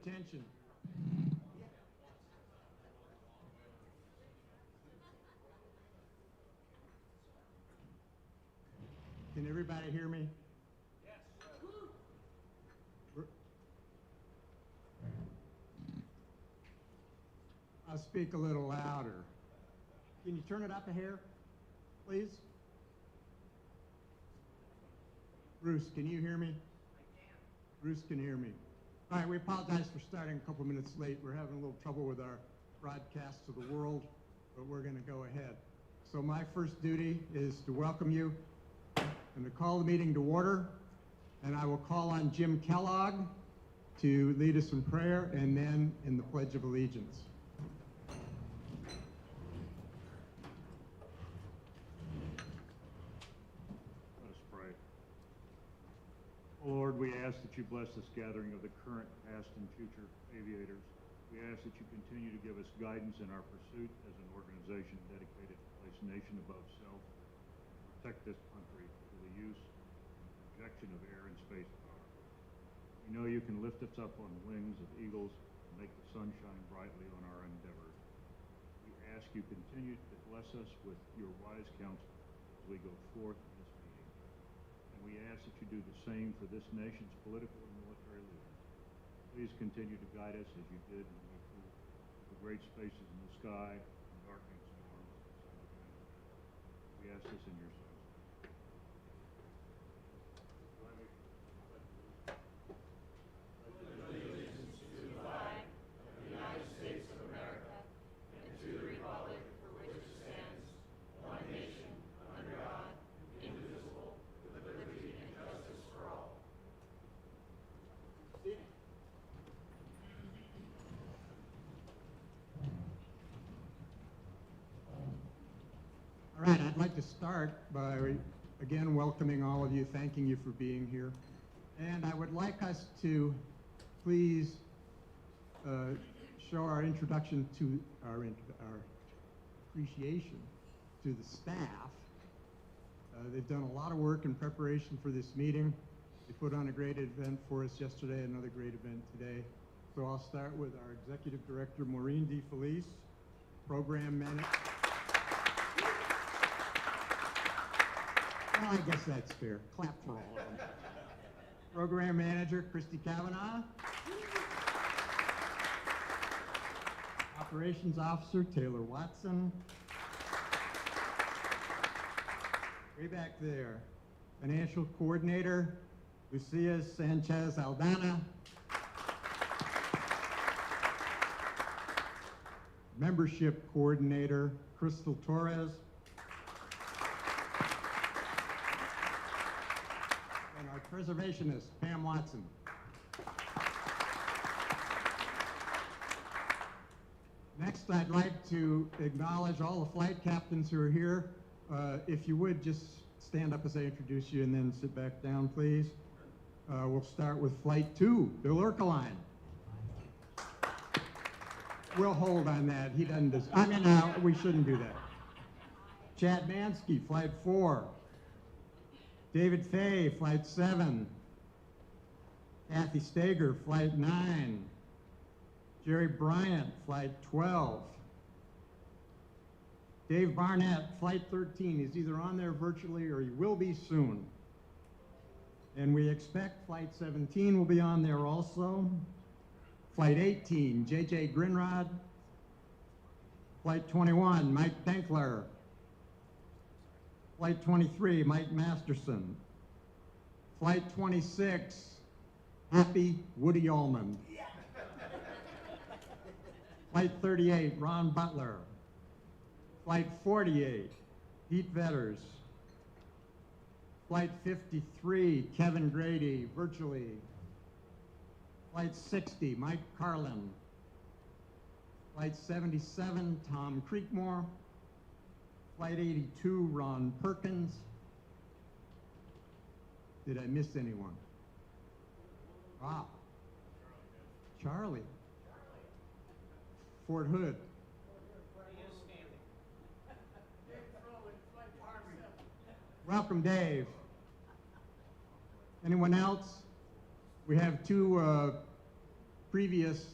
attention. Can everybody hear me? Yes. I'll speak a little louder. Can you turn it up a hair, please? Bruce, can you hear me? I can. Bruce can hear me. All right, we apologize for starting a couple minutes late. We're having a little trouble with our broadcast to the world, but we're going to go ahead. So my first duty is to welcome you and to call the meeting to order. And I will call on Jim Kellogg to lead us in prayer and then in the Pledge of Allegiance. Lord, we ask that you bless this gathering of the current, past, and future aviators. We ask that you continue to give us guidance in our pursuit as an organization dedicated to place nation above self, protect this country through the use and projection of air and space power. We know you can lift us up on wings of eagles and make the sun shine brightly on our endeavors. We ask you continue to bless us with your wise counsel as we go forth in this meeting. We ask that you do the same for this nation's political and military leaders. Please continue to guide us as you did when we flew the great spaces in the sky and darkening storms. We ask this in your son's name. Allegiance to the flag of the United States of America and to the republic for which it stands, one nation, under God, indivisible, with liberty and justice for all. All right, I'd like to start by again welcoming all of you, thanking you for being here. And I would like us to please show our introduction to our appreciation to the staff. They've done a lot of work in preparation for this meeting. They put on a great event for us yesterday, another great event today. So I'll start with our Executive Director, Maureen DeFelice, Program Manager. Well, I guess that's fair. Clap for all of them. Program Manager, Christy Kavanaugh. Operations Officer, Taylor Watson. Way back there. Financial Coordinator, Lucia Sanchez Aldana. Membership Coordinator, Crystal Torres. And our Preservationist, Pam Watson. Next, I'd like to acknowledge all the flight captains who are here. If you would, just stand up as I introduce you and then sit back down, please. We'll start with Flight 2, Bill Erkeline. We'll hold on that. He doesn't we shouldn't do that. Chad Mansky, Flight 4. David Fay, Flight 7. Kathy Stager, Flight 9. Jerry Bryant, Flight 12. Dave Barnett, Flight 13. He's either on there virtually or he will be soon. And we expect Flight 17 will be on there also. Flight 18, J.J. Grinrod. Flight 21, Mike Penkler. Flight 23, Mike Masterson. Flight 26, Happy Woody Allman. Flight 38, Ron Butler. Flight 48, Pete Vetters. Flight 53, Kevin Grady, virtually. Flight 60, Mike Carlin. Flight 77, Tom Creekmore. Flight 82, Ron Perkins. Did I miss anyone? Wow. Charlie. Fort Hood. Welcome, Dave. Anyone else? We have two previous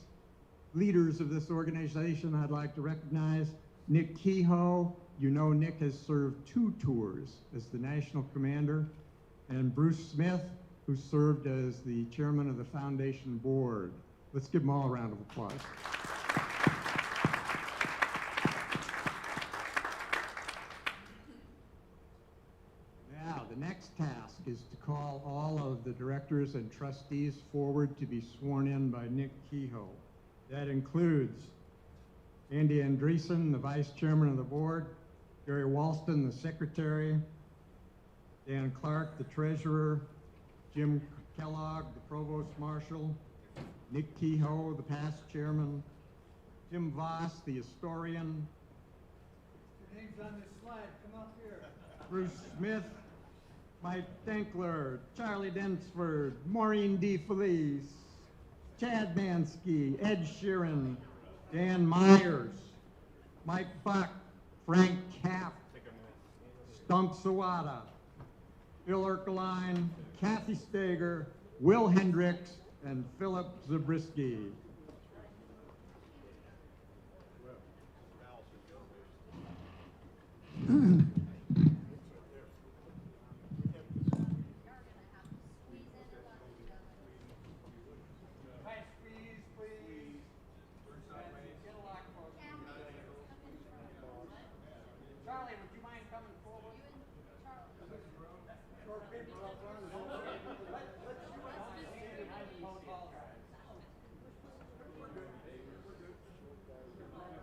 leaders of this organization, I'd like to recognize Nick Kehoe. You know Nick has served 2 tours as the national commander, and Bruce Smith, who served as the chairman of the foundation board. Let's give them all a round of applause. Now, the next task is to call all of the directors and trustees forward to be sworn in by Nick Kehoe. That includes Andy Andreessen, the vice chairman of the board, Gary Walston, the secretary, Dan Clark, the treasurer, Jim Kellogg, the provost marshal, Nick Kehoe, the past chairman, Jim Voss, the historian, Your name's on this slide, come up here. Bruce Smith, Mike Denkler, Charlie Densford, Maureen D. Felice, Chad Mansky, Ed Sheeran, Dan Myers, Mike Buck, Frank Capp, Stump Sawada, Bill Erkeline, Kathy Stager, Will Hendricks, and Philip Zabriskie. Charlie, would you mind coming forward? Short paper up front is over.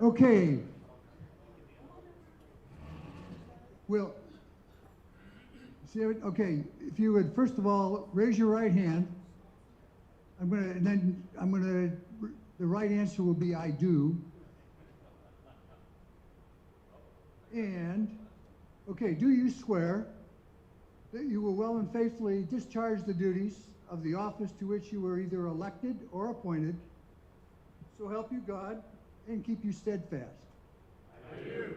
Okay. Well, see, okay, if you would first of all raise your right hand. The right answer will be I do. And, okay, do you swear that you will well and faithfully discharge the duties of the office to which you were either elected or appointed, so help you God and keep you steadfast? I do.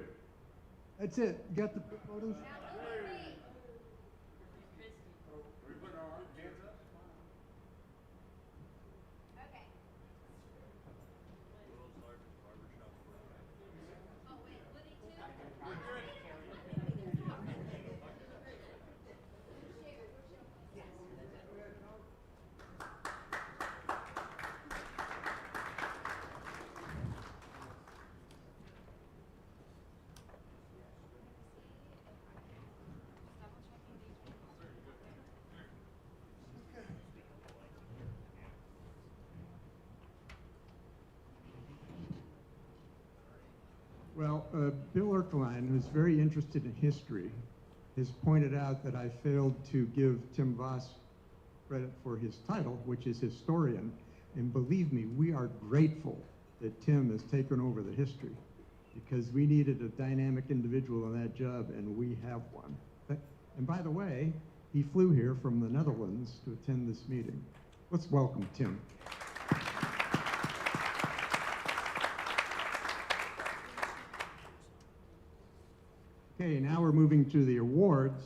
That's it. You got the photos? Well, Bill Erkeline, who's very interested in history, has pointed out that I failed to give Tim Voss credit for his title, which is historian. And believe me, we are grateful that Tim has taken over the history, because we needed a dynamic individual in that job, and we have one. And by the way, he flew here from the Netherlands to attend this meeting. Let's welcome Tim. Okay, now we're moving to the awards,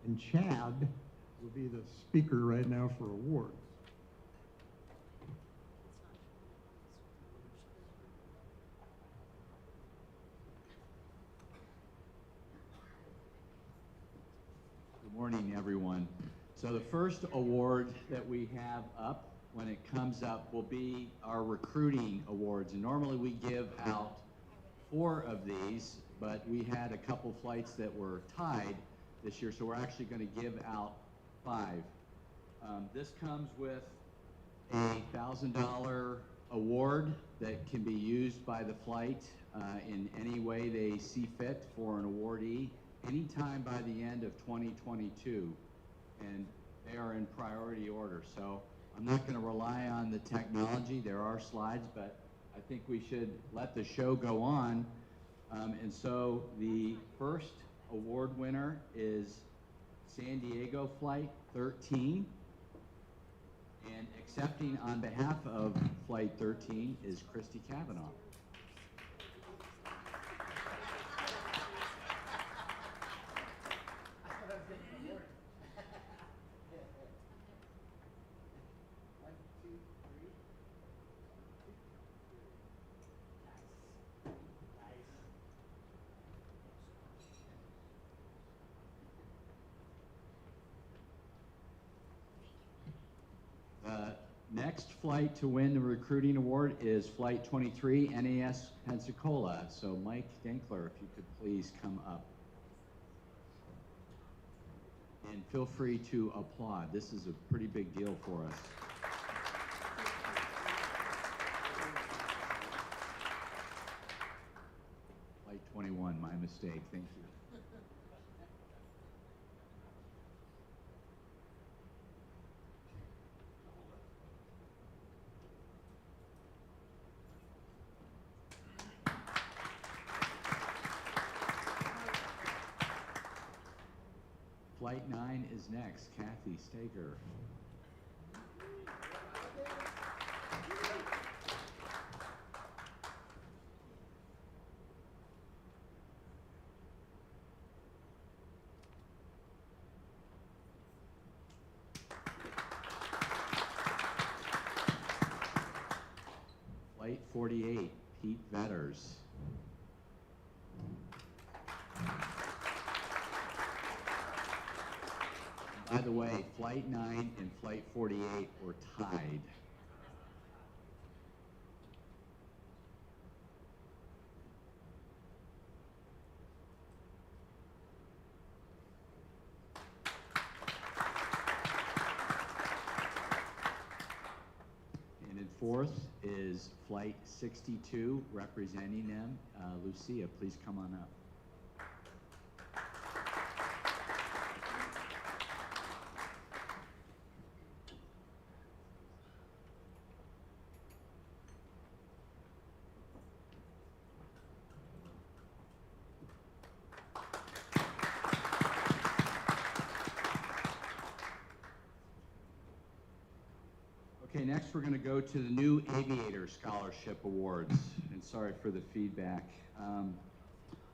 and Chad will be the speaker right now for awards. Good morning, everyone. So the first award that we have up when it comes up will be our recruiting awards. And normally we give out 4 of these, but we had a couple flights that were tied this year, so we're actually going to give out 5. This comes with a $1,000 award that can be used by the flight in any way they see fit for an awardee anytime by the end of 2022, and they are in priority order. So I'm not going to rely on the technology. There are slides, but I think we should let the show go on. And so the first award winner is San Diego Flight 13. And accepting on behalf of Flight 13 is Christy Kavanaugh. next flight to win the recruiting award is Flight 23, NAS Pensacola. So Mike Dankler, if you could please come up. And feel free to applaud. This is a pretty big deal for us. Flight 21, my mistake. Thank you. Flight 9 is next, Kathy Stager. Flight 48, Pete Vetters. By the way, Flight 9 and Flight 48 were tied. And in fourth is Flight 62, representing them. Lucia, please come on up. Okay, next we're going to go to the new Aviator Scholarship Awards. And sorry for the feedback.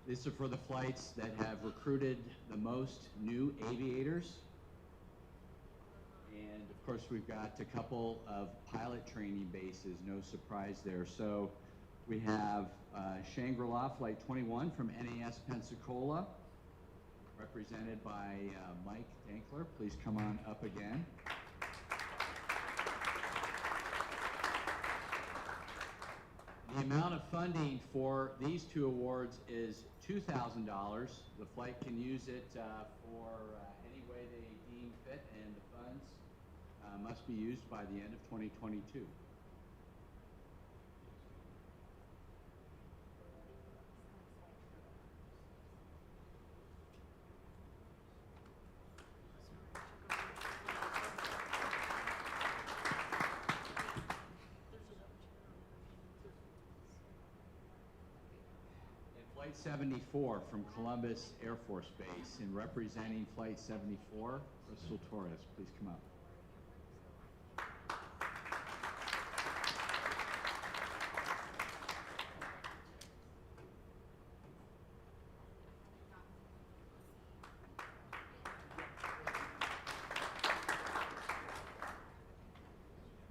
These are for the flights that have recruited the most new aviators. And of course, we've got a couple of pilot training bases, no surprise there. So we have Shangri-La Flight 21 from NAS Pensacola, represented by Mike Dankler. Please come on up again. The amount of funding for these two awards is $2,000. The flight can use it for any way they deem fit, and the funds must be used by the end of 2022. Flight 74 from Columbus Air Force Base, and representing Flight 74, Crystal Torres, please come up.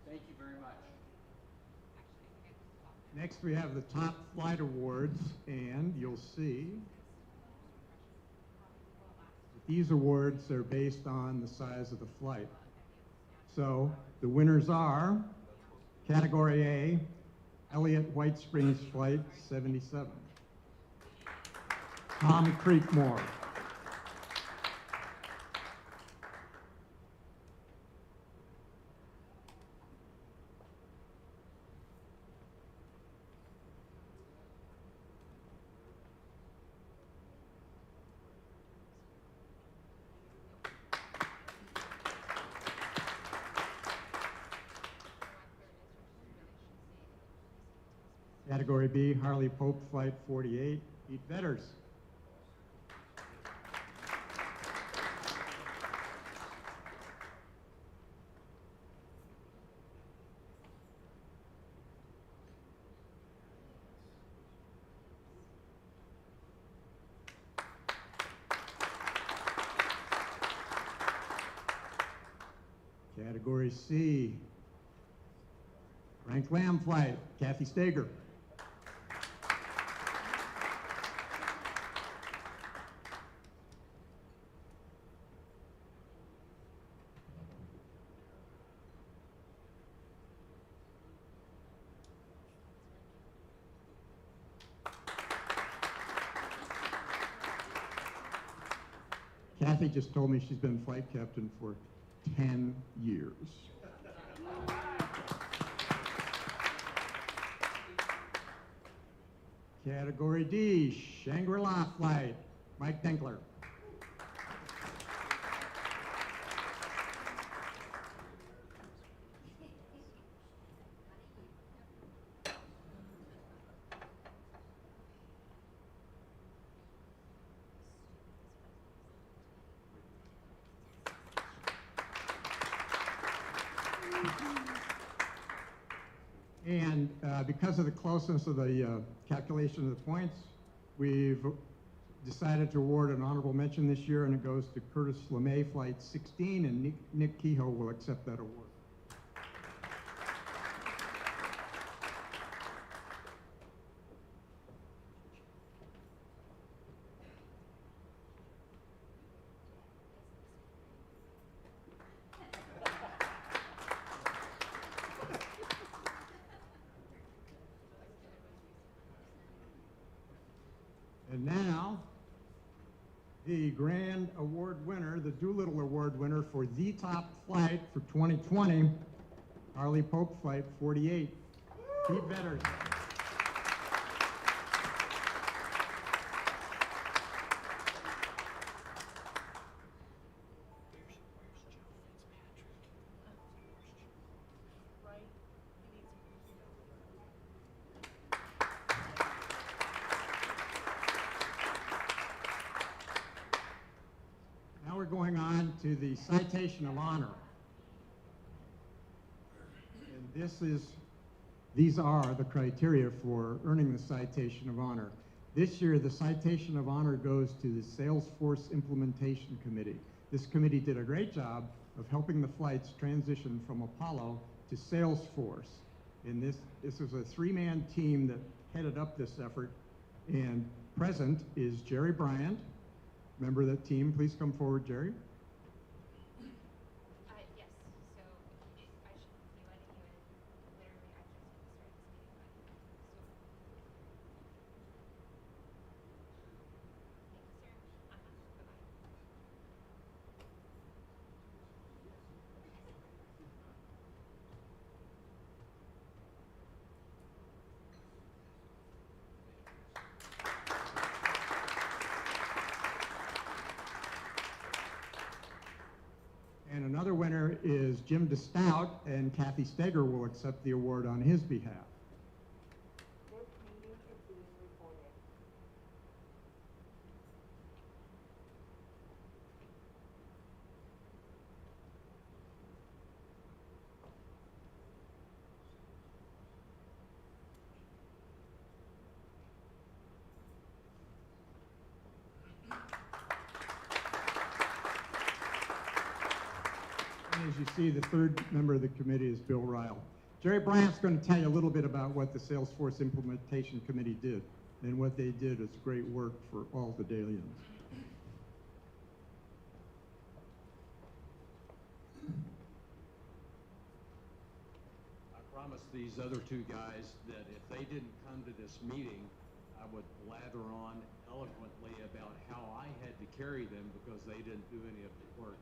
Thank you very much. Next, we have the top flight awards, and you'll see that these awards are based on the size of the flight. So the winners are Category A, Elliott White Springs Flight 77, Tom Creekmore, Category B, Harley Pope Flight 48, Pete Vetters. Category C, Frank Lamb Flight, Kathy Stager. Kathy just told me she's been flight captain for 10 years. Category D, Shangri-La flight, Mike Denkler. And because of the closeness of the calculation of the points, we've decided to award an honorable mention this year, and it goes to Curtis LeMay, Flight 16, and Nick Kehoe will accept that award. And now, the grand award winner, the Doolittle Award winner for the top flight for 2020, Harley Pope Flight 48, Pete Vetters. Now we're going on to the Citation of Honor. And these are the criteria for earning the Citation of Honor. This year, the Citation of Honor goes to the Salesforce Implementation Committee. This committee did a great job of helping the flights transition from Apollo to Salesforce. And this was a three-man team that headed up this effort. And present is Jerry Bryant, member of that team. Please come forward, Jerry. Yes, so I should be letting you in. Literally, I just need to start this meeting. Thank you, sir. Bye-bye. And another winner is Jim DeStout, and Kathy Steger will accept the award on his behalf. This meeting is being recorded. And as you see, the third member of the committee is Bill Ryle. Jerry Bryant's going to tell you a little bit about what the Salesforce Implementation Committee did. And what they did is great work for all the Daedalians. I promised these other two guys that if they didn't come to this meeting, I would blather on eloquently about how I had to carry them because they didn't do any of the work.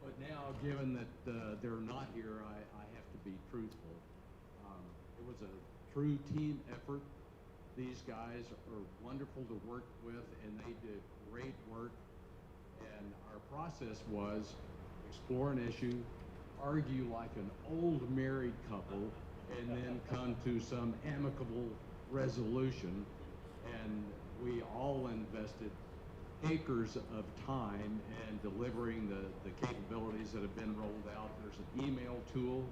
But now, given that they're not here, I have to be truthful. It was a true team effort. These guys are wonderful to work with, and they did great work. And our process was explore an issue, argue like an old married couple, and then come to some amicable resolution. And we all invested acres of time in delivering the capabilities that have been rolled out. There's an email tool,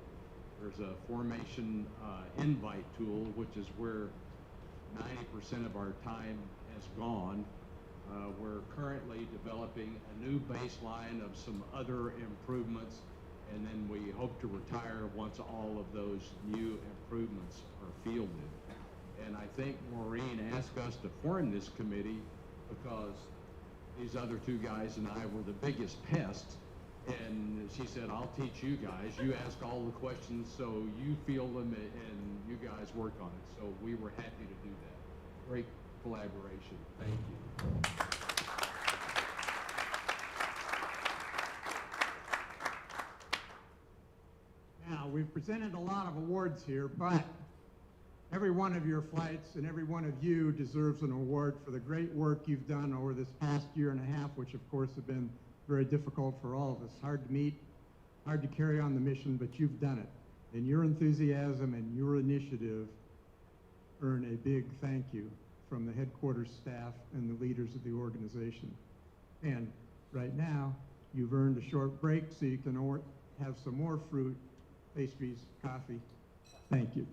there's a formation invite tool, which is where 90% of our time has gone. We're currently developing a new baseline of some other improvements, and then we hope to retire once all of those new improvements are fielded. And I think Maureen asked us to form this committee because these other two guys and I were the biggest pests, and she said, I'll teach you guys. You ask all the questions, so you field them, and you guys work on it. So we were happy to do that. Great collaboration. Thank you. we've presented a lot of awards here, but every one of your flights and every one of you deserves an award for the great work you've done over this past year and a half, which of course have been very difficult for all of us. Hard to meet, hard to carry on the mission, but you've done it. And your enthusiasm and your initiative earn a big thank you from the headquarters staff and the leaders of the organization. And right now, you've earned a short break so you can have some more fruit, pastries, coffee. Thank you.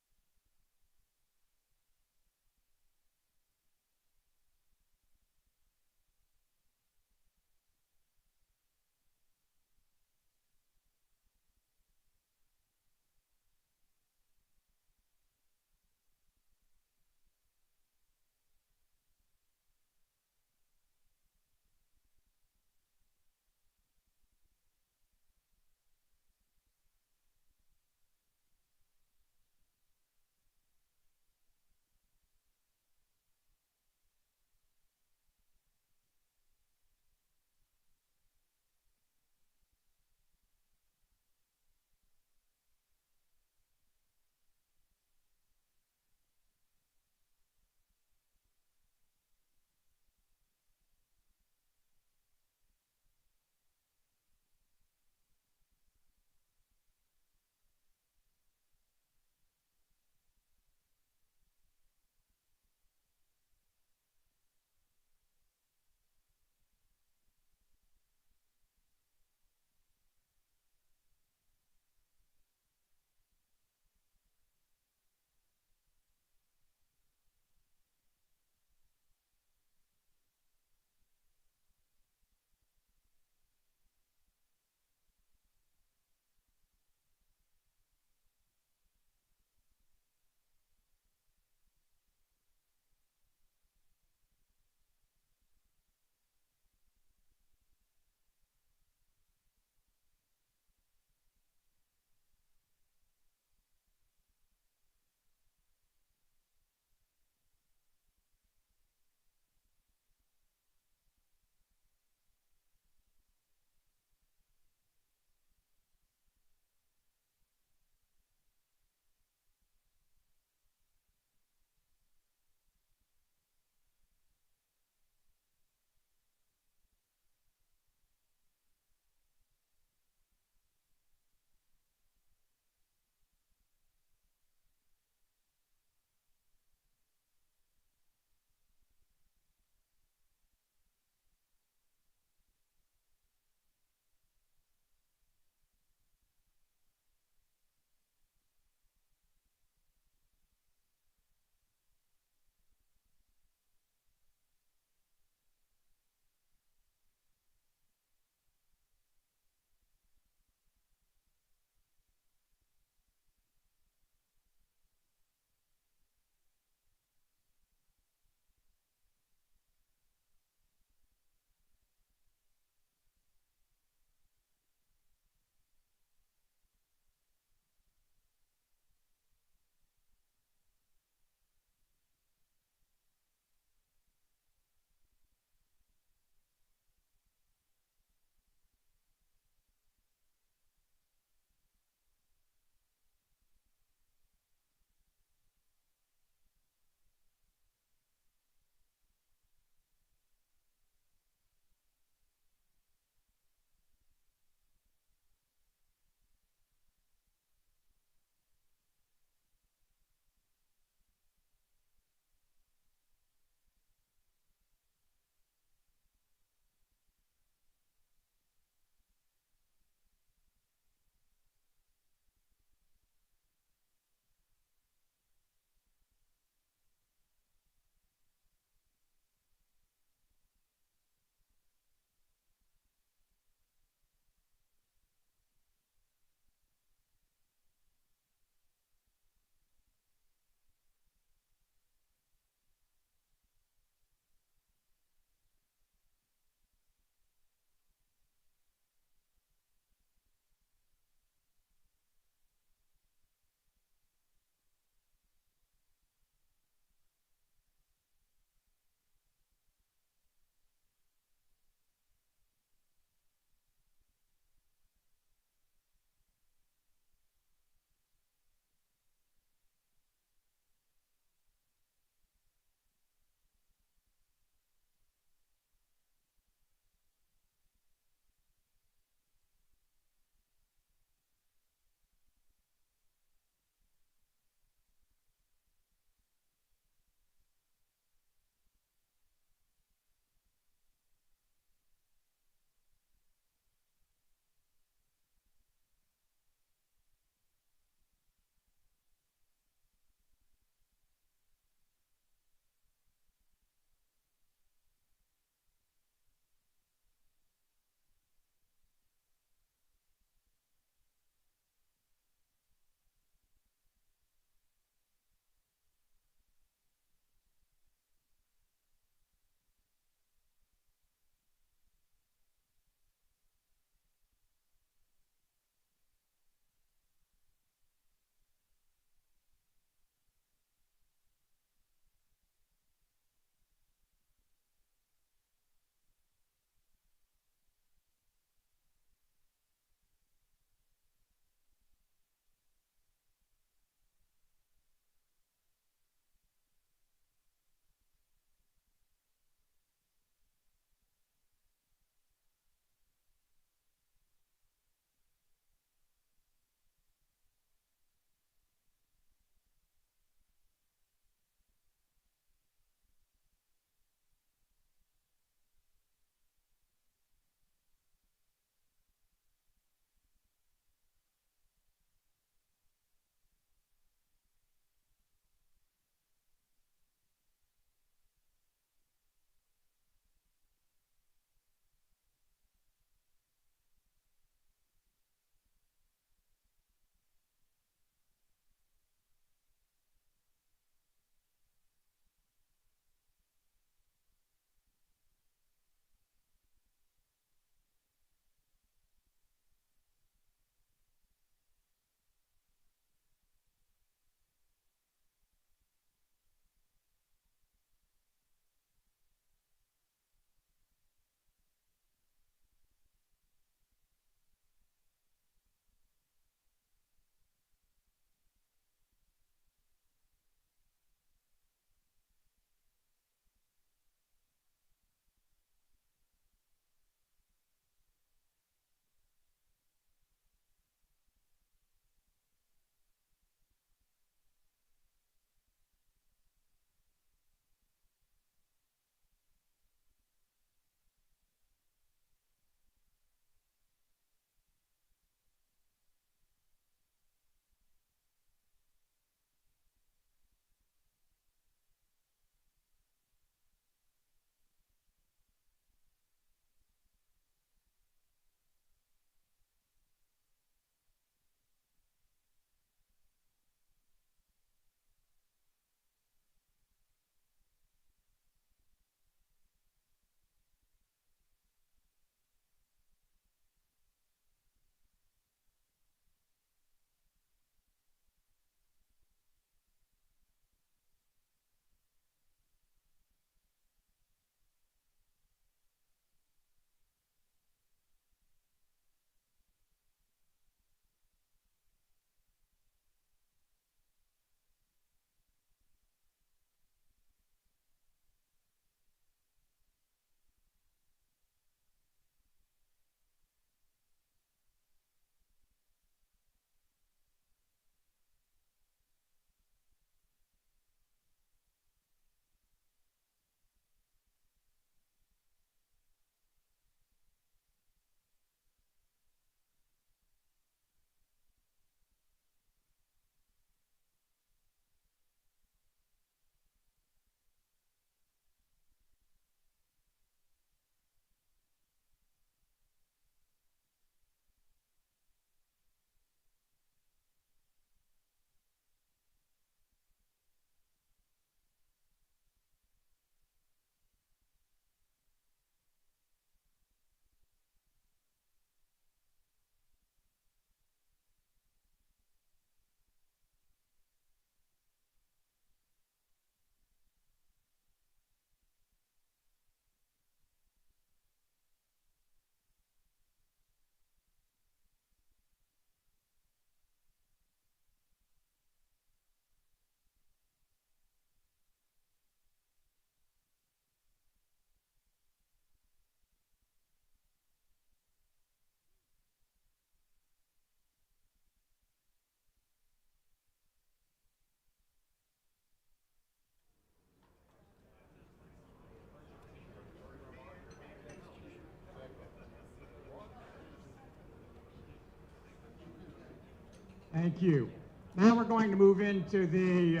Thank you. Now we're going to move into the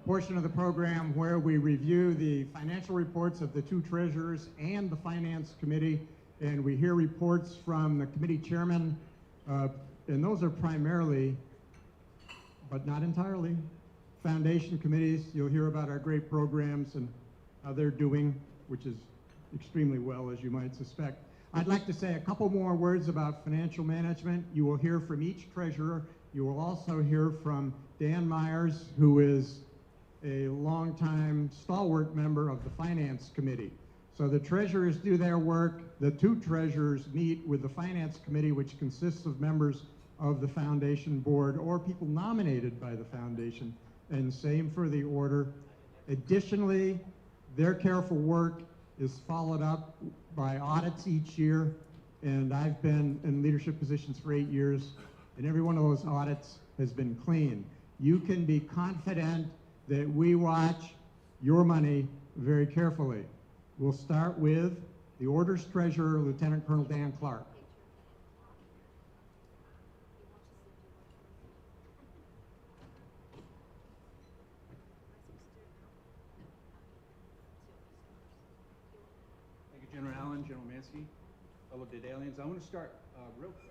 portion of the program where we review the financial reports of the two treasurers and the Finance Committee, and we hear reports from the committee chairman, and those are primarily, but not entirely, foundation committees. You'll hear about our great programs and how they're doing, which is extremely well, as you might suspect. I'd like to say a couple more words about financial management. You will hear from each treasurer. You will also hear from Dan Myers, who is a longtime stalwart member of the Finance Committee. So the treasurers do their work. The two treasurers meet with the Finance Committee, which consists of members of the foundation board or people nominated by the foundation, and same for the order. Additionally, their careful work is followed up by audits each year, and I've been in leadership positions for 8 years, and every one of those audits has been clean. You can be confident that we watch your money very carefully. We'll start with the Order's Treasurer, Lieutenant Colonel Dan Clark. Thank you, General Allen, General Mansky, fellow Daedalians. I want to start real quick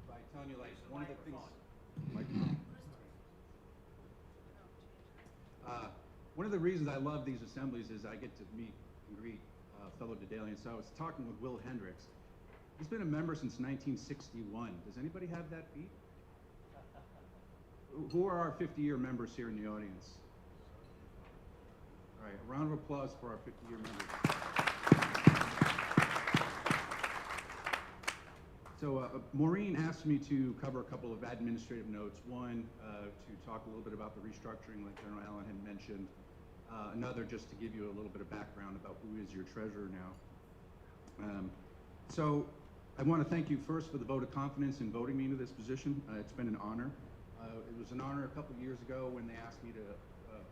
by telling you, like, one of the things. One of the reasons I love these assemblies is I get to meet and greet fellow Daedalians. So I was talking with Will Hendricks. He's been a member since 1961. Does anybody have that beat? Who are our 50-year members here in the audience? All right, a round of applause for our 50-year members. So Maureen asked me to cover a couple of administrative notes. One, to talk a little bit about the restructuring like General Allen had mentioned. Another, just to give you a little bit of background about who is your treasurer now. So I want to thank you first for the vote of confidence in voting me into this position. It's been an honor. It was an honor a couple years ago when they asked me to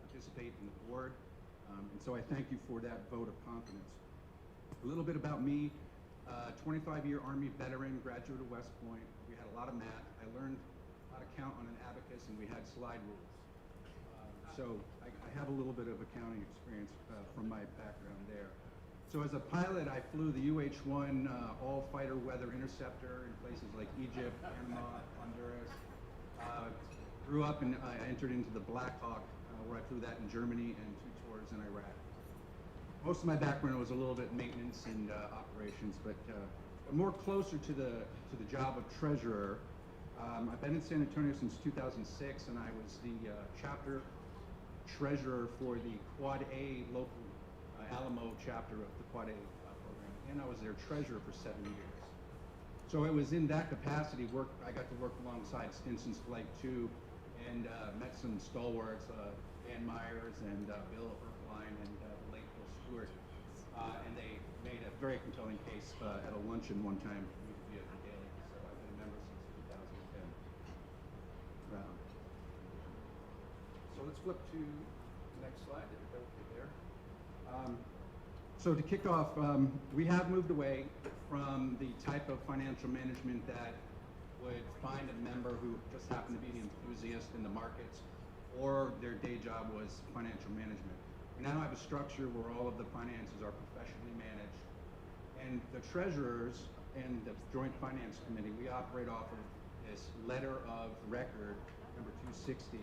participate in the board. And so I thank you for that vote of confidence. A little bit about me. 25-year Army veteran, graduate of West Point. We had a lot of math. I learned how to count on an abacus, and we had slide rules. So I have a little bit of accounting experience from my background there. So as a pilot, I flew the UH-1 all-fighter weather interceptor in places like Egypt, Panama, Honduras. Grew up and I entered into the Black Hawk, where I flew that in Germany, and 2 tours in Iraq. Most of my background was a little bit maintenance and operations, but more closer to the job of treasurer. I've been in San Antonio since 2006, and I was the chapter treasurer for the Quad A local Alamo chapter of the Quad A program, and I was their treasurer for 7 years. So it was in that capacity I got to work alongside Stinson's Flight 2 and met some stalwarts, Dan Myers and Bill Erkline and the late Bill Stewart, and they made a very compelling case at a luncheon one time for me to be at the Daily. So I've been a member since 2010. So let's flip to the next slide. If you're okay there. So to kick off, we have moved away from the type of financial management that would find a member who just happened to be the enthusiast in the markets, or their day job was financial management. We now have a structure where all of the finances are professionally managed, and the treasurers and the Joint Finance Committee, we operate off of this letter of record, number 260,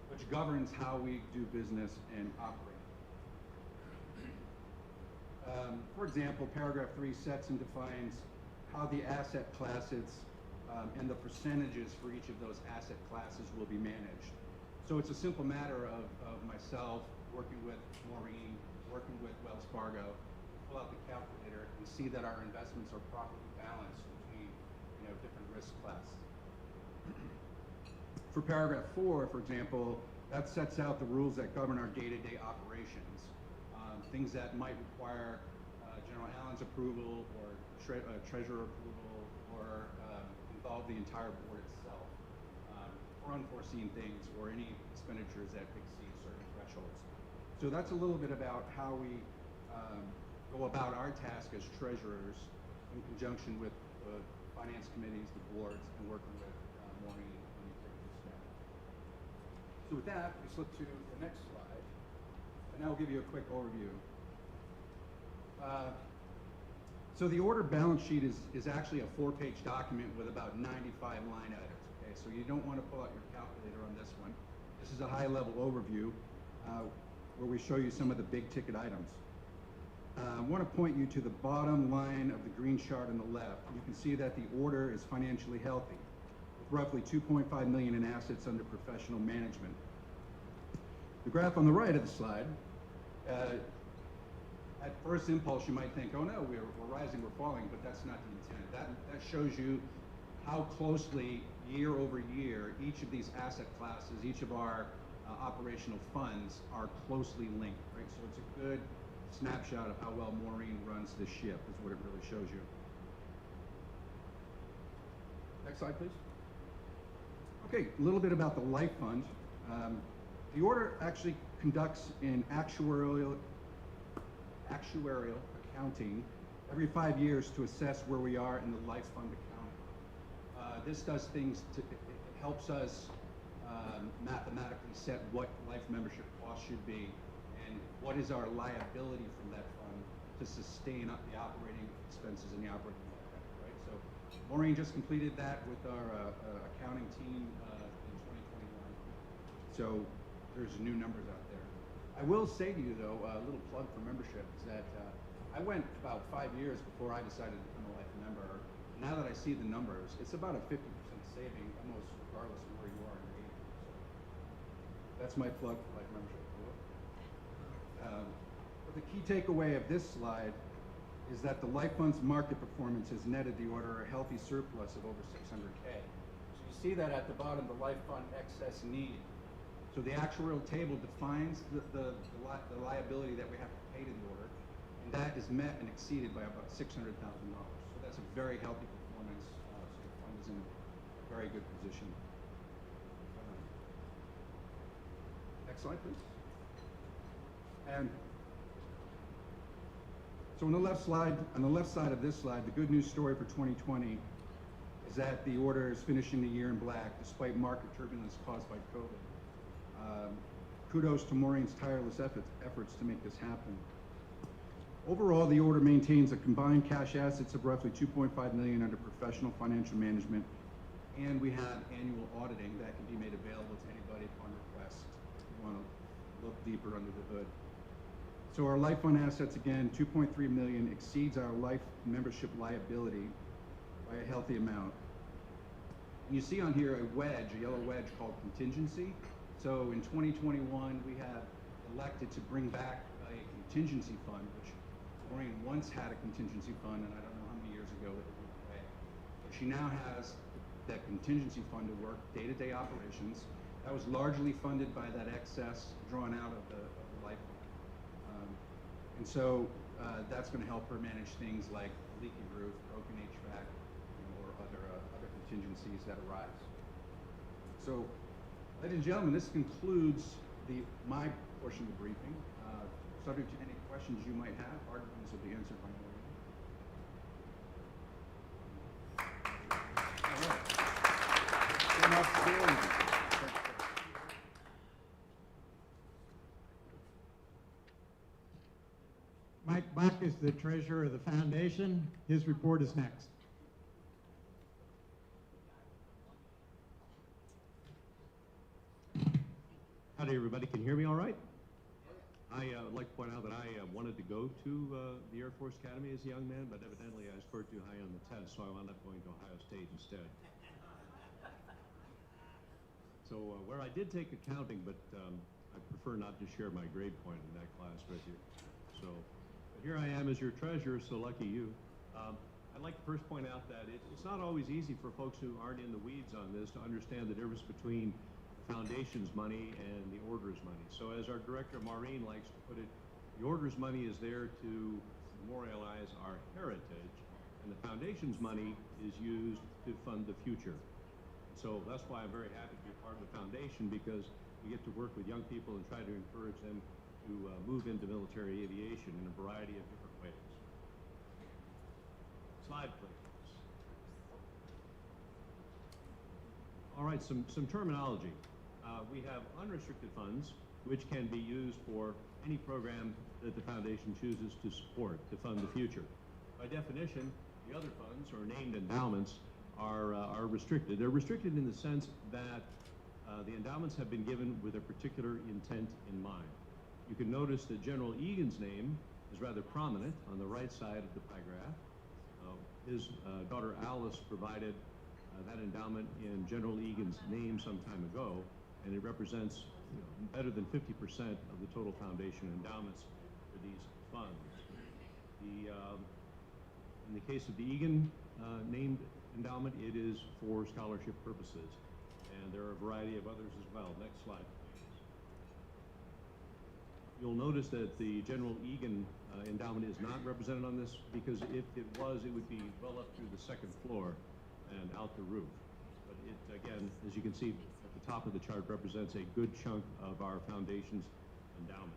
which governs how we do business and operate. For example, paragraph 3 sets and defines how the asset classes and the percentages for each of those asset classes will be managed. So it's a simple matter of myself working with Maureen, working with Wells Fargo, pull out the calculator and see that our investments are properly balanced between different risk classes. For paragraph 4, for example, that sets out the rules that govern our day-to-day operations. Things that might require General Allen's approval or treasurer approval or involve the entire board itself, or unforeseen things or any expenditures that exceed certain thresholds. So that's a little bit about how we go about our task as treasurers in conjunction with the finance committees, the boards, and working with Maureen and the executive staff. So with that, we flip to the next slide, and I'll give you a quick overview. So the order balance sheet is actually a 4-page document with about 95 line items, okay? So you don't want to pull out your calculator on this one. This is a high-level overview where we show you some of the big ticket items. I want to point you to the bottom line of the green chart on the left. You can see that the order is financially healthy, with roughly 2.5 million in assets under professional management. The graph on the right of the slide, at first impulse you might think, oh no, we're rising, we're falling, but that's not the intent. That shows you how closely year over year each of these asset classes, each of our operational funds are closely linked, right? So it's a good snapshot of how well Maureen runs the ship is what it really shows you. Next slide, please. Okay, a little bit about the Life Fund. The order actually conducts an actuarial accounting every 5 years to assess where we are in the Life Fund accounting. This does things to, it helps us mathematically set what life membership costs should be and what is our liability from that fund to sustain the operating expenses and the operating overhead, right? So Maureen just completed that with our accounting team in 2021. So there's new numbers out there. I will say to you though, a little plug for membership is that I went about 5 years before I decided to become a Life member. Now that I see the numbers, it's about a 50% saving almost regardless of where you are in your age. So that's my plug for Life membership. But the key takeaway of this slide is that the Life Fund's market performance has netted the order a healthy surplus of over 600K. So you see that at the bottom, the Life Fund excess need. So the actuarial table defines the liability that we have to pay to the order, and that is met and exceeded by about $600,000. So that's a very healthy performance. So the fund is in a very good position. Next slide, please. And so on the left side of this slide, the good news story for 2020 is that the order is finishing the year in black despite market turbulence caused by COVID. Kudos to Maureen's tireless efforts to make this happen. Overall, the order maintains a combined cash assets of roughly 2.5 million under professional financial management, and we have annual auditing that can be made available to anybody upon request if you want to look deeper under the hood. So our Life Fund assets, again, 2.3 million, exceeds our Life membership liability by a healthy amount. And you see on here a yellow wedge called Contingency. So in 2021, we have elected to bring back a contingency fund, which Maureen once had a contingency fund, and I don't know how many years ago it went away. But she now has that contingency fund to work day-to-day operations. That was largely funded by that excess drawn out of the Life Fund. And so that's going to help her manage things like leaky roof, broken HVAC, or other contingencies that arise. So, ladies and gentlemen, this concludes my portion of the briefing. Subject to any questions you might have, arguments will be answered by Maureen. All right. Mike Buck is the treasurer of the foundation. His report is next. Howdy, everybody. Can you hear me all right? I would like to point out that I wanted to go to the Air Force Academy as a young man, but evidently I scored too high on the test, so I wound up going to Ohio State instead. So where I did take accounting, but I prefer not to share my grade point in that class with you. So, but here I am as your treasurer, so lucky you. I'd like to first point out that it's not always easy for folks who aren't in the weeds on this to understand the difference between foundation's money and the order's money. So as our director Maureen likes to put it, the order's money is there to memorialize our heritage, and the foundation's money is used to fund the future. So that's why I'm very happy to be part of the foundation, because we get to work with young people and try to encourage them to move into military aviation in a variety of different ways. Slide, please. All right, some terminology. We have unrestricted funds, which can be used for any program that the foundation chooses to support to fund the future. By definition, the other funds, or named endowments, are restricted. They're restricted in the sense that the endowments have been given with a particular intent in mind. You can notice that General Eagan's name is rather prominent on the right side of the pie graph. His daughter Alice provided that endowment in General Eagan's name some time ago, and it represents better than 50% of the total foundation endowments for these funds. In the case of the Eagan named endowment, it is for scholarship purposes, and there are a variety of others as well. Next slide, please. You'll notice that the General Eagan endowment is not represented on this, because if it was, it would be well up through the second floor and out the roof. But it, again, as you can see at the top of the chart, represents a good chunk of our foundation's endowments.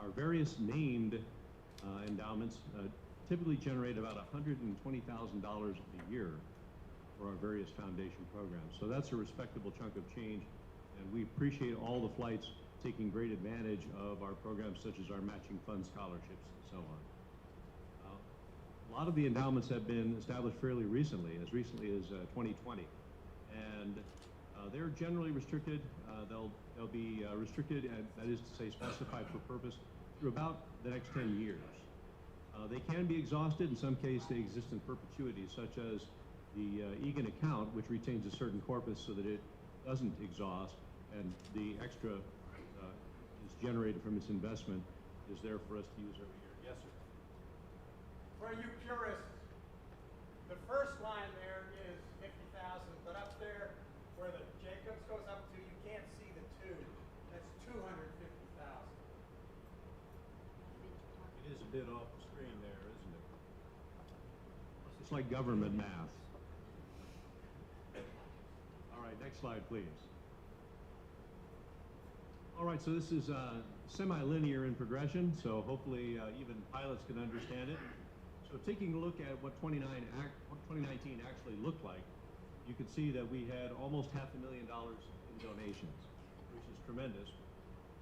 Our various named endowments typically generate about $120,000 a year for our various foundation programs. So that's a respectable chunk of change, and we appreciate all the flights taking great advantage of our programs such as our matching fund scholarships and so on. A lot of the endowments have been established fairly recently as 2020, and they're generally restricted. They'll be restricted, and that is to say specified for purpose, through about the next 10 years. They can be exhausted. In some cases, they exist in perpetuity, such as the Eagan account, which retains a certain corpus so that it doesn't exhaust, and the extra is generated from its investment is there for us to use every year. Yes, sir? For you purists, the first line there is 50,000, but up there where the Jacobs goes up to, you can't see the 2. That's 250,000. It is a bit off the screen there, isn't it? It's like government math. All right, next slide, please. All right, so this is semi-linear in progression, so hopefully even pilots can understand it. So taking a look at what 2019 actually looked like, you can see that we had almost $500,000 in donations, which is tremendous.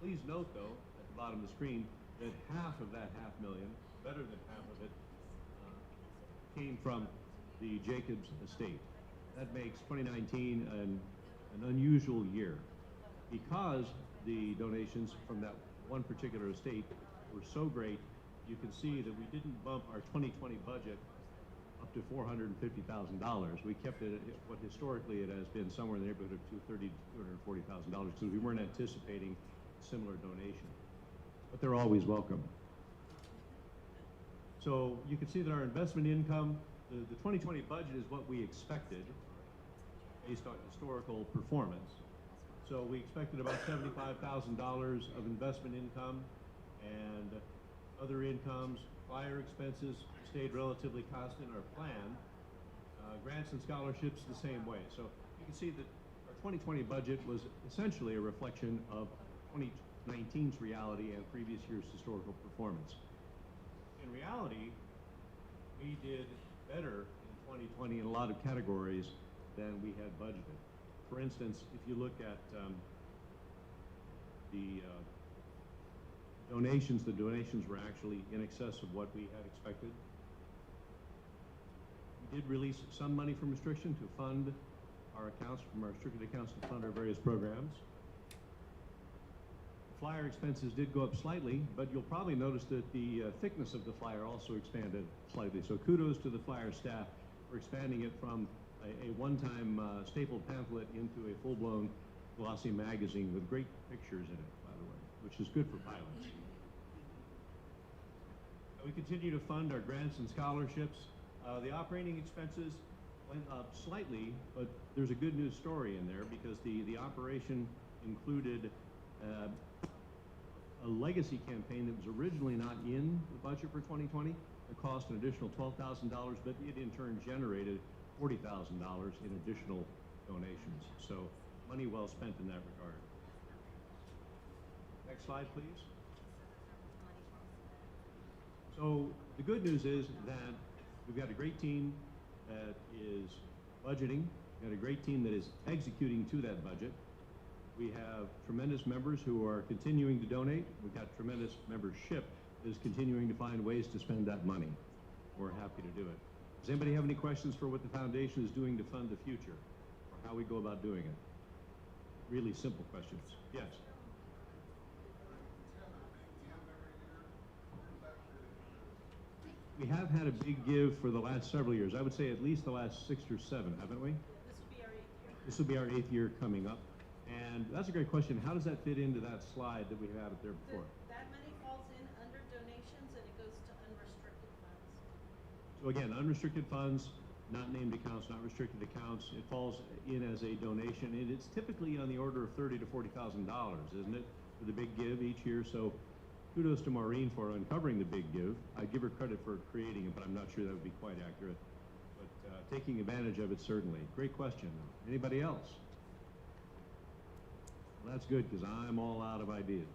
Please note, though, at the bottom of the screen, that half of that $500,000, better than half of it, came from the Jacobs estate. That makes 2019 an unusual year, because the donations from that one particular estate were so great. You can see that we didn't bump our 2020 budget up to $450,000. We kept it at what historically it has been somewhere in the neighborhood of $230,000 to $240,000, because we weren't anticipating similar donation. But they're always welcome. So you can see that our investment income, the 2020 budget is what we expected based on historical performance. So we expected about $75,000 of investment income, and other incomes, flyer expenses stayed relatively constant, our plan. Grants and scholarships the same way. So you can see that our 2020 budget was essentially a reflection of 2019's reality and previous year's historical performance. In reality, we did better in 2020 in a lot of categories than we had budgeted. For instance, if you look at the donations were actually in excess of what we had expected. We did release some money from restriction to fund our accounts, from our restricted accounts to fund our various programs. Flyer expenses did go up slightly, but you'll probably notice that the thickness of the flyer also expanded slightly. So kudos to the flyer staff for expanding it from a one-time stapled pamphlet into a full-blown glossy magazine with great pictures in it, by the way, which is good for pilots. We continue to fund our grants and scholarships. The operating expenses went up slightly, but there's a good news story in there, because the operation included a legacy campaign that was originally not in the budget for 2020. It cost an additional $12,000, but it in turn generated $40,000 in additional donations. So money well spent in that regard. Next slide, please. So the good news is that we've got a great team that is budgeting. We've got a great team that is executing to that budget. We have tremendous members who are continuing to donate. We've got tremendous membership that is continuing to find ways to spend that money. We're happy to do it. Does anybody have any questions for what the foundation is doing to fund the future, or how we go about doing it? Really simple questions. Yes. We have had a big give for the last several years. I would say at least the last 6 or 7, haven't we? This will be our 8th year coming up. And that's a great question. How does that fit into that slide that we had up there before? That money falls in under donations and it goes to unrestricted funds. So again, unrestricted funds, not named accounts, not restricted accounts. It falls in as a donation, and it's typically on the order of $30,000 to $40,000, isn't it, for the big give each year? So kudos to Maureen for uncovering the big give. I give her credit for creating it, but I'm not sure that would be quite accurate. But taking advantage of it, certainly. Great question. Anybody else? Well, that's good, because I'm all out of ideas.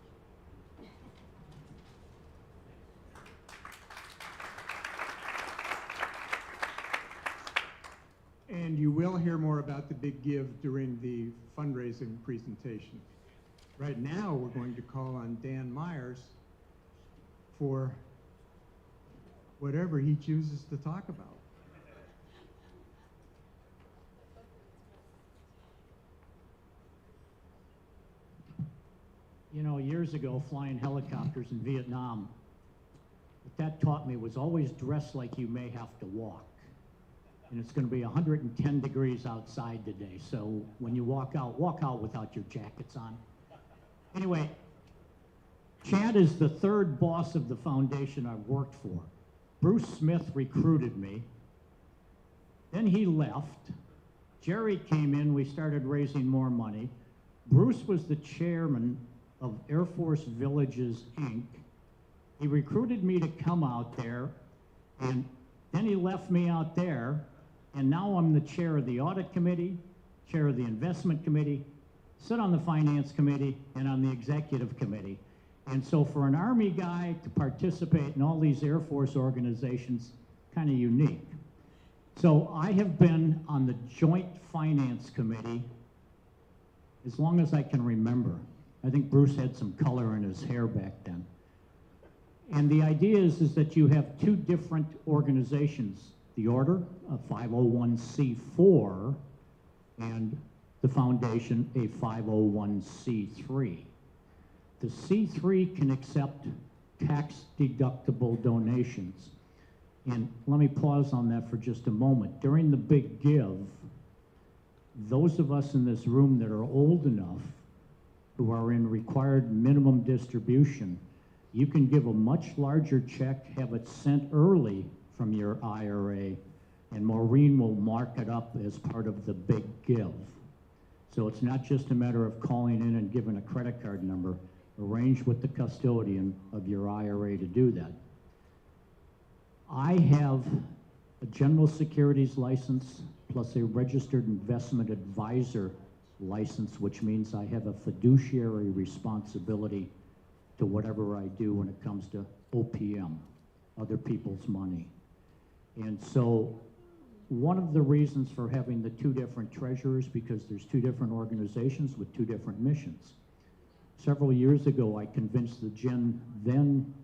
And you will hear more about the big give during the fundraising presentation. Right now, we're going to call on Dan Myers for whatever he chooses to talk about. You know, years ago, flying helicopters in Vietnam, what that taught me was always dress like you may have to walk. And it's going to be 110 degrees outside today, so when you walk out without your jackets on. Anyway, Chad is the 3rd boss of the foundation I've worked for. Bruce Smith recruited me. Then he left. Jerry came in, we started raising more money. Bruce was the chairman of Air Force Villages, Inc. He recruited me to come out there, and then he left me out there, and now I'm the chair of the audit committee, chair of the investment committee, sit on the finance committee, and on the executive committee. And so for an Army guy to participate in all these Air Force organizations, kind of unique. So I have been on the Joint Finance Committee as long as I can remember. I think Bruce had some color in his hair back then. And the idea is that you have 2 different organizations, the Order, a 501c4, and the Foundation, a 501c3. The C3 can accept tax-deductible donations. And let me pause on that for just a moment. During the big give, those of us in this room that are old enough, who are in required minimum distribution, you can give a much larger check, have it sent early from your IRA, and Maureen will mark it up as part of the big give. So it's not just a matter of calling in and giving a credit card number. Arrange with the custodian of your IRA to do that. I have a general securities license plus a registered investment advisor license, which means I have a fiduciary responsibility to whatever I do when it comes to OPM, other people's money. And so one of the reasons for having the 2 different treasurers, because there's 2 different organizations with 2 different missions. Several years ago, I convinced the then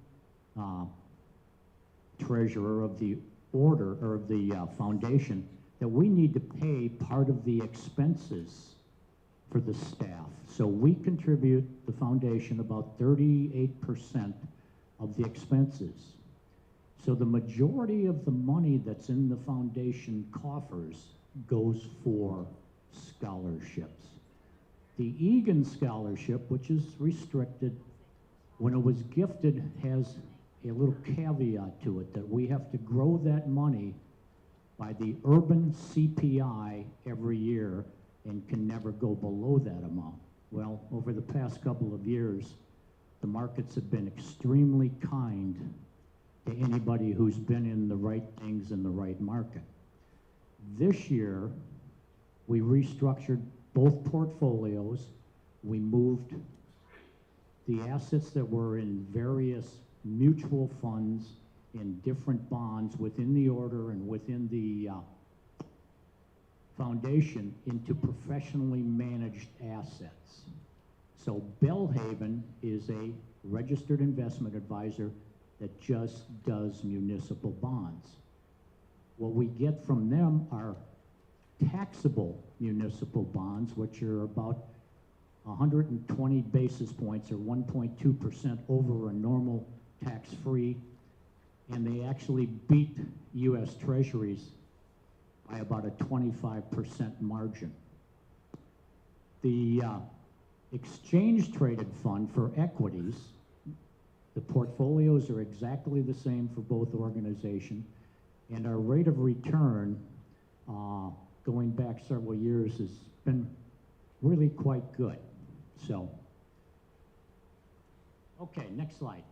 treasurer of the order, or of the foundation, that we need to pay part of the expenses for the staff. So we contribute, the foundation, about 38% of the expenses. So the majority of the money that's in the foundation coffers goes for scholarships. The Eagan scholarship, which is restricted, when it was gifted, has a little caveat to it that we have to grow that money by the urban CPI every year and can never go below that amount. Well, over the past couple of years, the markets have been extremely kind to anybody who's been in the right things in the right market. This year, we restructured both portfolios. We moved the assets that were in various mutual funds in different bonds within the order and within the foundation into professionally managed assets. So Bellhaven is a registered investment advisor that just does municipal bonds. What we get from them are taxable municipal bonds, which are about 120 basis points or 1.2% over a normal tax-free, and they actually beat U.S. Treasuries by about a 25% margin. The exchange-traded fund for equities, the portfolios are exactly the same for both organizations, and our rate of return going back several years has been really quite good. So, okay, next slide.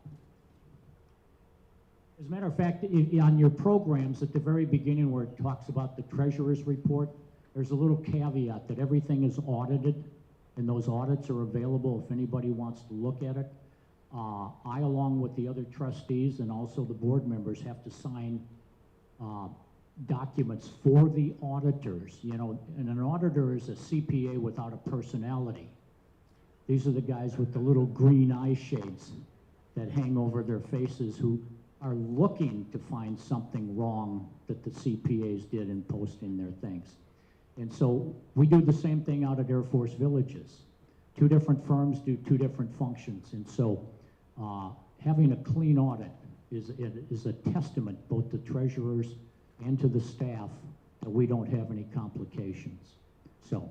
As a matter of fact, on your programs at the very beginning where it talks about the treasurer's report, there's a little caveat that everything is audited, and those audits are available if anybody wants to look at it. I, along with the other trustees and also the board members, have to sign documents for the auditors, you know, and an auditor is a CPA without a personality. These are the guys with the little green eye shades that hang over their faces who are looking to find something wrong that the CPAs did in posting their things. And so we do the same thing out at Air Force Villages. Two different firms do two different functions, and so having a clean audit is a testament both to treasurers and to the staff that we don't have any complications. So,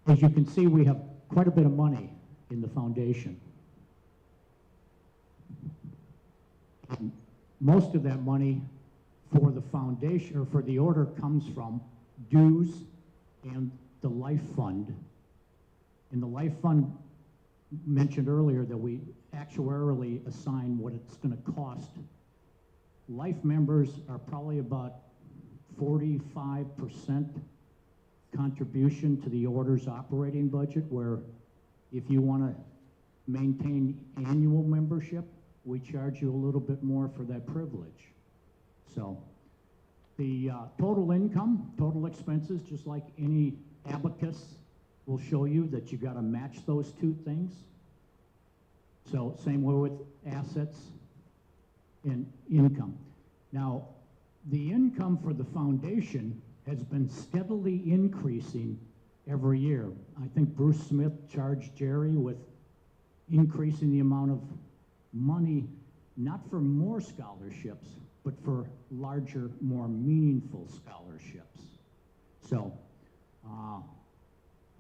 as you can see, we have quite a bit of money in the foundation. And most of that money for the foundation, or for the order, comes from dues and the life fund. And the life fund mentioned earlier that we actuarially assign what it's going to cost. Life members are probably about 45% contribution to the order's operating budget, where if you want to maintain annual membership, we charge you a little bit more for that privilege. So the total income, total expenses, just like any abacus will show you that you got to match those two things. So same way with assets and income. Now, the income for the foundation has been steadily increasing every year. I think Bruce Smith charged Jerry with increasing the amount of money, not for more scholarships, but for larger, more meaningful scholarships. So,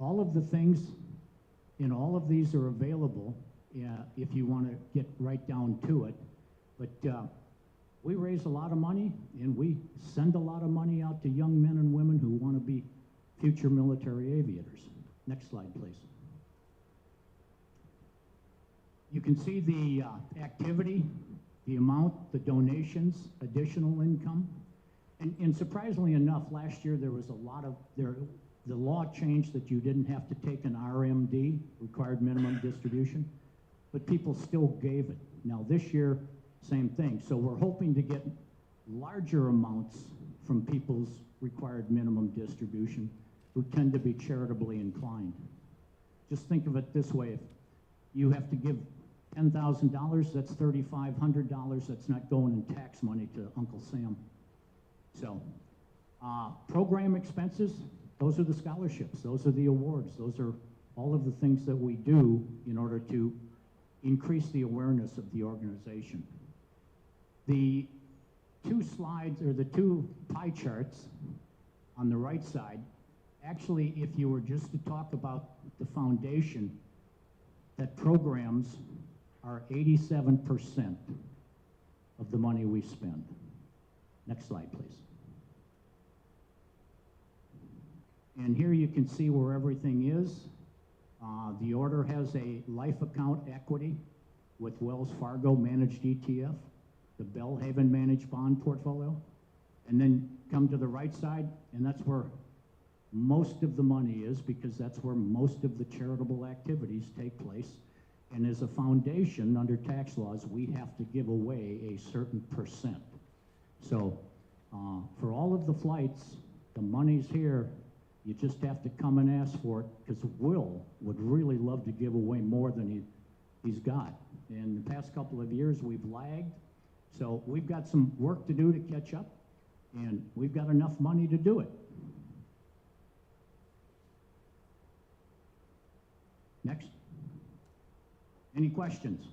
all of the things in all of these are available if you want to get right down to it. But we raise a lot of money, and we send a lot of money out to young men and women who want to be future military aviators. Next slide, please. You can see the activity, the amount, the donations, additional income. And surprisingly enough, last year there was a lot of, the law changed that you didn't have to take an RMD, required minimum distribution, but people still gave it. Now this year, same thing. So we're hoping to get larger amounts from people's required minimum distribution who tend to be charitably inclined. Just think of it this way: if you have to give $10,000, that's $3,500 that's not going in tax money to Uncle Sam. So program expenses, those are the scholarships, those are the awards, those are all of the things that we do in order to increase the awareness of the organization. The two slides, or the two pie charts on the right side, actually, if you were just to talk about the foundation, that programs are 87% of the money we spend. Next slide, please. And here you can see where everything is. The order has a life account equity with Wells Fargo managed ETF, the Bellhaven managed bond portfolio, and then come to the right side, and that's where most of the money is, because that's where most of the charitable activities take place. And as a foundation, under tax laws, we have to give away a certain percent. So for all of the flights, the money's here. You just have to come and ask for it, because Will would really love to give away more than he's got. In the past couple of years, we've lagged, so we've got some work to do to catch up, and we've got enough money to do it. Next. Any questions?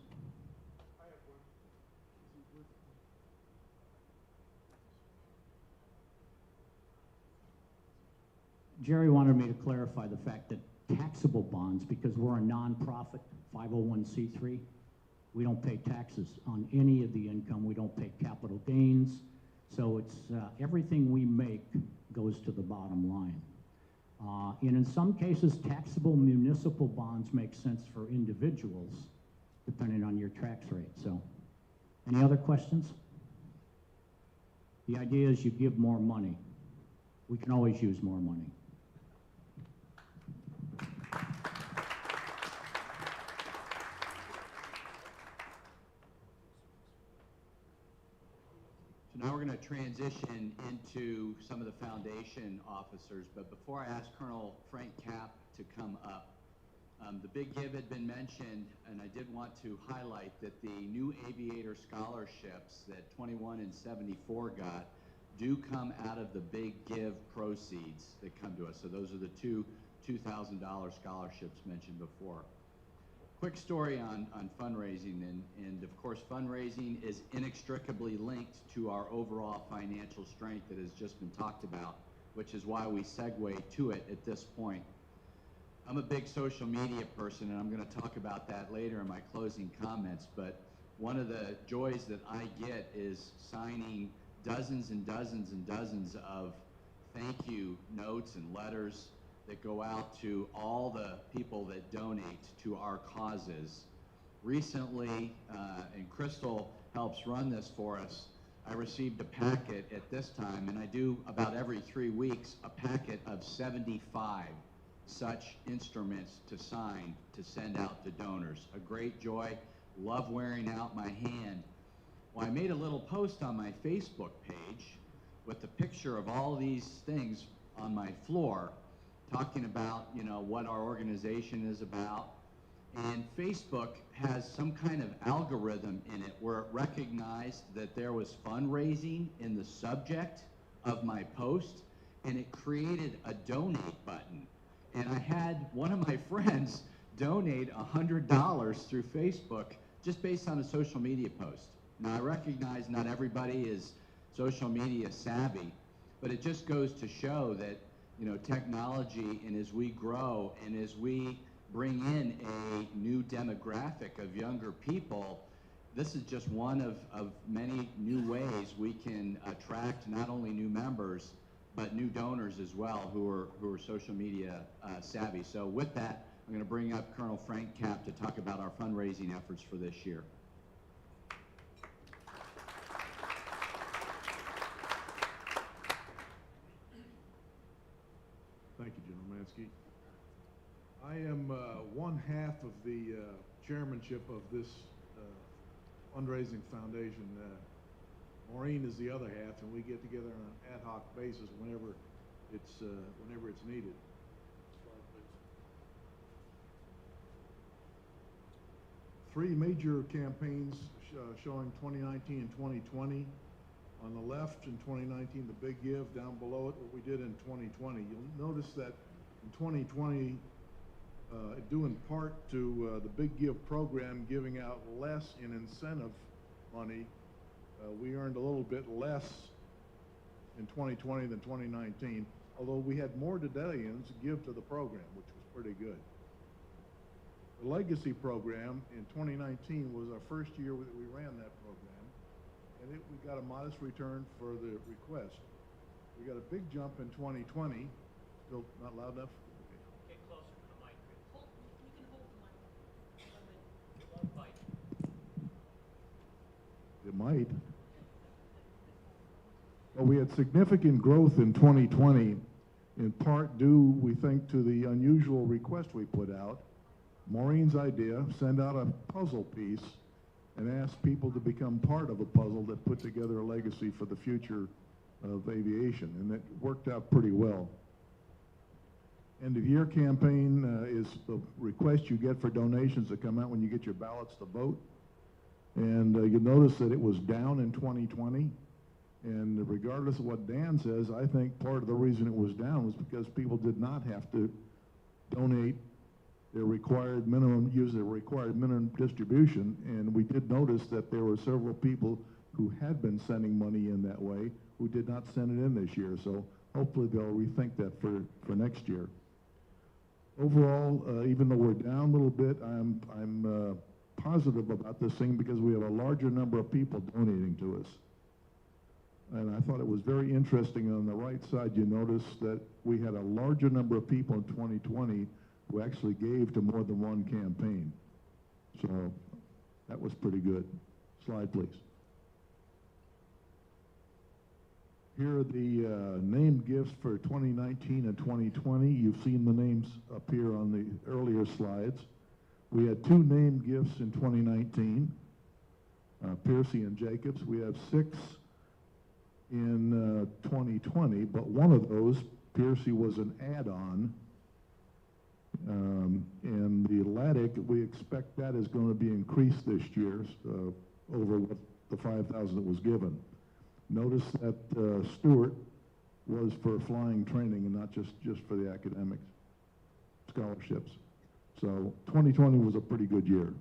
Jerry wanted me to clarify the fact that taxable bonds, because we're a nonprofit 501c3, we don't pay taxes on any of the income. We don't pay capital gains. So it's everything we make goes to the bottom line. And in some cases, taxable municipal bonds make sense for individuals, depending on your tax rate. So, any other questions? The idea is you give more money. We can always use more money. So now we're going to transition into some of the foundation officers, but before I ask Colonel Frank Capp to come up, the big give had been mentioned, and I did want to highlight that the new Aviator scholarships that 21 and 74 got do come out of the big give proceeds that come to us. So those are the two $2,000 scholarships mentioned before. Quick story on fundraising, and of course fundraising is inextricably linked to our overall financial strength that has just been talked about, which is why we segue to it at this point. I'm a big social media person, and I'm going to talk about that later in my closing comments, but one of the joys that I get is signing dozens and dozens and dozens of thank you notes and letters that go out to all the people that donate to our causes. Recently, and Crystal helps run this for us, I received a packet at this time, and I do about every 3 weeks, a packet of 75 such instruments to sign to send out to donors. A great joy, love wearing out my hand. Well, I made a little post on my Facebook page with a picture of all these things on my floor, talking about, you know, what our organization is about. And Facebook has some kind of algorithm in it where it recognized that there was fundraising in the subject of my post, and it created a donate button. And I had one of my friends donate $100 through Facebook just based on a social media post. Now, I recognize not everybody is social media savvy, but it just goes to show that, you know, technology, and as we grow and as we bring in a new demographic of younger people, this is just one of many new ways we can attract not only new members, but new donors as well who are social media savvy. So with that, I'm going to bring up Colonel Frank Capp to talk about our fundraising efforts for this year. Thank you, General Mansky. I am one half of the chairmanship of this fundraising foundation. Maureen is the other half, and we get together on an ad hoc basis whenever it's needed. Three major campaigns showing 2019 and 2020. On the left, in 2019, the big give. Down below it, what we did in 2020. You'll notice that in 2020, due in part to the big give program giving out less in incentive money, we earned a little bit less in 2020 than 2019, although we had more Daedalians give to the program, which was pretty good. The legacy program in 2019 was our first year that we ran that program, and we got a modest return for the request. We got a big jump in 2020. Still not loud enough? Get closer to the mic. You can hold the mic. It won't bite. It might. Well, we had significant growth in 2020, in part due, we think, to the unusual request we put out. Maureen's idea, send out a puzzle piece and ask people to become part of a puzzle that put together a legacy for the future of aviation, and it worked out pretty well. End of year campaign is the request you get for donations that come out when you get your ballots to vote. And you'll notice that it was down in 2020. And regardless of what Dan says, I think part of the reason it was down was because people did not have to donate their required minimum, use their required minimum distribution. And we did notice that there were several people who had been sending money in that way who did not send it in this year. So hopefully they'll rethink that for next year. Overall, even though we're down a little bit, I'm positive about this thing because we have a larger number of people donating to us. And I thought it was very interesting. On the right side, you notice that we had a larger number of people in 2020 who actually gave to more than one campaign. So that was pretty good. Slide, please. Here are the named gifts for 2019 and 2020. You've seen the names appear on the earlier slides. We had 2 named gifts in 2019, Piercy and Jacobs. We have 6 in 2020, but one of those, Piercy, was an add-on. And the Atlantic, we expect that is going to be increased this year over what the 5,000 that was given. Notice that Stewart was for flying training and not just for the academic scholarships. So 2020 was a pretty good year.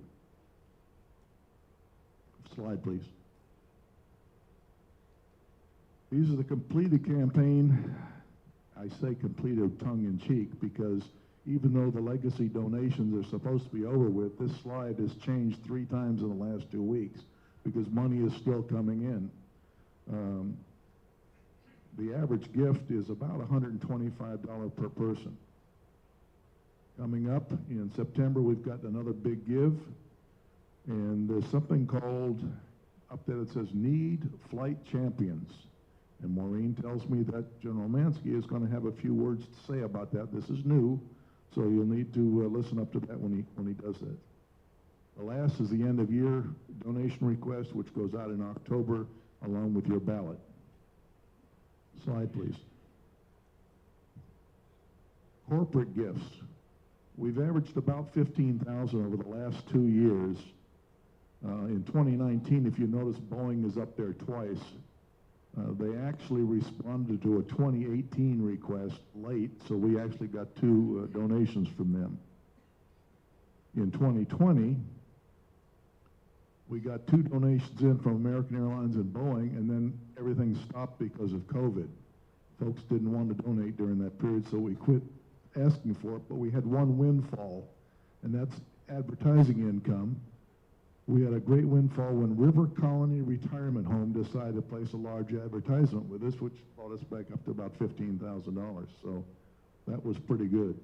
Slide, please. These are the completed campaign. I say completed tongue-in-cheek because even though the legacy donations are supposed to be over with, this slide has changed 3 times in the last 2 weeks because money is still coming in. The average gift is about $125 per person. Coming up in September, we've got another big give, and there's something called, up there it says Need Flight Champions. And Maureen tells me that General Mansky is going to have a few words to say about that. This is new, so you'll need to listen up to that when he does that. The last is the end of year donation request, which goes out in October along with your ballot. Slide, please. Corporate gifts. We've averaged about 15,000 over the last 2 years. In 2019, if you notice, Boeing is up there twice. They actually responded to a 2018 request late, so we actually got 2 donations from them. In 2020, we got 2 donations in from American Airlines and Boeing, and then everything stopped because of COVID. Folks didn't want to donate during that period, so we quit asking for it, but we had 1 windfall, and that's advertising income. We had a great windfall when River Colony Retirement Home decided to place a large advertisement with us, which brought us back up to about $15,000, so that was pretty good.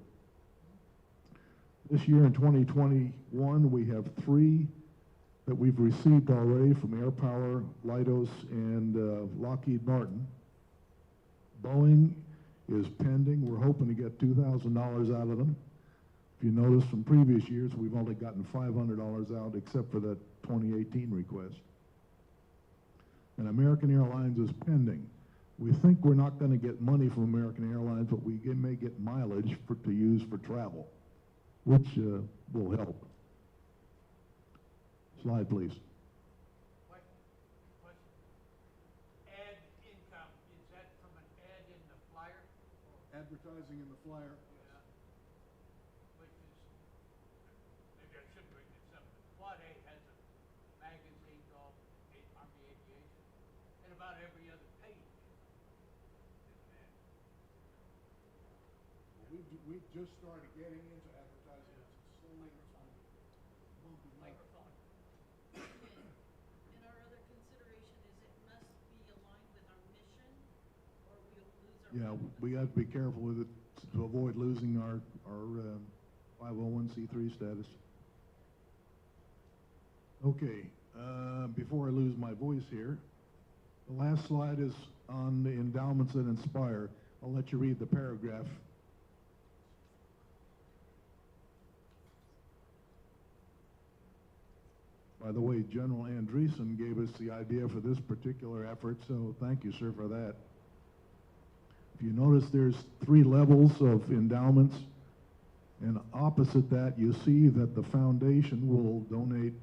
This year in 2021, we have 3 that we've received already from Air Power, Leidos, and Lockheed Martin. Boeing is pending. We're hoping to get $2,000 out of them. If you notice from previous years, we've only gotten $500 out except for that 2018 request. And American Airlines is pending. We think we're not going to get money from American Airlines, but we may get mileage to use for travel, which will help. Slide, please. Question. Ad income, is that from an ad in the flyer? Advertising in the flyer. Yeah. Which is, maybe I should bring this up, but Quad A has a magazine called Army Aviation, and about every other page is an ad. We just started getting into advertising. Slowly Microphone. And our other consideration is it must be aligned with our mission, or we'll lose our. Yeah, we have to be careful with it to avoid losing our 501c3 status. Okay, before I lose my voice here, the last slide is on the endowments that inspire. I'll let you read the paragraph. By the way, General Andreessen gave us the idea for this particular effort, so thank you, sir, for that. If you notice, there's 3 levels of endowments, and opposite that, you see that the foundation will donate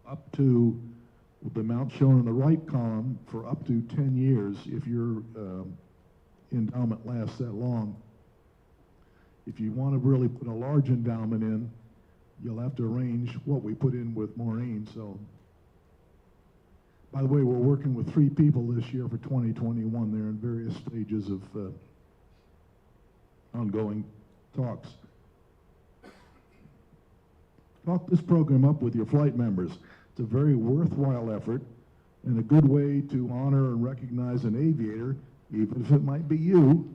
up to the amount shown in the right column for up to 10 years if your endowment lasts that long. If you want to really put a large endowment in, you'll have to arrange what we put in with Maureen. So, by the way, we're working with 3 people this year for 2021. They're in various stages of ongoing talks. Talk this program up with your flight members. It's a very worthwhile effort and a good way to honor and recognize an aviator, even if it might be you,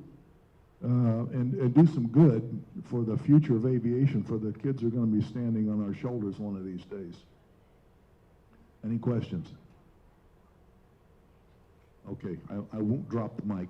and do some good for the future of aviation for the kids who are going to be standing on our shoulders one of these days. Any questions? Okay, I won't drop the mic.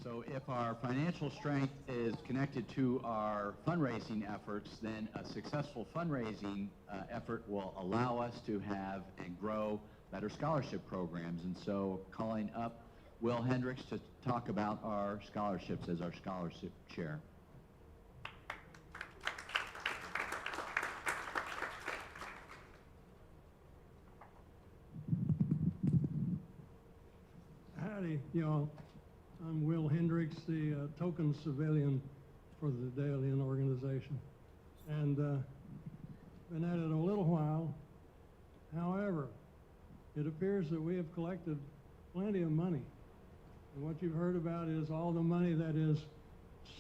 So if our financial strength is connected to our fundraising efforts, then a successful fundraising effort will allow us to have and grow better scholarship programs. And so calling up Will Hendricks to talk about our scholarships as our scholarship chair. Howdy, y'all. I'm Will Hendricks, the token civilian for the Daedalian organization. And been at it a little while. However, it appears that we have collected plenty of money. And what you've heard about is all the money that is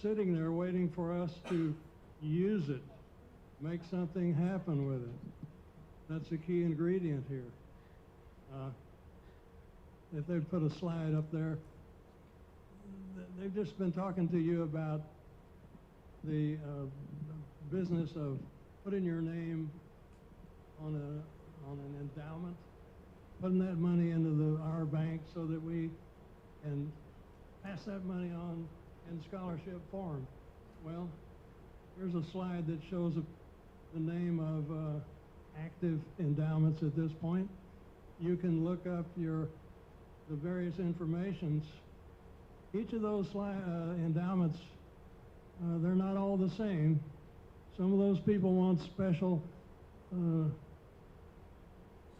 sitting there waiting for us to use it, make something happen with it. That's a key ingredient here. If they'd put a slide up there, they've just been talking to you about the business of putting your name on an endowment, putting that money into our bank so that we can pass that money on in scholarship form. Well, here's a slide that shows the name of active endowments at this point. You can look up the various informations. Each of those endowments, they're not all the same. Some of those people want special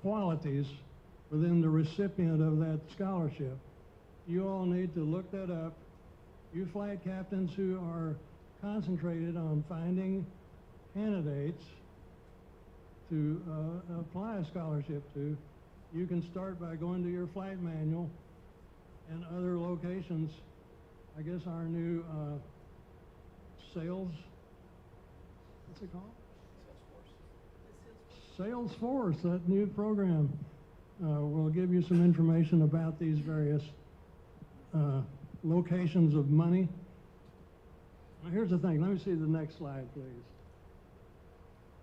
qualities within the recipient of that scholarship. You all need to look that up. You flight captains who are concentrated on finding candidates to apply a scholarship to, you can start by going to your flight manual and other locations. I guess our new what's it called? Salesforce, that new program will give you some information about these various locations of money. Now here's the thing, let me see the next slide, please.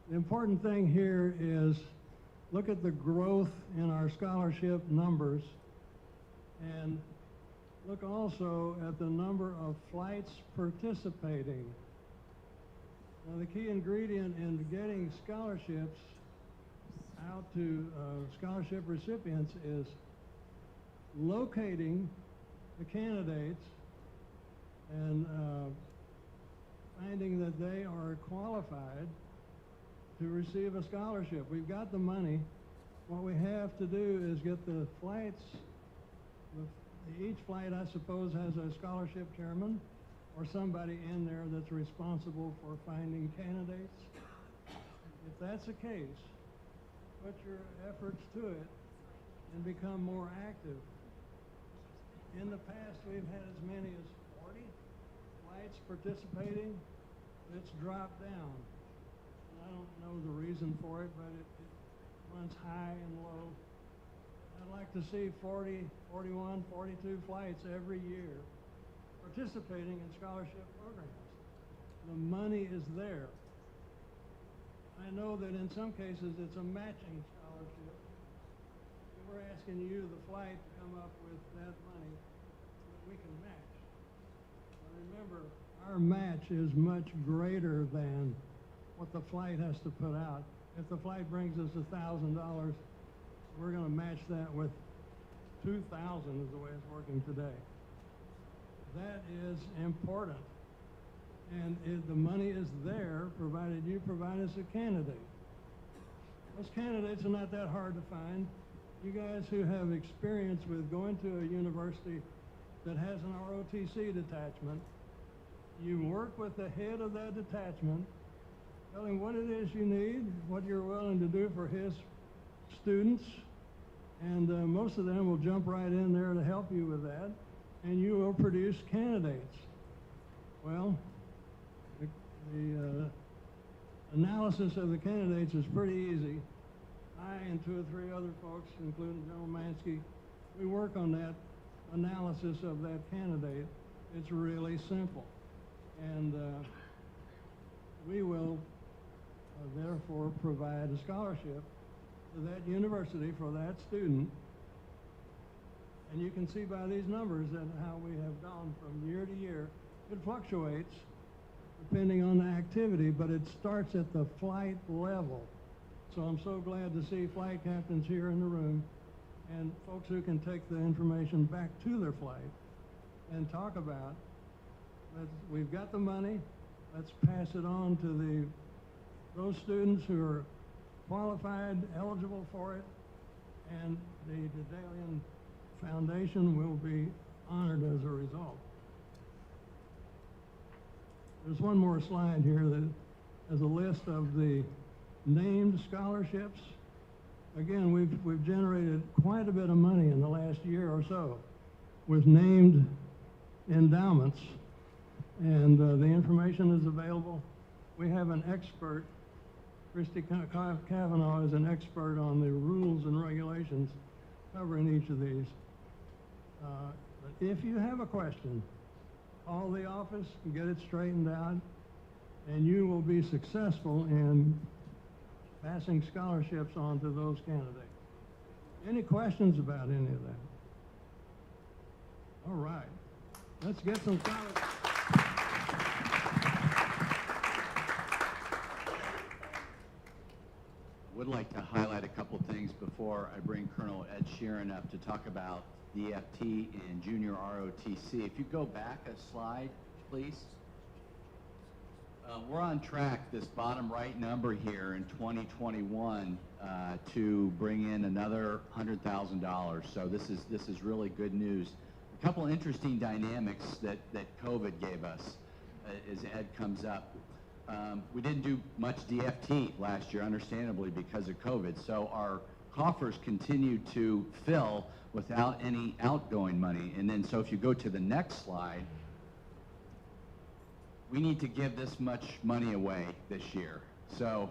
The important thing here is look at the growth in our scholarship numbers, and look also at the number of flights participating. Now, the key ingredient in getting scholarships out to scholarship recipients is locating the candidates and finding that they are qualified to receive a scholarship. We've got the money. What we have to do is get the flights. Each flight, I suppose, has a scholarship chairman or somebody in there that's responsible for finding candidates. If that's the case, put your efforts to it and become more active. In the past, we've had as many as 40 flights participating. It's dropped down. I don't know the reason for it, but it runs high and low. I'd like to see 40, 41, 42 flights every year participating in scholarship programs. The money is there. I know that in some cases it's a matching scholarship. We're asking you, the flight, to come up with that money that we can match. Now remember, our match is much greater than what the flight has to put out. if the flight brings us $1,000, we're going to match that with 2,000 is the way it's working today. That is important. And the money is there, provided you provide us a candidate. Those candidates are not that hard to find. You guys who have experience with going to a university that has an ROTC detachment, you work with the head of that detachment, tell him what it is you need, what you're willing to do for his students, and most of them will jump right in there to help you with that, and you will produce candidates. Well, the analysis of the candidates is pretty easy. I and 2 or 3 other folks, including General Mansky, we work on that analysis of that candidate. It's really simple. And we will therefore provide a scholarship to that university for that student. And you can see by these numbers that how we have gone from year to year. It fluctuates depending on the activity, but it starts at the flight level. So I'm so glad to see flight captains here in the room and folks who can take the information back to their flight and talk about, we've got the money, let's pass it on to those students who are qualified, eligible for it, and the Daedalian Foundation will be honored as a result. There's one more slide here that has a list of the named scholarships. Again, we've generated quite a bit of money in the last year or so with named endowments, and the information is available. We have an expert, Christy Cavanaugh is an expert on the rules and regulations covering each of these. But if you have a question, call the office and get it straightened out, and you will be successful in passing scholarships on to those candidates. Any questions about any of that? All right, let's get some scholarships. Would like to highlight a couple things before I bring Colonel Ed Sheeran up to talk about DFT and junior ROTC. If you go back a slide, please. We're on track, this bottom right number here in 2021, to bring in another $100,000. So this is really good news. A couple interesting dynamics that COVID gave us as Ed comes up. We didn't do much DFT last year, understandably, because of COVID. So our coffers continued to fill without any outgoing money. And then, so if you go to the next slide, we need to give this much money away this year. So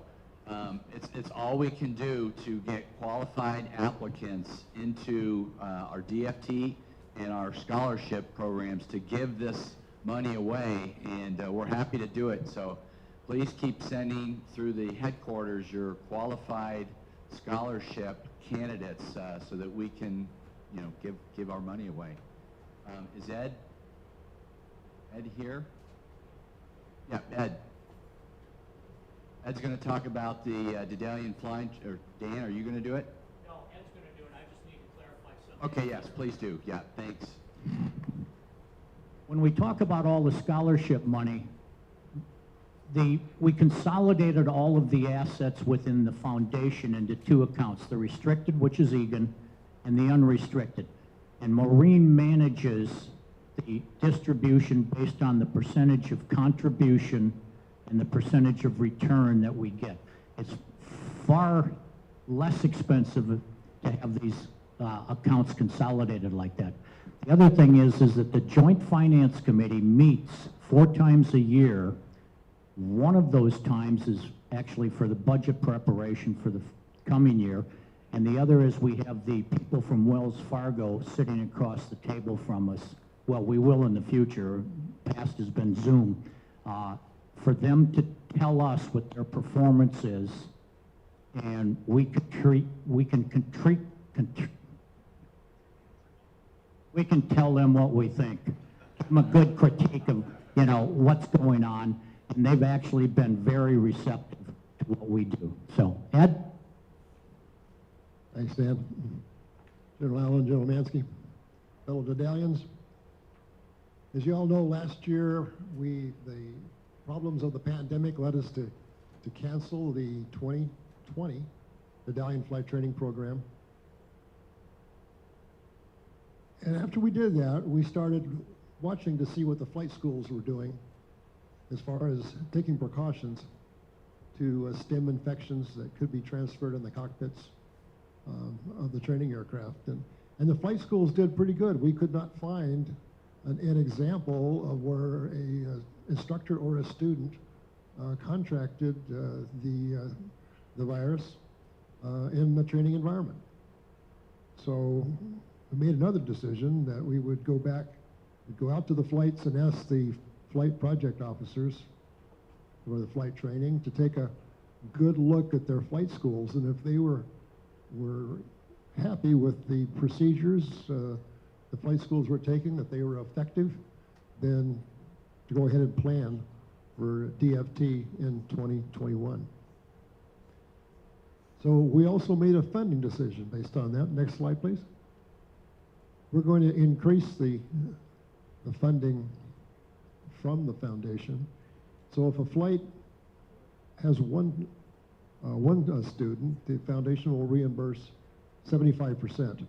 it's all we can do to get qualified applicants into our DFT and our scholarship programs to give this money away, and we're happy to do it. So please keep sending through the headquarters your qualified scholarship candidates so that we can, you know, give our money away. Is Ed here? Yeah, Ed. Ed's going to talk about the Daedalian flying, or Dan, are you going to do it? No, Ed's going to do it. I just need to clarify something. Okay, yes, please do. Yeah, thanks. When we talk about all the scholarship money, we consolidated all of the assets within the foundation into 2 accounts, the restricted, which is Eagan, and the unrestricted. And Maureen manages the distribution based on the percentage of contribution and the percentage of return that we get. It's far less expensive to have these accounts consolidated like that. The other thing is that the Joint Finance Committee meets 4 times a year. One of those times is actually for the budget preparation for the coming year, and the other is we have the people from Wells Fargo sitting across the table from us. Well, we will in the future. Past has been Zoom. For them to tell us what their performance is, and we can tell them what we think. Give them a good critique of, you know, what's going on, and they've actually been very receptive to what we do. So, Ed? Thanks, Dan. General Allen, General Mansky, fellow Daedalians. As you all know, last year, the problems of the pandemic led us to cancel the 2020 Medallion flight training program. And after we did that, we started watching to see what the flight schools were doing as far as taking precautions to stem infections that could be transferred in the cockpits of the training aircraft. And the flight schools did pretty good. We could not find an example of where a instructor or a student contracted the virus in the training environment. So we made another decision that we would go back, go out to the flights and ask the flight project officers for the flight training to take a good look at their flight schools, and if they were happy with the procedures the flight schools were taking, that they were effective, then to go ahead and plan for DFT in 2021. So we also made a funding decision based on that. Next slide, please. We're going to increase the funding from the foundation. So if a flight has one student, the foundation will reimburse 75%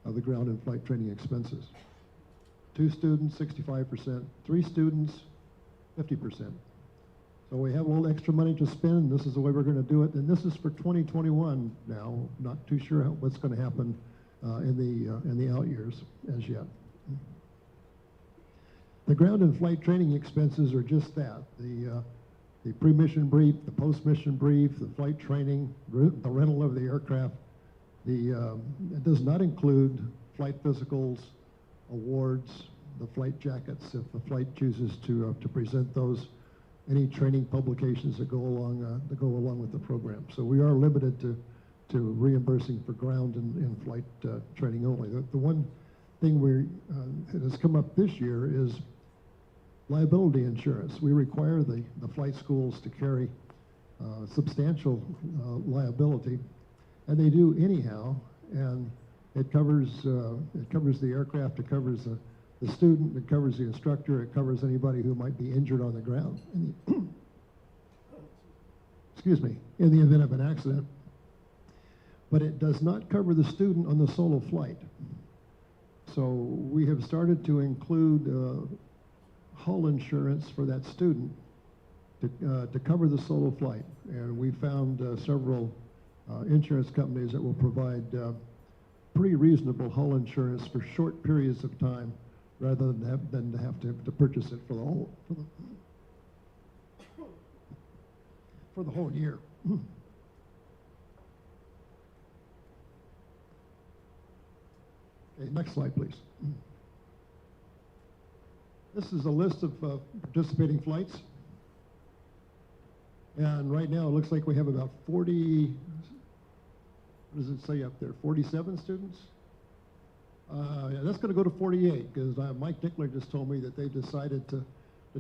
of the ground and flight training expenses. 2 students, 65%. 3 students, 50%. So we have a little extra money to spend, and this is the way we're going to do it. And this is for 2021 now. Not too sure what's going to happen in the out years as yet. The ground and flight training expenses are just that. The pre-mission brief, the post-mission brief, the flight training, the rental of the aircraft. It does not include flight physicals, awards, the flight jackets, if the flight chooses to present those, any training publications that go along with the program. So we are limited to reimbursing for ground and flight training only. The one thing that has come up this year is liability insurance. We require the flight schools to carry substantial liability, and they do anyhow, and it covers the aircraft, it covers the student, it covers the instructor, it covers anybody who might be injured on the ground excuse me, in the event of an accident. But it does not cover the student on the solo flight. So we have started to include hull insurance for that student to cover the solo flight. And we found several insurance companies that will provide pretty reasonable hull insurance for short periods of time rather than to have to purchase it for the whole year. Okay, next slide, please. This is a list of participating flights. And right now, it looks like we have about 40, what does it say up there, 47 students? Yeah, that's going to go to 48, because Mike Dickler just told me that they decided to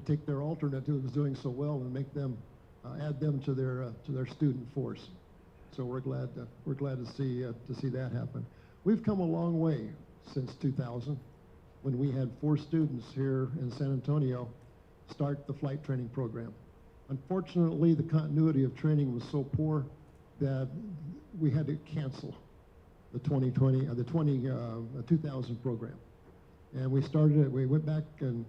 take their alternate who was doing so well and make them, add them to their student force. So we're glad to see that happen. We've come a long way since 2000, when we had 4 students here in San Antonio start the flight training program. Unfortunately, the continuity of training was so poor that we had to cancel the 2000 program. And we started it, we went back and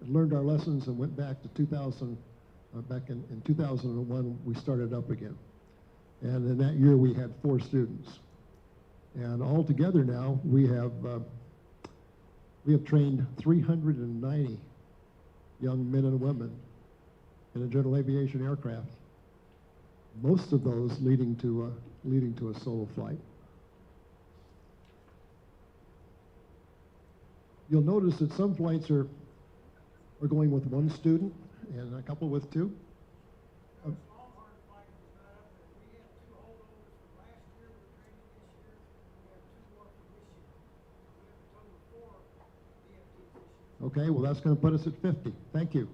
learned our lessons and went back to 2000, back in 2001, we started up again. And in that year, we had 4 students. And altogether now, we have trained 390 young men and women in a general aviation aircraft, most of those leading to a solo flight. You'll notice that some flights are going with 1 student and a couple with 2. Okay, well, that's going to put us at 50. Thank you.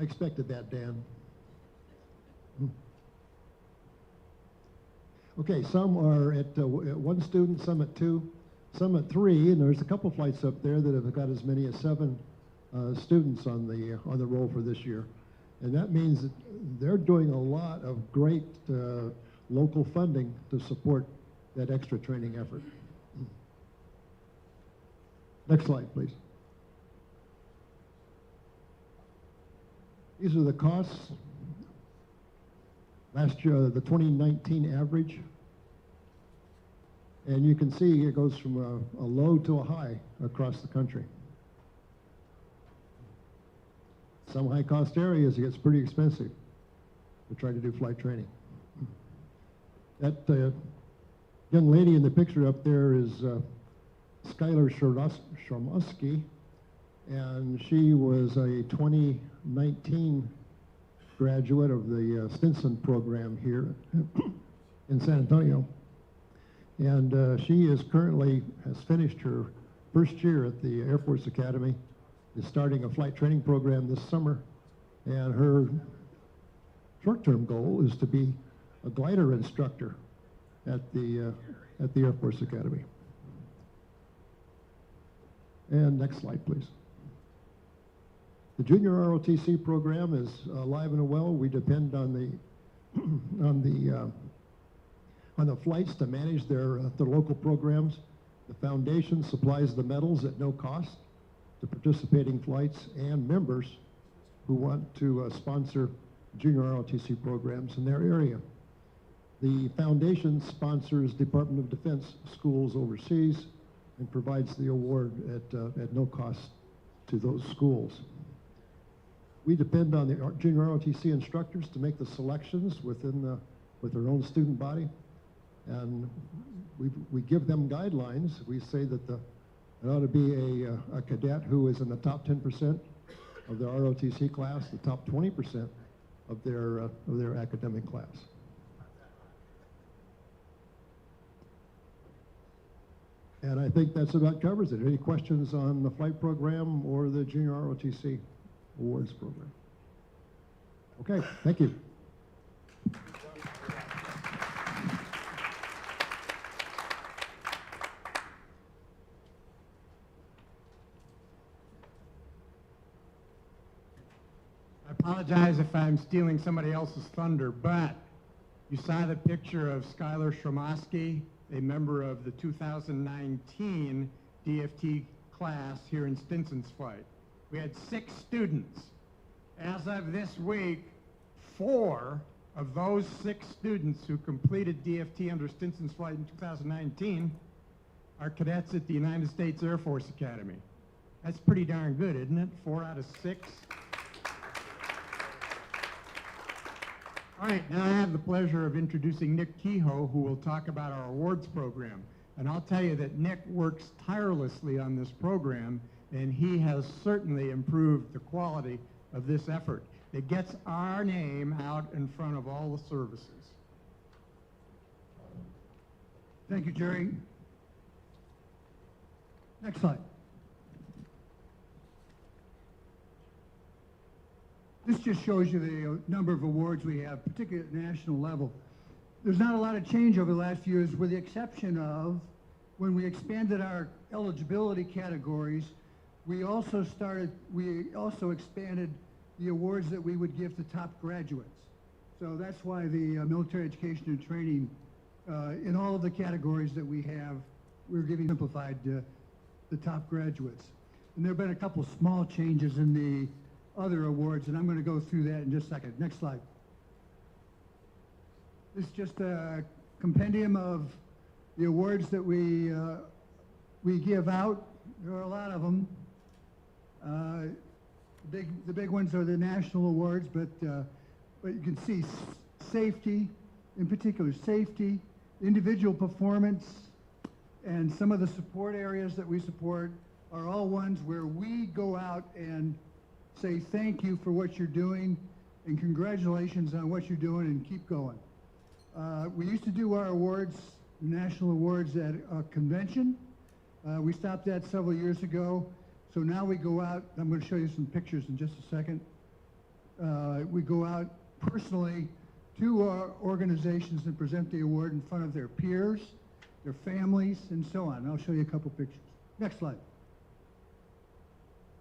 I expected that, Dan. Okay, some are at one student, some at two, some at three, and there's a couple flights up there that have got as many as 7 students on the roll for this year. And that means that they're doing a lot of great local funding to support that extra training effort. Next slide, please. These are the costs. Last year, the 2019 average. And you can see it goes from a low to a high across the country. Some high-cost areas, it gets pretty expensive to try to do flight training. That young lady in the picture up there is Skylar Sharmosky, and she was a 2019 graduate of the Stinson program here in San Antonio. And she is currently, has finished her first year at the Air Force Academy, is starting a flight training program this summer, and her short-term goal is to be a glider instructor at the Air Force Academy. And next slide, please. The junior ROTC program is alive and well. We depend on the flights to manage their local programs. The foundation supplies the medals at no cost to participating flights and members who want to sponsor junior ROTC programs in their area. The foundation sponsors Department of Defense schools overseas and provides the award at no cost to those schools. We depend on the junior ROTC instructors to make the selections with their own student body, and we give them guidelines. We say that it ought to be a cadet who is in the top 10% of their ROTC class, the top 20% of their academic class. And I think that's about covers it. Any questions on the flight program or the junior ROTC awards program? Okay, thank you. I apologize if I'm stealing somebody else's thunder, but you saw the picture of Skylar Sharmosky, a member of the 2019 DFT class here in Stinson's flight. We had 6 students. As of this week, 4 of those 6 students who completed DFT under Stinson's flight in 2019 are cadets at the United States Air Force Academy. That's pretty darn good, isn't it? 4 out of 6. All right, now I have the pleasure of introducing Nick Kehoe, who will talk about our awards program. And I'll tell you that Nick works tirelessly on this program, and he has certainly improved the quality of this effort. It gets our name out in front of all the services. Thank you, Jerry. Next slide. This just shows you the number of awards we have, particularly at national level. There's not a lot of change over the last few years, with the exception of when we expanded our eligibility categories, we also expanded the awards that we would give to top graduates. So that's why the military education and training, in all of the categories that we have, we're giving simplified the top graduates. And there have been a couple small changes in the other awards, and I'm going to go through that in just a second. Next slide. This is just a compendium of the awards that we give out. There are a lot of them. The big ones are the national awards, but you can see safety, in particular safety, individual performance, and some of the support areas that we support are all ones where we go out and say thank you for what you're doing and congratulations on what you're doing, and keep going. We used to do our awards, national awards, at a convention. We stopped that several years ago. So now we go out, I'm going to show you some pictures in just a second. We go out personally to organizations and present the award in front of their peers, their families, and so on. I'll show you a couple pictures. Next slide.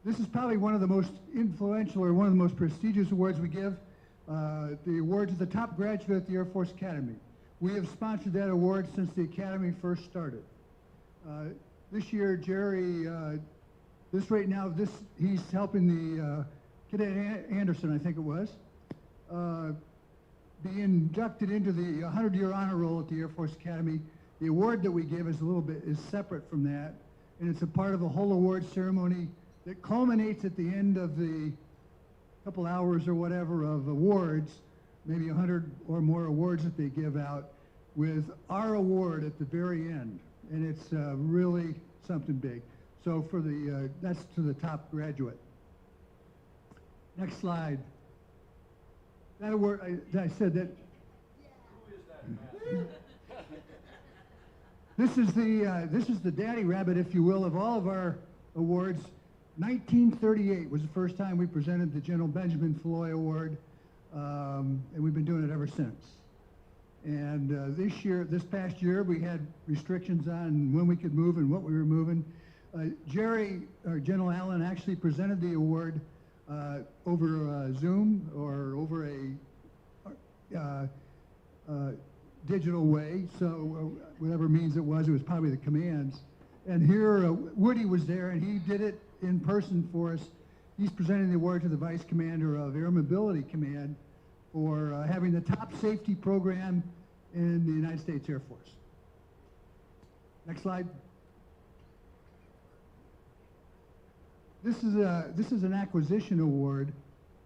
This is probably one of the most influential or one of the most prestigious awards we give. The award to the top graduate at the Air Force Academy. We have sponsored that award since the Academy first started. This year, Jerry, he's helping the Cadet Anderson, I think it was, be inducted into the 100-year honor roll at the Air Force Academy. The award that we give is separate from that, and it's a part of a whole award ceremony that culminates at the end of the couple hours or whatever of awards, maybe 100 or more awards that they give out, with our award at the very end, and it's really something big. So for the that's to the top graduate. Next slide. That award, I said that. Who is that? This is the daddy rabbit, if you will, of all of our awards. 1938 was the first time we presented the General Benjamin Floy Award, and we've been doing it ever since. And this past year, we had restrictions on when we could move and what we were moving. General Allen actually presented the award over Zoom or over a digital way, so whatever means it was probably the commands. And here, Woody was there, and he did it in person for us. He's presenting the award to the Vice Commander of Air Mobility Command for having the top safety program in the United States Air Force. Next slide. This is an acquisition award.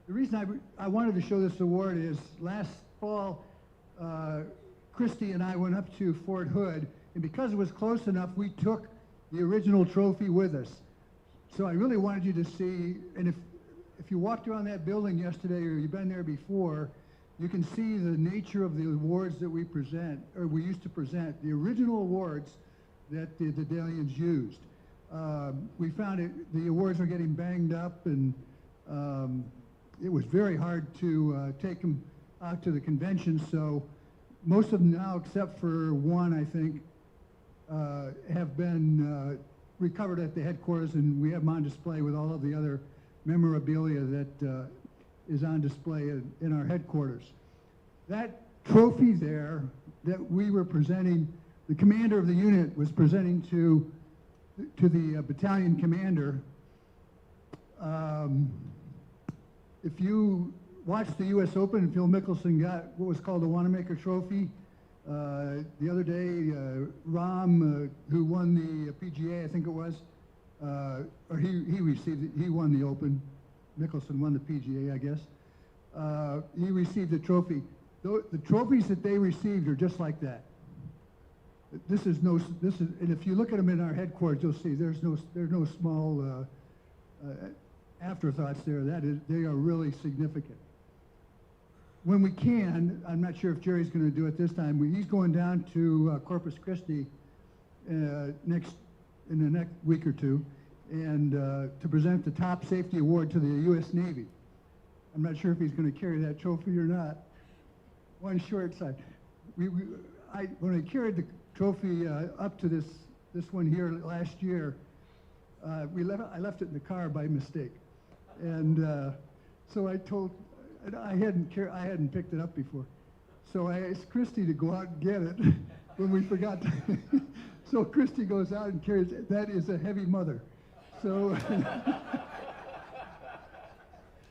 The reason I wanted to show this award is last fall, Christy and I went up to Fort Hood, and because it was close enough, we took the original trophy with us. So I really wanted you to see, and if you walked around that building yesterday or you've been there before, you can see the nature of the awards that we present, or we used to present, the original awards that the Daedalians used. We found the awards were getting banged up, and it was very hard to take them out to the convention, so most of them now, except for one, I think, have been recovered at the headquarters, and we have them on display with all of the other memorabilia that is on display in our headquarters. That trophy there that we were presenting, the commander of the unit was presenting to the battalion commander. If you watched the U.S. Open, Phil Mickelson got what was called the Wanamaker Trophy. The other day, Rom, who won the PGA, I think it was, or he won the Open. Mickelson won the PGA, I guess. He received the trophy. The trophies that they received are just like that. And if you look at them in our headquarters, you'll see there's no small afterthoughts there. They are really significant. When we can, I'm not sure if Jerry's going to do it this time. He's going down to Corpus Christi in the next week or two, and to present the top safety award to the U.S. Navy. I'm not sure if he's going to carry that trophy or not. One short side. When I carried the trophy up to this one here last year, I left it in the car by mistake, and so I hadn't picked it up before, so I asked Christy to go out and get it when we forgot to. So Christy goes out and carries it. That is a heavy mother. So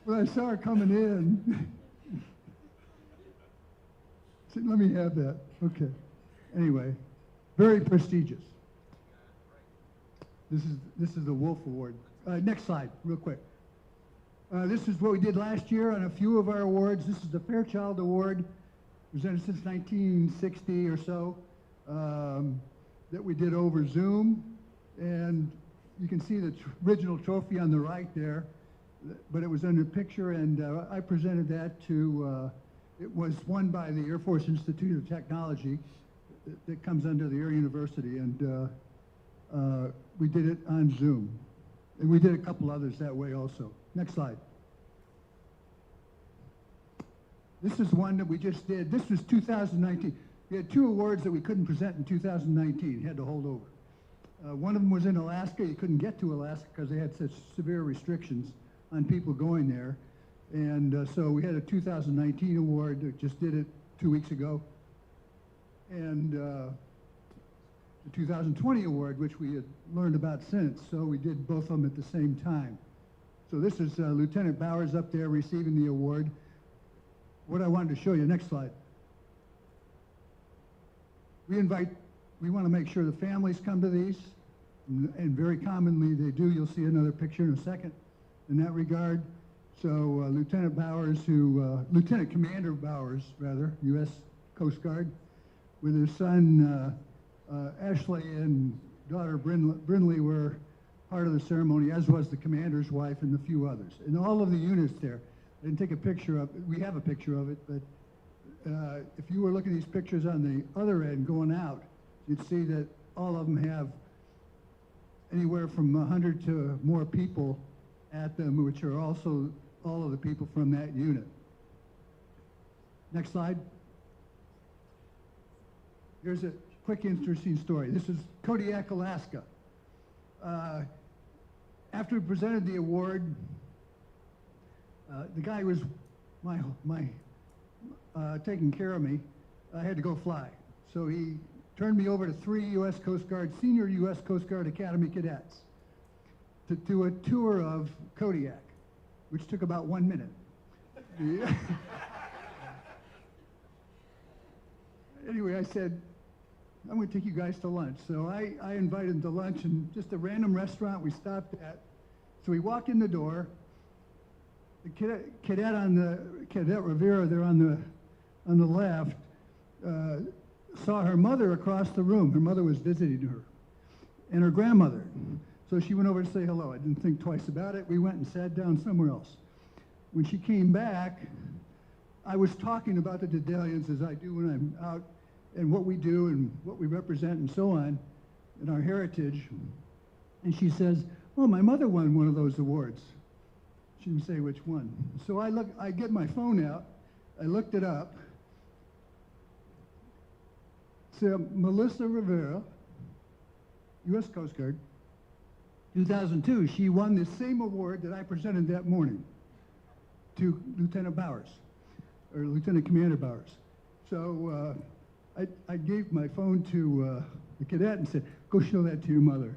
when I saw her coming in, I said, "Let me have that." Okay. Anyway, very prestigious. This is the Wolf Award. Next slide, real quick. This is what we did last year on a few of our awards. This is the Fairchild Award, presented since 1960 or so, that we did over Zoom. And you can see the original trophy on the right there, but it was in a picture, and I presented that to, it was won by the Air Force Institute of Technology that comes under the Air University, and we did it on Zoom. And we did a couple others that way also. Next slide. This is one that we just did. This was 2019. We had 2 awards that we couldn't present in 2019, had to hold over. One of them was in Alaska. You couldn't get to Alaska because they had such severe restrictions on people going there. And so we had a 2019 award that just did it 2 weeks ago. And the 2020 award, which we had learned about since. So we did both of them at the same time. So this is Lieutenant Bowers up there receiving the award. What I wanted to show you, next slide. We want to make sure the families come to these, and very commonly they do. You'll see another picture in a second in that regard. So Lieutenant Commander Bowers, rather, U.S. Coast Guard, with his son Ashley and daughter Brinley were part of the ceremony, as was the commander's wife and a few others. And all of the units there. I didn't take a picture of it. We have a picture of it, but if you were looking at these pictures on the other end going out, you'd see that all of them have anywhere from 100 to more people at them, which are also all of the people from that unit. Next slide. Here's a quick, interesting story. This is Kodiak, Alaska. After we presented the award, the guy who was taking care of me, I had to go fly. So he turned me over to 3 U.S. Coast Guard, senior U.S. Coast Guard Academy cadets to do a tour of Kodiak, which took about 1 minute. Anyway, I said, I'm going to take you guys to lunch. So I invited them to lunch in just a random restaurant we stopped at. So we walk in the door. The Cadet Rivera there on the left saw her mother across the room. Her mother was visiting her, and her grandmother. So she went over to say hello. I didn't think twice about it. We went and sat down somewhere else. When she came back, I was talking about the Daedalians, as I do when I'm out, and what we do and what we represent and so on, and our heritage. And she says, oh, my mother won one of those awards. She didn't say which one. So I get my phone out, I looked it up. So Melissa Rivera, U.S. Coast Guard, 2002, she won the same award that I presented that morning to Lieutenant Bowers, or Lieutenant Commander Bowers. So I gave my phone to the cadet and said, go show that to your mother.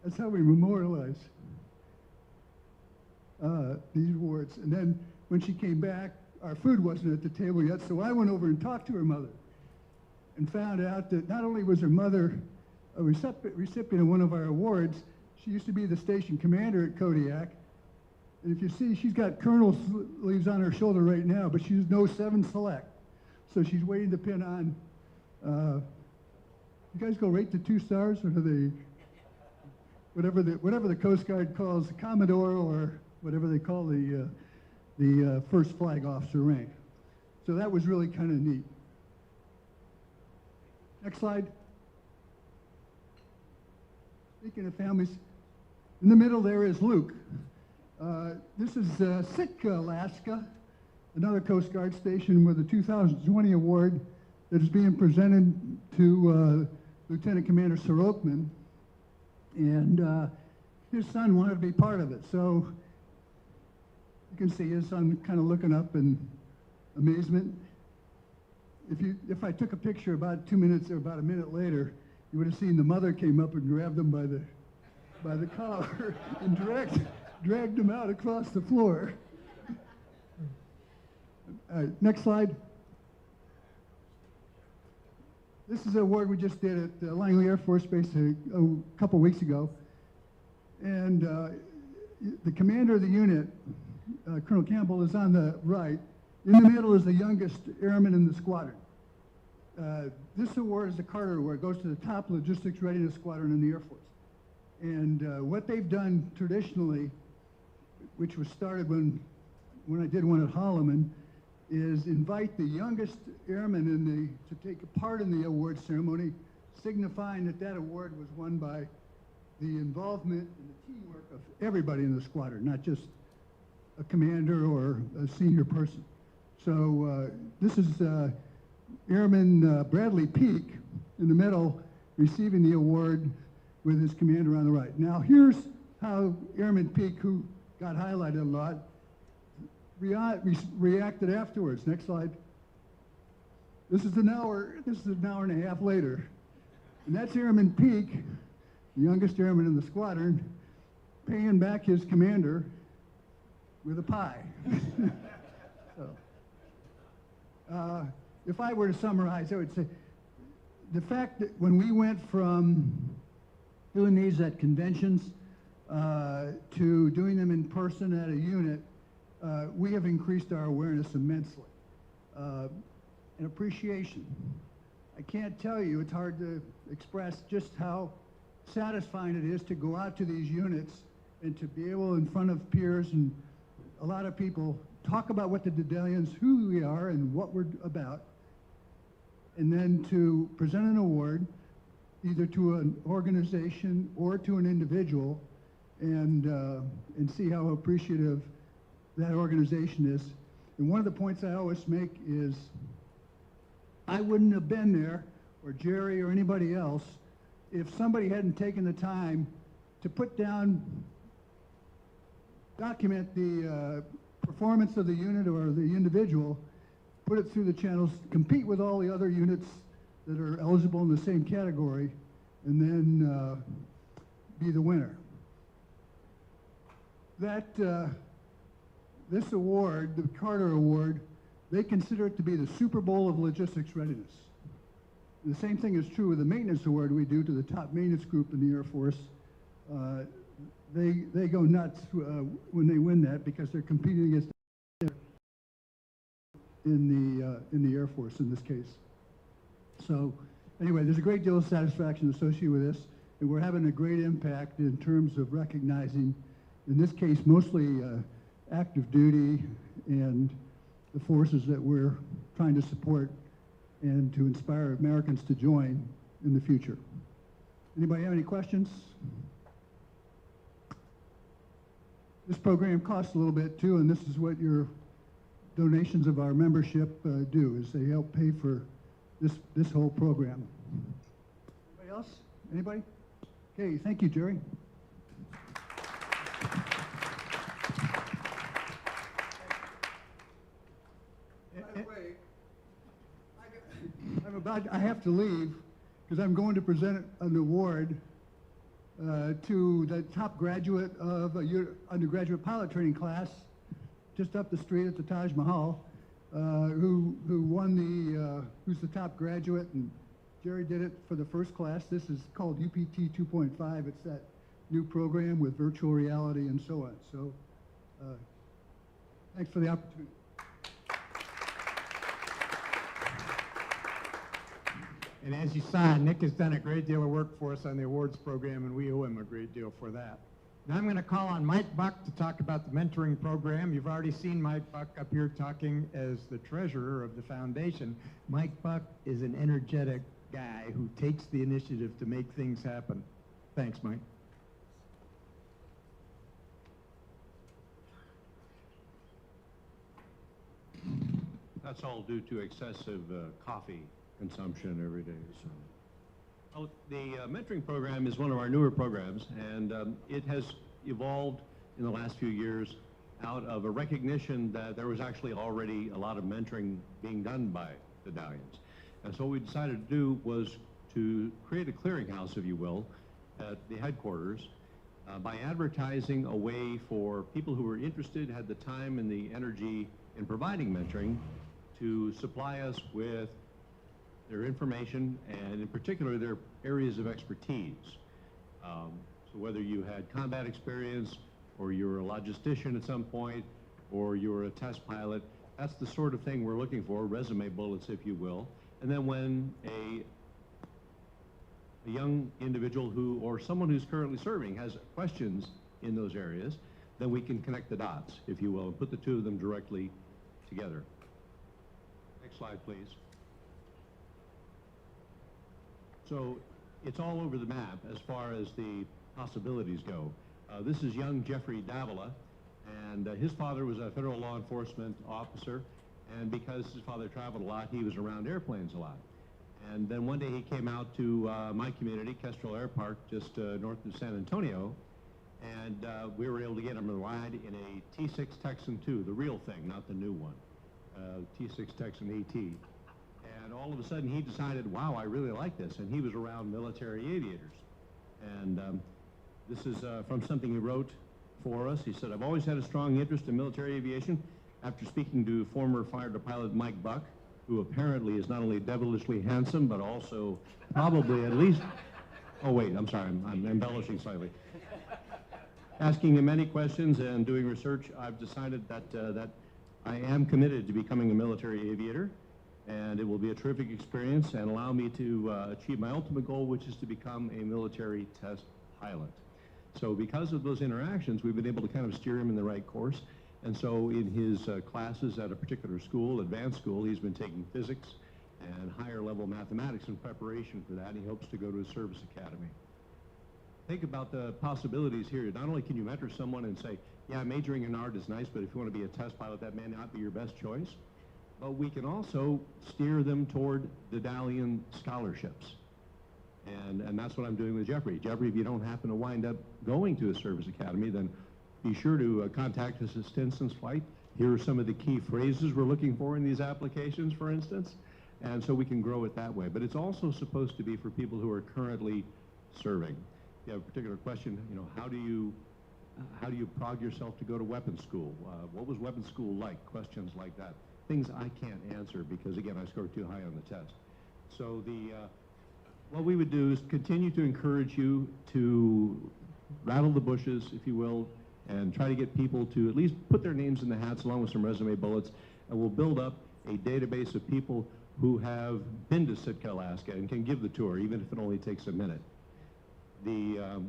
That's how we memorialize these awards. And then when she came back, our food wasn't at the table yet, so I went over and talked to her mother and found out that not only was her mother a recipient of one of our awards, she used to be the station commander at Kodiak. And if you see, she's got colonel sleeves on her shoulder right now, but she's no 7 select. So she's waiting to pin on, you guys go right to 2 stars, or do they, whatever the Coast Guard calls the Commodore, or whatever they call the first flag officer rank. So that was really kind of neat. Next slide. Speaking of families, in the middle there is Luke. This is Sitka, Alaska, another Coast Guard station with a 2020 award that is being presented to Lieutenant Commander Sorokman. And his son wanted to be part of it. So you can see his son kind of looking up in amazement. If I took a picture about 2 minutes or about a minute later, you would have seen the mother came up and grabbed him by the collar and dragged him out across the floor. All right, next slide. This is an award we just did at Langley Air Force Base a couple weeks ago. And the commander of the unit, Colonel Campbell, is on the right. In the middle is the youngest airman in the squadron. This award is the Carter Award. It goes to the top logistics readiness squadron in the Air Force. And what they've done traditionally, which was started when I did one at Holloman, is invite the youngest airman to take part in the award ceremony, signifying that award was won by the involvement and the teamwork of everybody in the squadron, not just a commander or a senior person. So this is Airman Bradley Peak in the middle receiving the award with his commander on the right. Now here's how Airman Peak, who got highlighted a lot, reacted afterwards. Next slide. This is an hour and a half later. And that's Airman Peak, the youngest airman in the squadron, paying back his commander with a pie. So, if I were to summarize, I would say the fact that when we went from doing these at conventions to doing them in person at a unit, we have increased our awareness immensely. And appreciation. I can't tell you, it's hard to express just how satisfying it is to go out to these units and to be able in front of peers and a lot of people talk about what the Daedalians, who we are and what we're about, and then to present an award either to an organization or to an individual and see how appreciative that organization is. And one of the points I always make is I wouldn't have been there, or Jerry or anybody else, if somebody hadn't taken the time to put down, document the performance of the unit or the individual, put it through the channels, compete with all the other units that are eligible in the same category, and then be the winner. That this award, the Carter Award, they consider it to be the Super Bowl of logistics readiness. The same thing is true with the maintenance award we do to the top maintenance group in the Air Force. They go nuts when they win that because they're competing against in the Air Force in this case. So anyway, there's a great deal of satisfaction associated with this, and we're having a great impact in terms of recognizing, in this case, mostly active duty and the forces that we're trying to support and to inspire Americans to join in the future. Anybody have any questions? This program costs a little bit too, and this is what your donations of our membership do, is they help pay for this whole program. Anybody else? Anybody? Okay, thank you, Jerry. By the way, I have to leave because I'm going to present an award to the top graduate of a undergraduate pilot training class just up the street at the Taj Mahal, who won who's the top graduate, and Jerry did it for the first class. This is called UPT 2.5. It's that new program with virtual reality and so on. So thanks for the opportunity. And as you saw, Nick has done a great deal of work for us on the awards program, and we owe him a great deal for that. Now I'm going to call on Mike Buck to talk about the mentoring program. You've already seen Mike Buck up here talking as the treasurer of the foundation. Mike Buck is an energetic guy who takes the initiative to make things happen. Thanks, Mike. That's all due to excessive coffee consumption every day. So. Well, the mentoring program is one of our newer programs, and it has evolved in the last few years out of a recognition that there was actually already a lot of mentoring being done by the Daedalians. And so what we decided to do was to create a clearinghouse, if you will, at the headquarters by advertising a way for people who were interested, had the time and the energy in providing mentoring, to supply us with their information, and in particular their areas of expertise. So whether you had combat experience, or you were a logistician at some point, or you were a test pilot, that's the sort of thing we're looking for, resume bullets, if you will. And then when a young individual who, or someone who's currently serving, has questions in those areas, then we can connect the dots, if you will, and put the two of them directly together. Next slide, please. So it's all over the map as far as the possibilities go. This is young Jeffrey Davila, And his father was a federal law enforcement officer, and because his father traveled a lot, he was around airplanes a lot. And then one day he came out to my community, Kestrel Air Park, just north of San Antonio, and we were able to get him a ride in a T6 Texan II, the real thing, not the new one, T6 Texan AT. And all of a sudden he decided, wow, I really like this, and he was around military aviators. And this is from something he wrote for us. He said, I've always had a strong interest in military aviation. After speaking to former fighter pilot Mike Buck, who apparently is not only devilishly handsome, but also probably at least, oh wait, I'm sorry, I'm embellishing slightly. Asking him many questions and doing research, I've decided that I am committed to becoming a military aviator, and it will be a terrific experience and allow me to achieve my ultimate goal, which is to become a military test pilot. So because of those interactions, we've been able to kind of steer him in the right course. And so in his classes at a particular school, advanced school, he's been taking physics and higher level mathematics in preparation for that, and he hopes to go to a service academy. Think about the possibilities here. Not only can you mentor someone and say, yeah, majoring in art is nice, but if you want to be a test pilot, that may not be your best choice. But we can also steer them toward Daedalian scholarships. And that's what I'm doing with Jeffrey. Jeffrey, if you don't happen to wind up going to a service academy, then be sure to contact us at Stinson's Flight. Here are some of the key phrases we're looking for in these applications, for instance, and so we can grow it that way. But it's also supposed to be for people who are currently serving. If you have a particular question, you know, how do you prog yourself to go to weapons school? What was weapons school like? Questions like that. Things I can't answer because, again, I scored too high on the test. So what we would do is continue to encourage you to rattle the bushes, if you will, and try to get people to at least put their names in the hats along with some resume bullets, and we'll build up a database of people who have been to Sitka, Alaska and can give the tour, even if it only takes a minute. The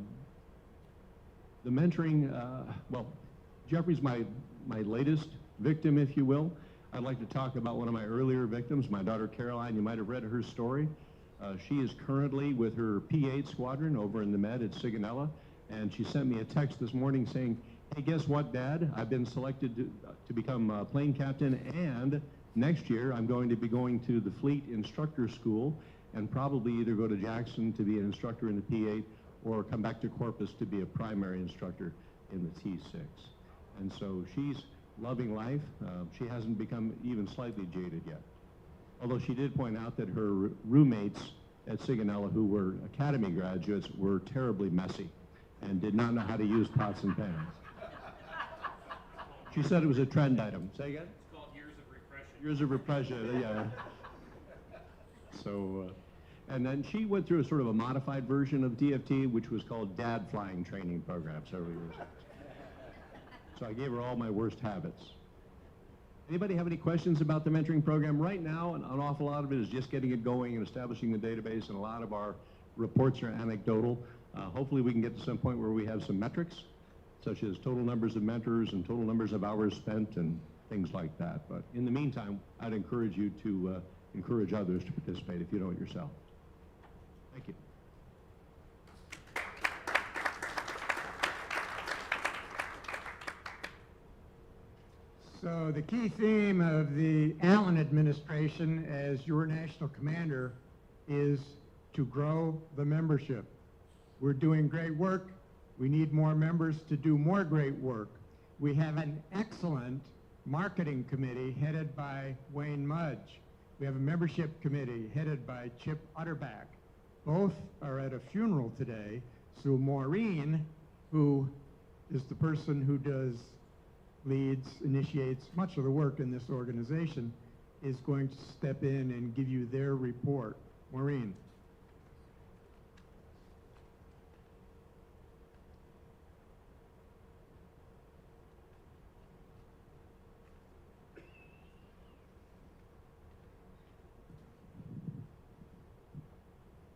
mentoring, well, Jeffrey's my latest victim, if you will. I'd like to talk about one of my earlier victims, my daughter Caroline. You might have read her story. She is currently with her P-8 squadron over in the Med at Sigonella, and she sent me a text this morning saying, hey, guess what, Dad? I've been selected to become a plane captain, and next year I'm going to be going to the Fleet Instructor School and probably either go to Jackson to be an instructor in the P-8 or come back to Corpus to be a primary instructor in the T-6. And so she's loving life. She hasn't become even slightly jaded yet. Although she did point out that her roommates at Sigonella, who were academy graduates, were terribly messy and did not know how to use pots and pans. She said it was a trend item. Say again? It's called years of repression. Years of repression, yeah. So, and then she went through a sort of a modified version of DFT, which was called Dad Flying Training Program several years ago. So I gave her all my worst habits. Anybody have any questions about the mentoring program? Right now, an awful lot of it is just getting it going and establishing the database, and a lot of our reports are anecdotal. Hopefully we can get to some point where we have some metrics, such as total numbers of mentors and total numbers of hours spent and things like that. But in the meantime, I'd encourage you to encourage others to participate if you don't yourself. Thank you. So the key theme of the Allen administration as your national commander is to grow the membership. We're doing great work. We need more members to do more great work. We have an excellent marketing committee headed by Wayne Mudge. We have a membership committee headed by Chip Utterback. Both are at a funeral today. So Maureen, who is the person who leads, initiates much of the work in this organization, is going to step in and give you their report. Maureen.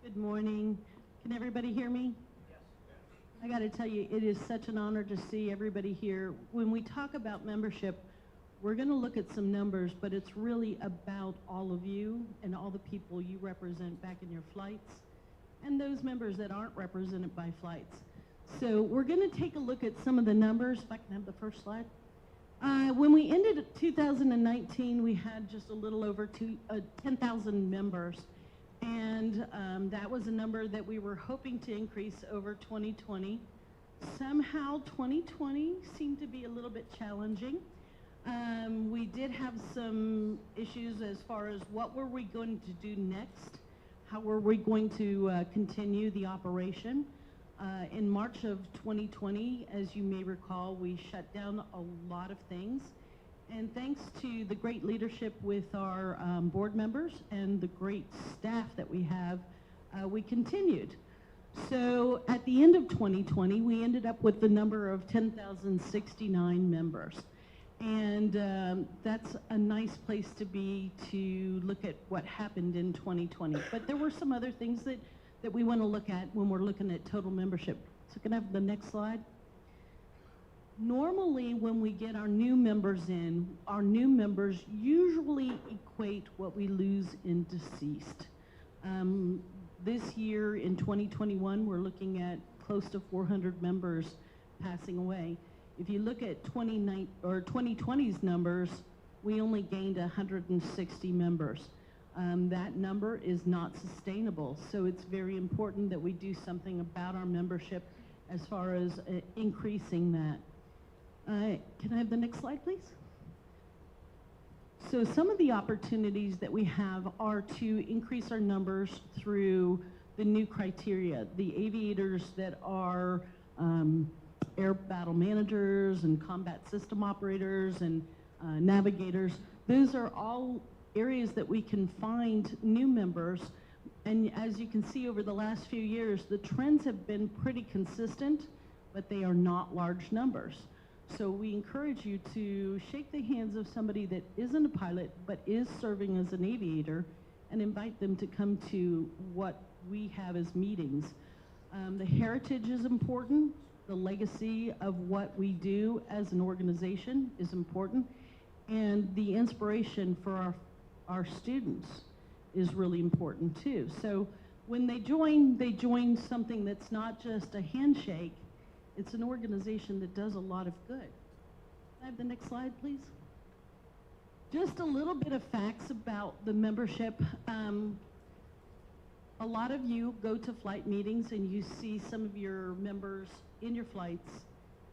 Good morning. Can everybody hear me? I got to tell you, it is such an honor to see everybody here. When we talk about membership, we're going to look at some numbers, but it's really about all of you and all the people you represent back in your flights and those members that aren't represented by flights. So we're going to take a look at some of the numbers. If I can have the first slide. When we ended 2019, we had just a little over 10,000 members. And that was a number that we were hoping to increase over 2020. Somehow 2020 seemed to be a little bit challenging. We did have some issues as far as what were we going to do next? How were we going to continue the operation? In March of 2020, as you may recall, we shut down a lot of things. And thanks to the great leadership with our board members and the great staff that we have, we continued. So at the end of 2020, we ended up with the number of 10,069 members. And that's a nice place to be to look at what happened in 2020. But there were some other things that we want to look at when we're looking at total membership. So can I have the next slide? Normally, when we get our new members in, our new members usually equate what we lose in deceased. This year, in 2021, we're looking at close to 400 members passing away. If you look at 2020's numbers, we only gained 160 members. That number is not sustainable, so it's very important that we do something about our membership as far as increasing that. Can I have the next slide, please? So some of the opportunities that we have are to increase our numbers through the new criteria. The aviators that are air battle managers and combat system operators and navigators, those are all areas that we can find new members. And as you can see over the last few years, the trends have been pretty consistent, but they are not large numbers. So we encourage you to shake the hands of somebody that isn't a pilot but is serving as an aviator and invite them to come to what we have as meetings. The heritage is important. The legacy of what we do as an organization is important. And the inspiration for our students is really important too. So when they join something that's not just a handshake. It's an organization that does a lot of good. Can I have the next slide, please? Just a little bit of facts about the membership. A lot of you go to flight meetings and you see some of your members in your flights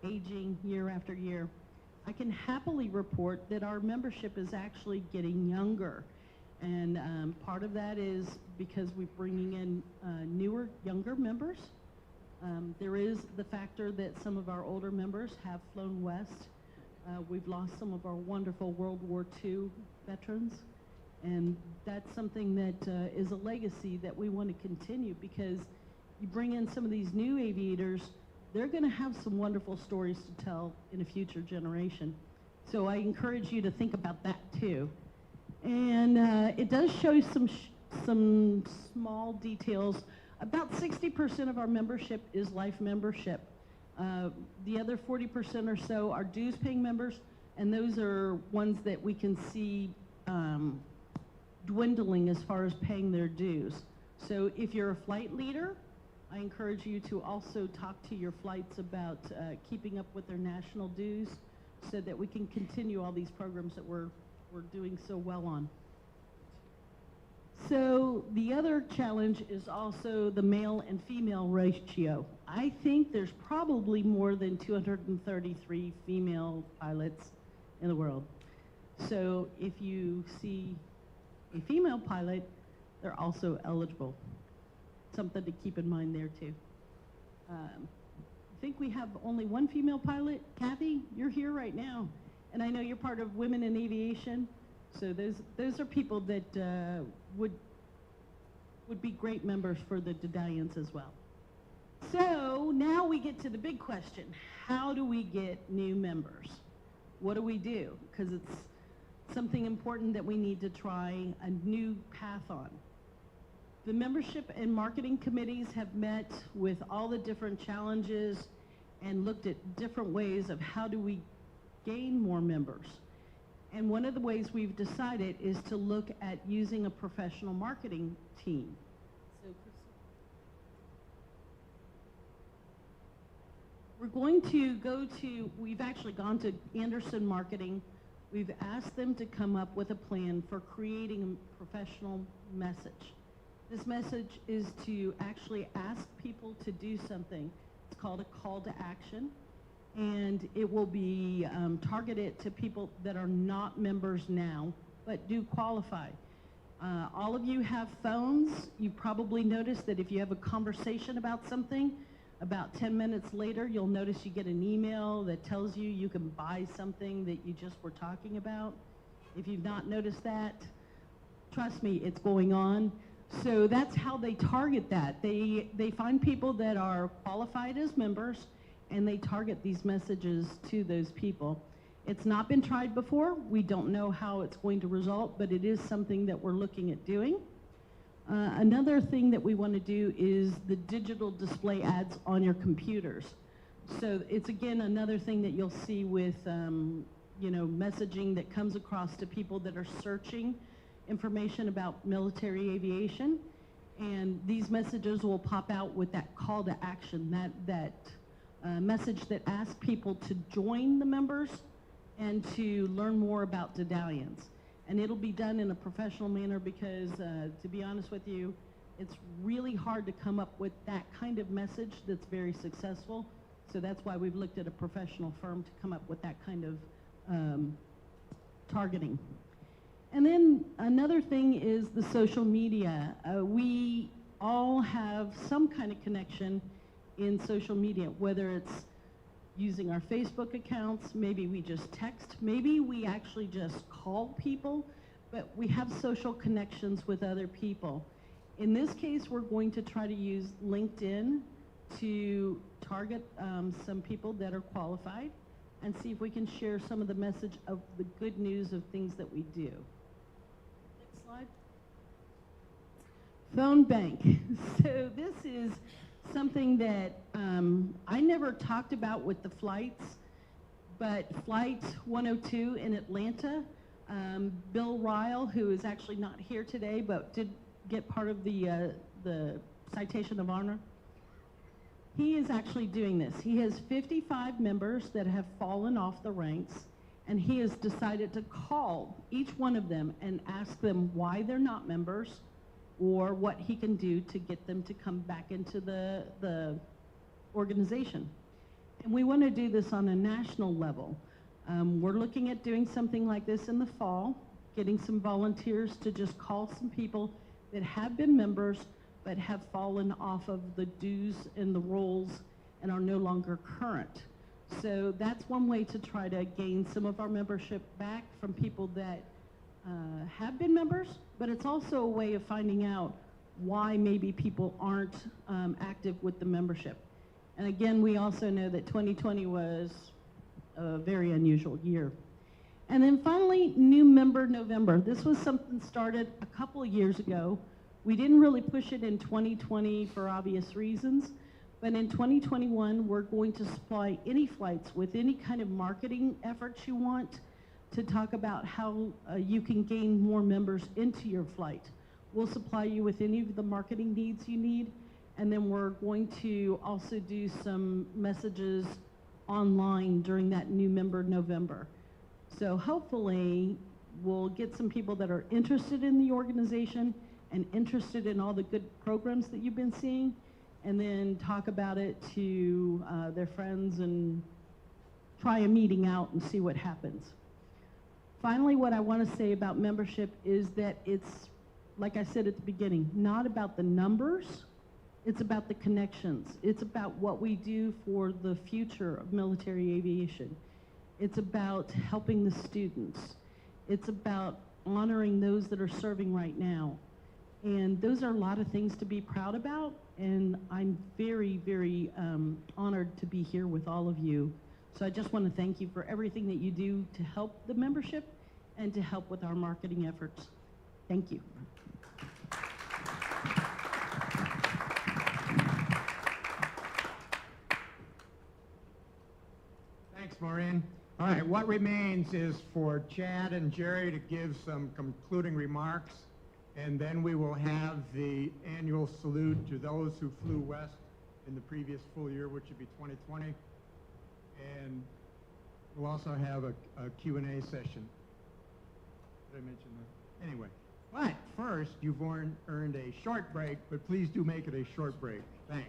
aging year after year. I can happily report that our membership is actually getting younger. And part of that is because we're bringing in newer, younger members. There is the factor that some of our older members have flown west. We've lost some of our wonderful World War II veterans, and that's something that is a legacy that we want to continue, because you bring in some of these new aviators, they're going to have some wonderful stories to tell in a future generation. So I encourage you to think about that too. And it does show some small details. About 60% of our membership is life membership. The other 40% or so are dues-paying members, and those are ones that we can see dwindling as far as paying their dues. So if you're a flight leader, I encourage you to also talk to your flights about keeping up with their national dues so that we can continue all these programs that we're doing so well on. So the other challenge is also the male and female ratio. I think there's probably more than 233 female pilots in the world. So if you see a female pilot, they're also eligible. Something to keep in mind there too. I think we have only one female pilot. Kathy, you're here right now. And I know you're part of Women in Aviation. So those are people that would be great members for the Daedalians as well. So now we get to the big question. How do we get new members? What do we do? Because it's something important that we need to try a new path on. The membership and marketing committees have met with all the different challenges and looked at different ways of how do we gain more members. And one of the ways we've decided is to look at using a professional marketing team. We're going to we've actually gone to Anderson Marketing. We've asked them to come up with a plan for creating a professional message. This message is to actually ask people to do something. It's called a call to action, and it will be targeted to people that are not members now, but do qualify. All of you have phones. You probably noticed that if you have a conversation about something, about 10 minutes later, you'll notice you get an email that tells you you can buy something that you just were talking about. If you've not noticed that, trust me, it's going on. So that's how they target that. They find people that are qualified as members, and they target these messages to those people. It's not been tried before. We don't know how it's going to result, but it is something that we're looking at doing. Another thing that we want to do is the digital display ads on your computers. So it's, again, another thing that you'll see with messaging that comes across to people that are searching information about military aviation. And these messages will pop out with that call to action, that message that asks people to join the members and to learn more about Daedalians. And it'll be done in a professional manner because, to be honest with you, it's really hard to come up with that kind of message that's very successful. So that's why we've looked at a professional firm to come up with that kind of targeting. And then another thing is the social media. We all have some kind of connection in social media, whether it's using our Facebook accounts, maybe we just text, maybe we actually just call people, but we have social connections with other people. In this case, we're going to try to use LinkedIn to target some people that are qualified and see if we can share some of the message of the good news of things that we do. Next slide. Phone bank. So this is something that I never talked about with the flights, but Flight 102 in Atlanta, Bill Ryle, who is actually not here today, but did get part of the Citation of Honor, he is actually doing this. He has 55 members that have fallen off the ranks, and he has decided to call each one of them and ask them why they're not members, or what he can do to get them to come back into the organization. And we want to do this on a national level. We're looking at doing something like this in the fall, getting some volunteers to just call some people that have been members but have fallen off of the dues and the rolls and are no longer current. So that's one way to try to gain some of our membership back from people that have been members, but it's also a way of finding out why maybe people aren't active with the membership. And again, we also know that 2020 was a very unusual year. And then finally, New Member November. This was something started a couple of years ago. We didn't really push it in 2020 for obvious reasons, but in 2021, we're going to supply any flights with any kind of marketing efforts you want to talk about how you can gain more members into your flight. We'll supply you with any of the marketing needs you need, and then we're going to also do some messages online during that New Member November. So hopefully we'll get some people that are interested in the organization and interested in all the good programs that you've been seeing, and then talk about it to their friends and try a meeting out and see what happens. Finally, what I want to say about membership is that it's, like I said at the beginning, not about the numbers, it's about the connections. It's about what we do for the future of military aviation. It's about helping the students. It's about honoring those that are serving right now. And those are a lot of things to be proud about, and I'm very, very honored to be here with all of you. So I just want to thank you for everything that you do to help the membership and to help with our marketing efforts. Thank you. Thanks, Maureen. All right, what remains is for Chad and Jerry to give some concluding remarks, and then we will have the annual salute to those who flew west in the previous full year, which would be 2020. And we'll also have a Q&A session. Did I mention that? Anyway, but first, you've earned a short break, but please do make it a short break. Thanks.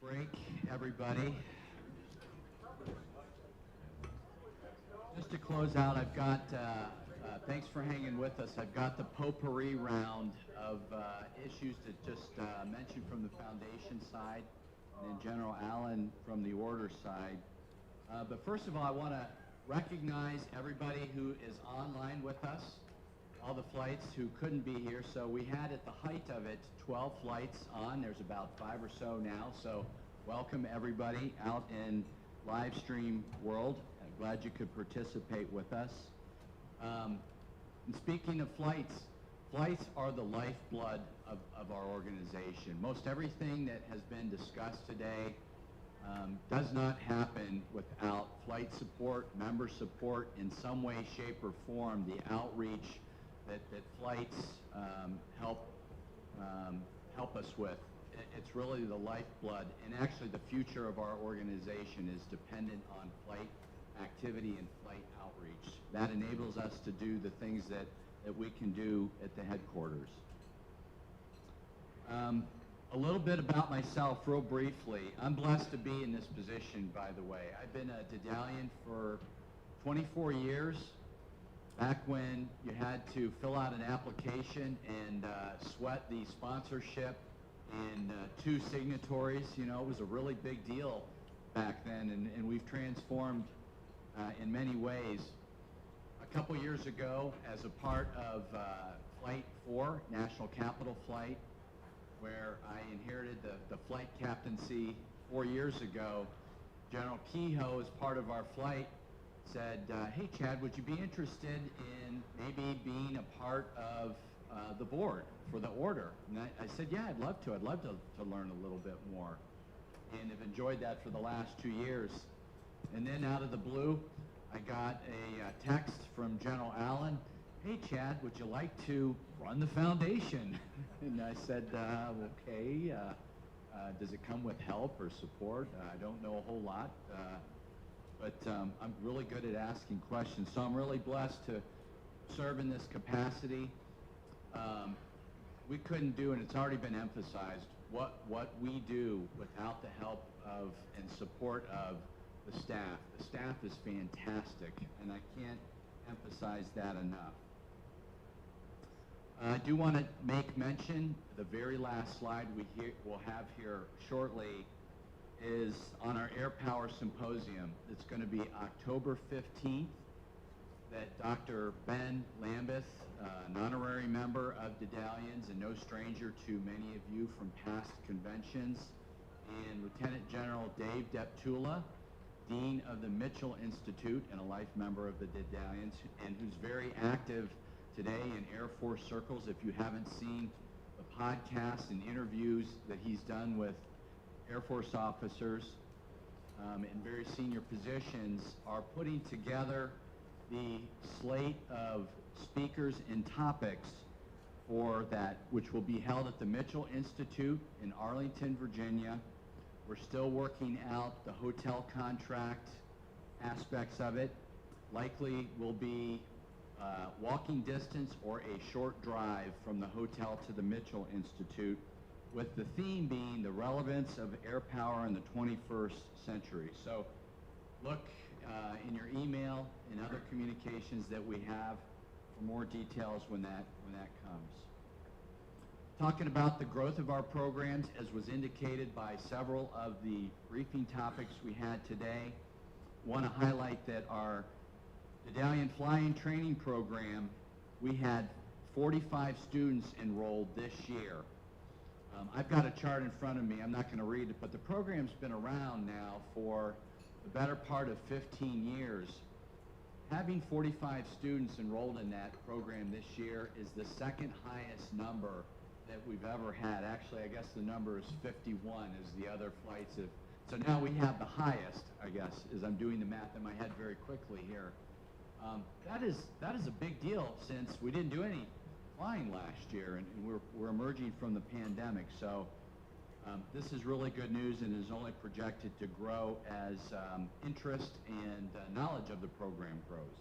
break, everybody. Just to close out, I've got, thanks for hanging with us. I've got the potpourri round of issues to just mention from the foundation side, and then General Allen from the order side. But first of all, I want to recognize everybody who is online with us, all the flights who couldn't be here. So we had, at the height of it, 12 flights on. There's about 5 or so now. So welcome everybody out in live stream world. I'm glad you could participate with us. And speaking of flights, flights are the lifeblood of our organization. Most everything that has been discussed today does not happen without flight support, member support in some way, shape, or form, the outreach that flights help us with. It's really the lifeblood, and actually the future of our organization is dependent on flight activity and flight outreach. That enables us to do the things that we can do at the headquarters. A little bit about myself, real briefly. I'm blessed to be in this position, by the way. I've been a Daedalian for 24 years. Back when you had to fill out an application and sweat the sponsorship and 2 signatories, you know, it was a really big deal back then, and we've transformed in many ways. A couple years ago, as a part of Flight 4, National Capital Flight, where I inherited the flight captaincy 4 years ago, General Kehoe, as part of our flight, said, hey Chad, would you be interested in maybe being a part of the board for the order? And I said, yeah, I'd love to. I'd love to learn a little bit more. And have enjoyed that for the last 2 years. And then out of the blue, I got a text from General Allen. Hey Chad, would you like to run the foundation? And I said, okay, does it come with help or support? I don't know a whole lot, but I'm really good at asking questions. So I'm really blessed to serve in this capacity. We couldn't do, and it's already been emphasized, what we do without the help of and support of the staff. The staff is fantastic, and I can't emphasize that enough. I do want to make mention, the very last slide we'll have here shortly is on our Air Power Symposium. It's going to be October 15th, that Dr. Ben Lambeth, an honorary member of Daedalians and no stranger to many of you from past conventions, and Lieutenant General Dave Deptula, Dean of the Mitchell Institute and a life member of the Daedalians, and who's very active today in Air Force circles. If you haven't seen the podcasts and interviews that he's done with Air Force officers in very senior positions, are putting together the slate of speakers and topics for that, which will be held at the Mitchell Institute in Arlington, Virginia. We're still working out the hotel contract aspects of it. Likely will be walking distance or a short drive from the hotel to the Mitchell Institute, with the theme being the relevance of air power in the 21st century. So look in your email and other communications that we have for more details when that comes. Talking about the growth of our programs, as was indicated by several of the briefing topics we had today, want to highlight that our Medallion Flying Training Program, we had 45 students enrolled this year. I've got a chart in front of me. I'm not going to read it, but the program's been around now for the better part of 15 years. Having 45 students enrolled in that program this year is the second highest number that we've ever had. Actually, I guess the number is 51 as the other flights have. So now we have the highest, I guess, as I'm doing the math in my head very quickly here. That is a big deal, since we didn't do any flying last year, and we're emerging from the pandemic. So this is really good news, and is only projected to grow as interest and knowledge of the program grows.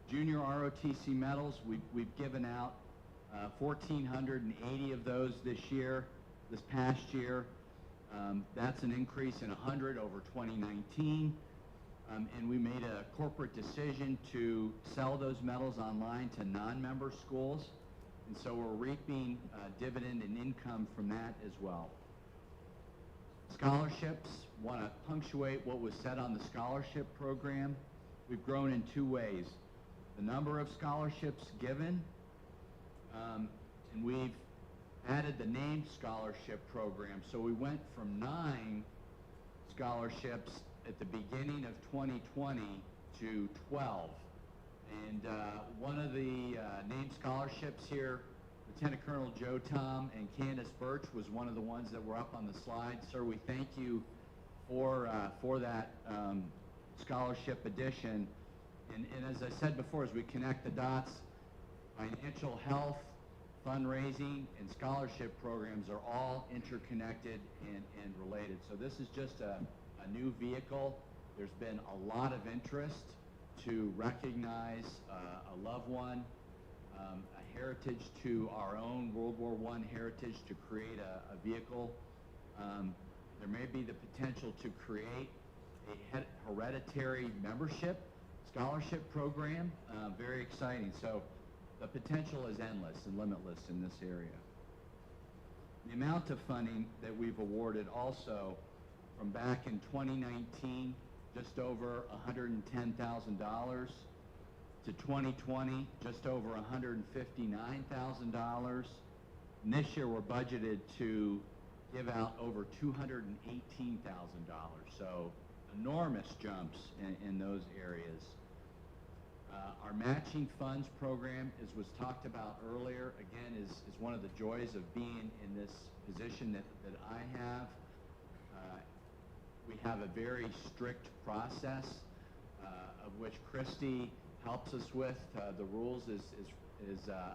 Junior ROTC medals, we've given out 1,480 of those this year. this past year. That's an increase in 100 over 2019. And we made a corporate decision to sell those medals online to non-member schools. And so we're reaping dividend and income from that as well. Scholarships, want to punctuate what was said on the scholarship program. We've grown in two ways. The number of scholarships given, and we've added the named scholarship program. So we went from 9 scholarships at the beginning of 2020 to 12. And one of the named scholarships here, Lieutenant Colonel Joe Tom and Candace Birch, was one of the ones that were up on the slide. Sir, we thank you for that scholarship addition. And as I said before, as we connect the dots, financial health, fundraising, and scholarship programs are all interconnected and related. So this is just a new vehicle. There's been a lot of interest to recognize a loved one, a heritage to our own World War I heritage, to create a vehicle. There may be the potential to create a hereditary membership scholarship program. Very exciting. So the potential is endless and limitless in this area. The amount of funding that we've awarded also, from back in 2019, just over $110,000, to 2020, just over $159,000. And this year we're budgeted to give out over $218,000. So enormous jumps in those areas. Our matching funds program, as was talked about earlier, again, is one of the joys of being in this position that I have. We have a very strict process of which Christy helps us with. The rules, as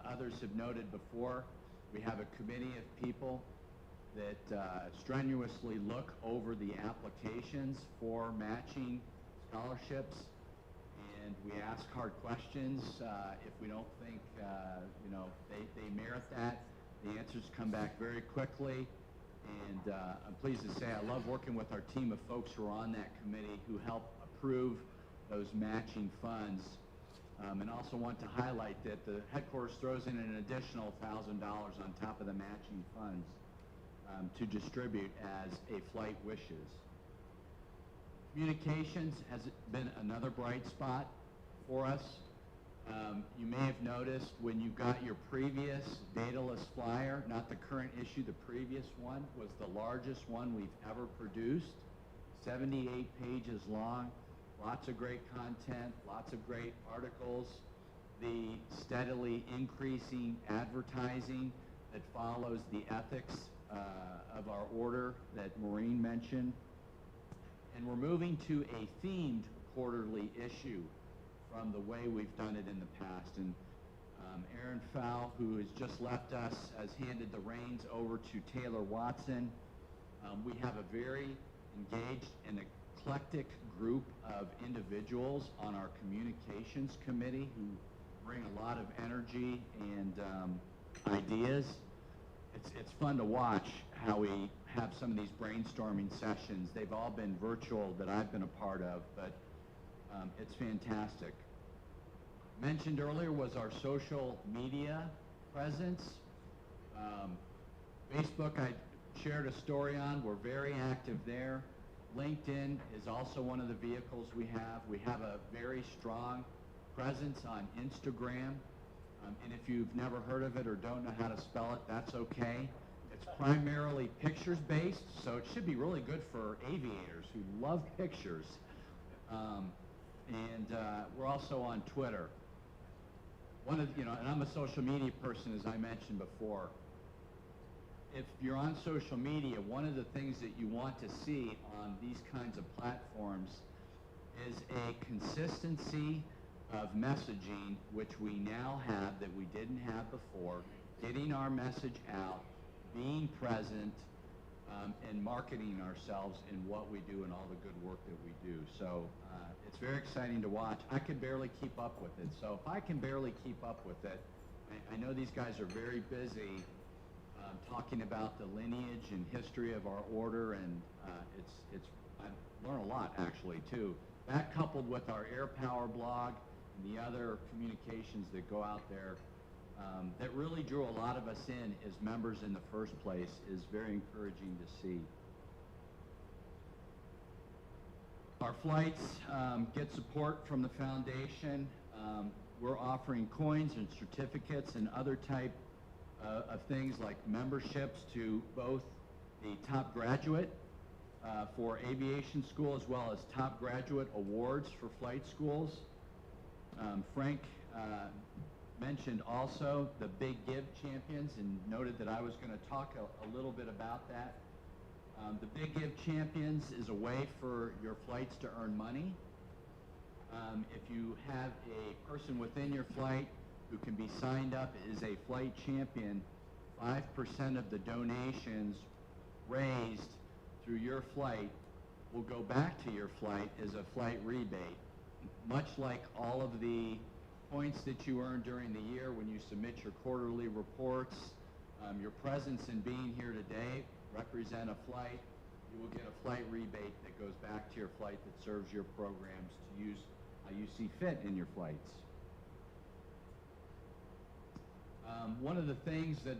others have noted before, we have a committee of people that strenuously look over the applications for matching scholarships, and we ask hard questions. If we don't think they merit that, the answers come back very quickly. And I'm pleased to say I love working with our team of folks who are on that committee who help approve those matching funds. And also want to highlight that the headquarters throws in an additional $1,000 on top of the matching funds to distribute as a flight wishes. Communications has been another bright spot for us. You may have noticed when you got your previous Daedalus flyer, not the current issue, the previous one was the largest one we've ever produced, 78 pages long, lots of great content, lots of great articles, the steadily increasing advertising that follows the ethics of our order that Maureen mentioned. And we're moving to a themed quarterly issue from the way we've done it in the past. And Aaron Fowl, who has just left us, has handed the reins over to Taylor Watson. We have a very engaged and eclectic group of individuals on our communications committee who bring a lot of energy and ideas. It's fun to watch how we have some of these brainstorming sessions. They've all been virtual that I've been a part of, but it's fantastic. Mentioned earlier was our social media presence. Facebook, I shared a story on. We're very active there. LinkedIn is also one of the vehicles we have. We have a very strong presence on Instagram. And if you've never heard of it or don't know how to spell it, that's okay. It's primarily pictures-based, so it should be really good for aviators who love pictures. And we're also on Twitter. And I'm a social media person, as I mentioned before. If you're on social media, one of the things that you want to see on these kinds of platforms is a consistency of messaging, which we now have that we didn't have before, getting our message out, being present, and marketing ourselves in what we do and all the good work that we do. So it's very exciting to watch. I can barely keep up with it. So if I can barely keep up with it, I know these guys are very busy talking about the lineage and history of our order, and I learn a lot actually too. That coupled with our Air Power blog and the other communications that go out there, that really drew a lot of us in as members in the first place, is very encouraging to see. Our flights get support from the foundation. We're offering coins and certificates and other type of things like memberships to both the top graduate for aviation school, as well as top graduate awards for flight schools. Frank mentioned also the Big Give Champions and noted that I was going to talk a little bit about that. The Big Give Champions is a way for your flights to earn money. If you have a person within your flight who can be signed up as a flight champion, 5% of the donations raised through your flight will go back to your flight as a flight rebate. Much like all of the points that you earn during the year when you submit your quarterly reports, your presence in being here today represent a flight. You will get a flight rebate that goes back to your flight that serves your programs to use how you see fit in your flights. One of the things that,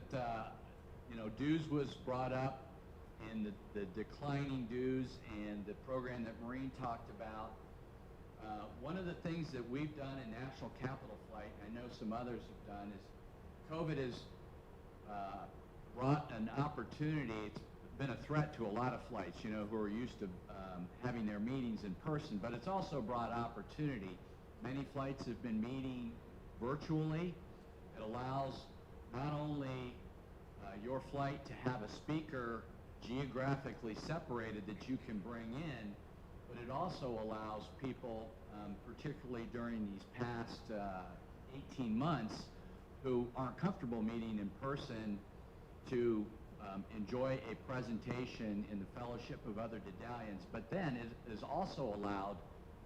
dues was brought up, and the declining dues and the program that Maureen talked about. One of the things that we've done in National Capital Flight, and I know some others have done, is COVID has brought an opportunity. It's been a threat to a lot of flights, who are used to having their meetings in person, but it's also brought opportunity. Many flights have been meeting virtually. It allows not only your flight to have a speaker geographically separated that you can bring in, but it also allows people, particularly during these past 18 months, who aren't comfortable meeting in person, to enjoy a presentation in the fellowship of other Daedalians. But then it has also allowed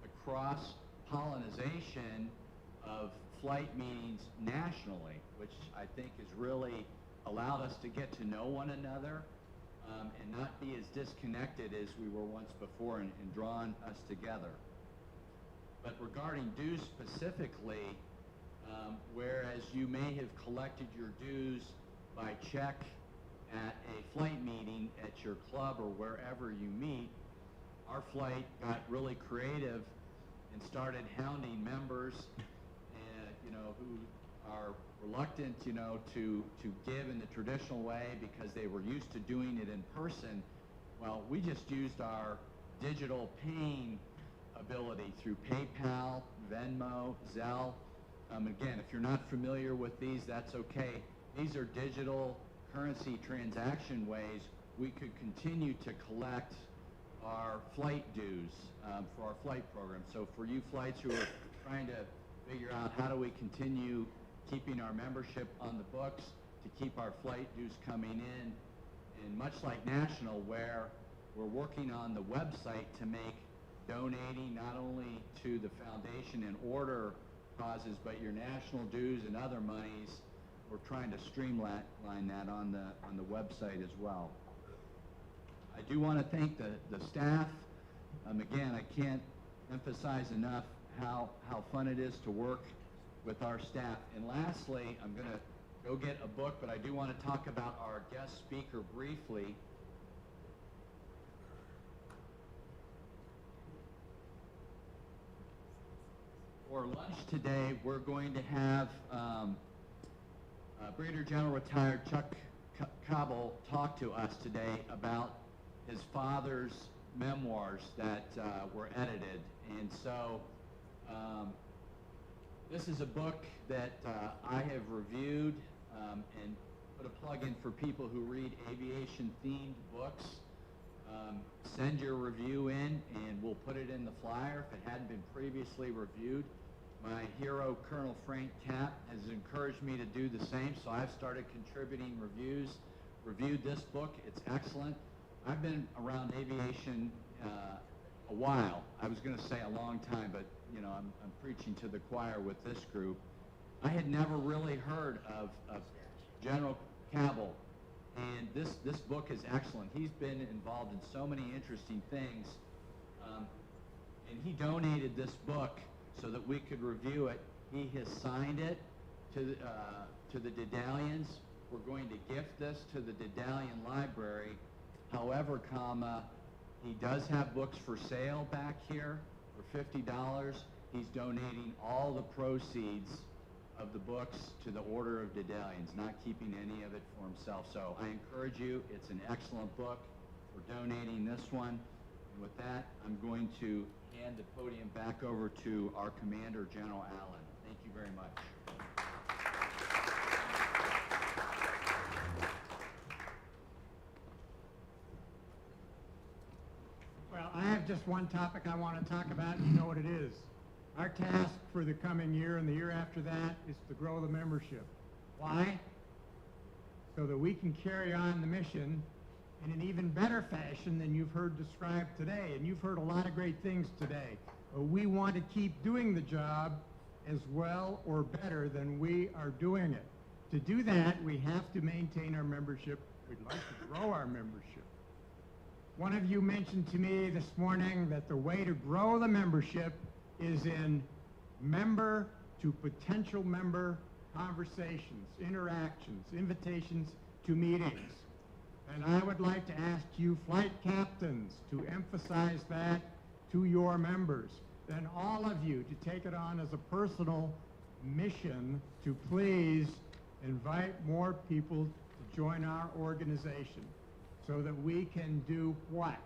the cross-pollinization of flight meetings nationally, which I think has really allowed us to get to know one another and not be as disconnected as we were once before, and drawn us together. But regarding dues specifically, whereas you may have collected your dues by check at a flight meeting at your club or wherever you meet, our flight got really creative and started hounding members who are reluctant, to give in the traditional way because they were used to doing it in person. Well, we just used our digital paying ability through PayPal, Venmo, Zelle. Again, if you're not familiar with these, that's okay. These are digital currency transaction ways we could continue to collect our flight dues for our flight program. So for you flights who are trying to figure out how do we continue keeping our membership on the books to keep our flight dues coming in, and much like National, where we're working on the website to make donating not only to the foundation and order causes, but your national dues and other monies, we're trying to streamline that on the website as well. I do want to thank the staff. Again, I can't emphasize enough how fun it is to work with our staff. And lastly, I'm going to go get a book, but I do want to talk about our guest speaker briefly. For lunch today, we're going to have Brigadier General Retired Chuck Cobble talk to us today about his father's memoirs that were edited. And so this is a book that I have reviewed and put a plug in for people who read aviation-themed books. Send your review in, and we'll put it in the flyer if it hadn't been previously reviewed. My hero, Colonel Frank Capp, has encouraged me to do the same, so I've started contributing reviews. Reviewed this book. It's excellent. I've been around aviation a while. I was going to say a long time, but I'm preaching to the choir with this group. I had never really heard of General Cabell And this book is excellent. He's been involved in so many interesting things. And he donated this book so that we could review it. He has signed it to the Daedalians. We're going to gift this to the Daedalian Library. However, he does have books for sale back here for $50. He's donating all the proceeds of the books to the Order of Daedalians, not keeping any of it for himself. So I encourage you, it's an excellent book. We're donating this one. And with that, I'm going to hand the podium back over to our Commander, General Allen. Thank you very much. Well, I have just one topic I want to talk about, and you know what it is. Our task for the coming year and the year after that is to grow the membership. Why? So that we can carry on the mission in an even better fashion than you've heard described today. And you've heard a lot of great things today. But we want to keep doing the job as well or better than we are doing it. To do that, we have to maintain our membership. We'd like to grow our membership. One of you mentioned to me this morning that the way to grow the membership is in member to potential member conversations, interactions, invitations to meetings. And I would like to ask you flight captains to emphasize that to your members. Then all of you to take it on as a personal mission to please invite more people to join our organization so that we can do what?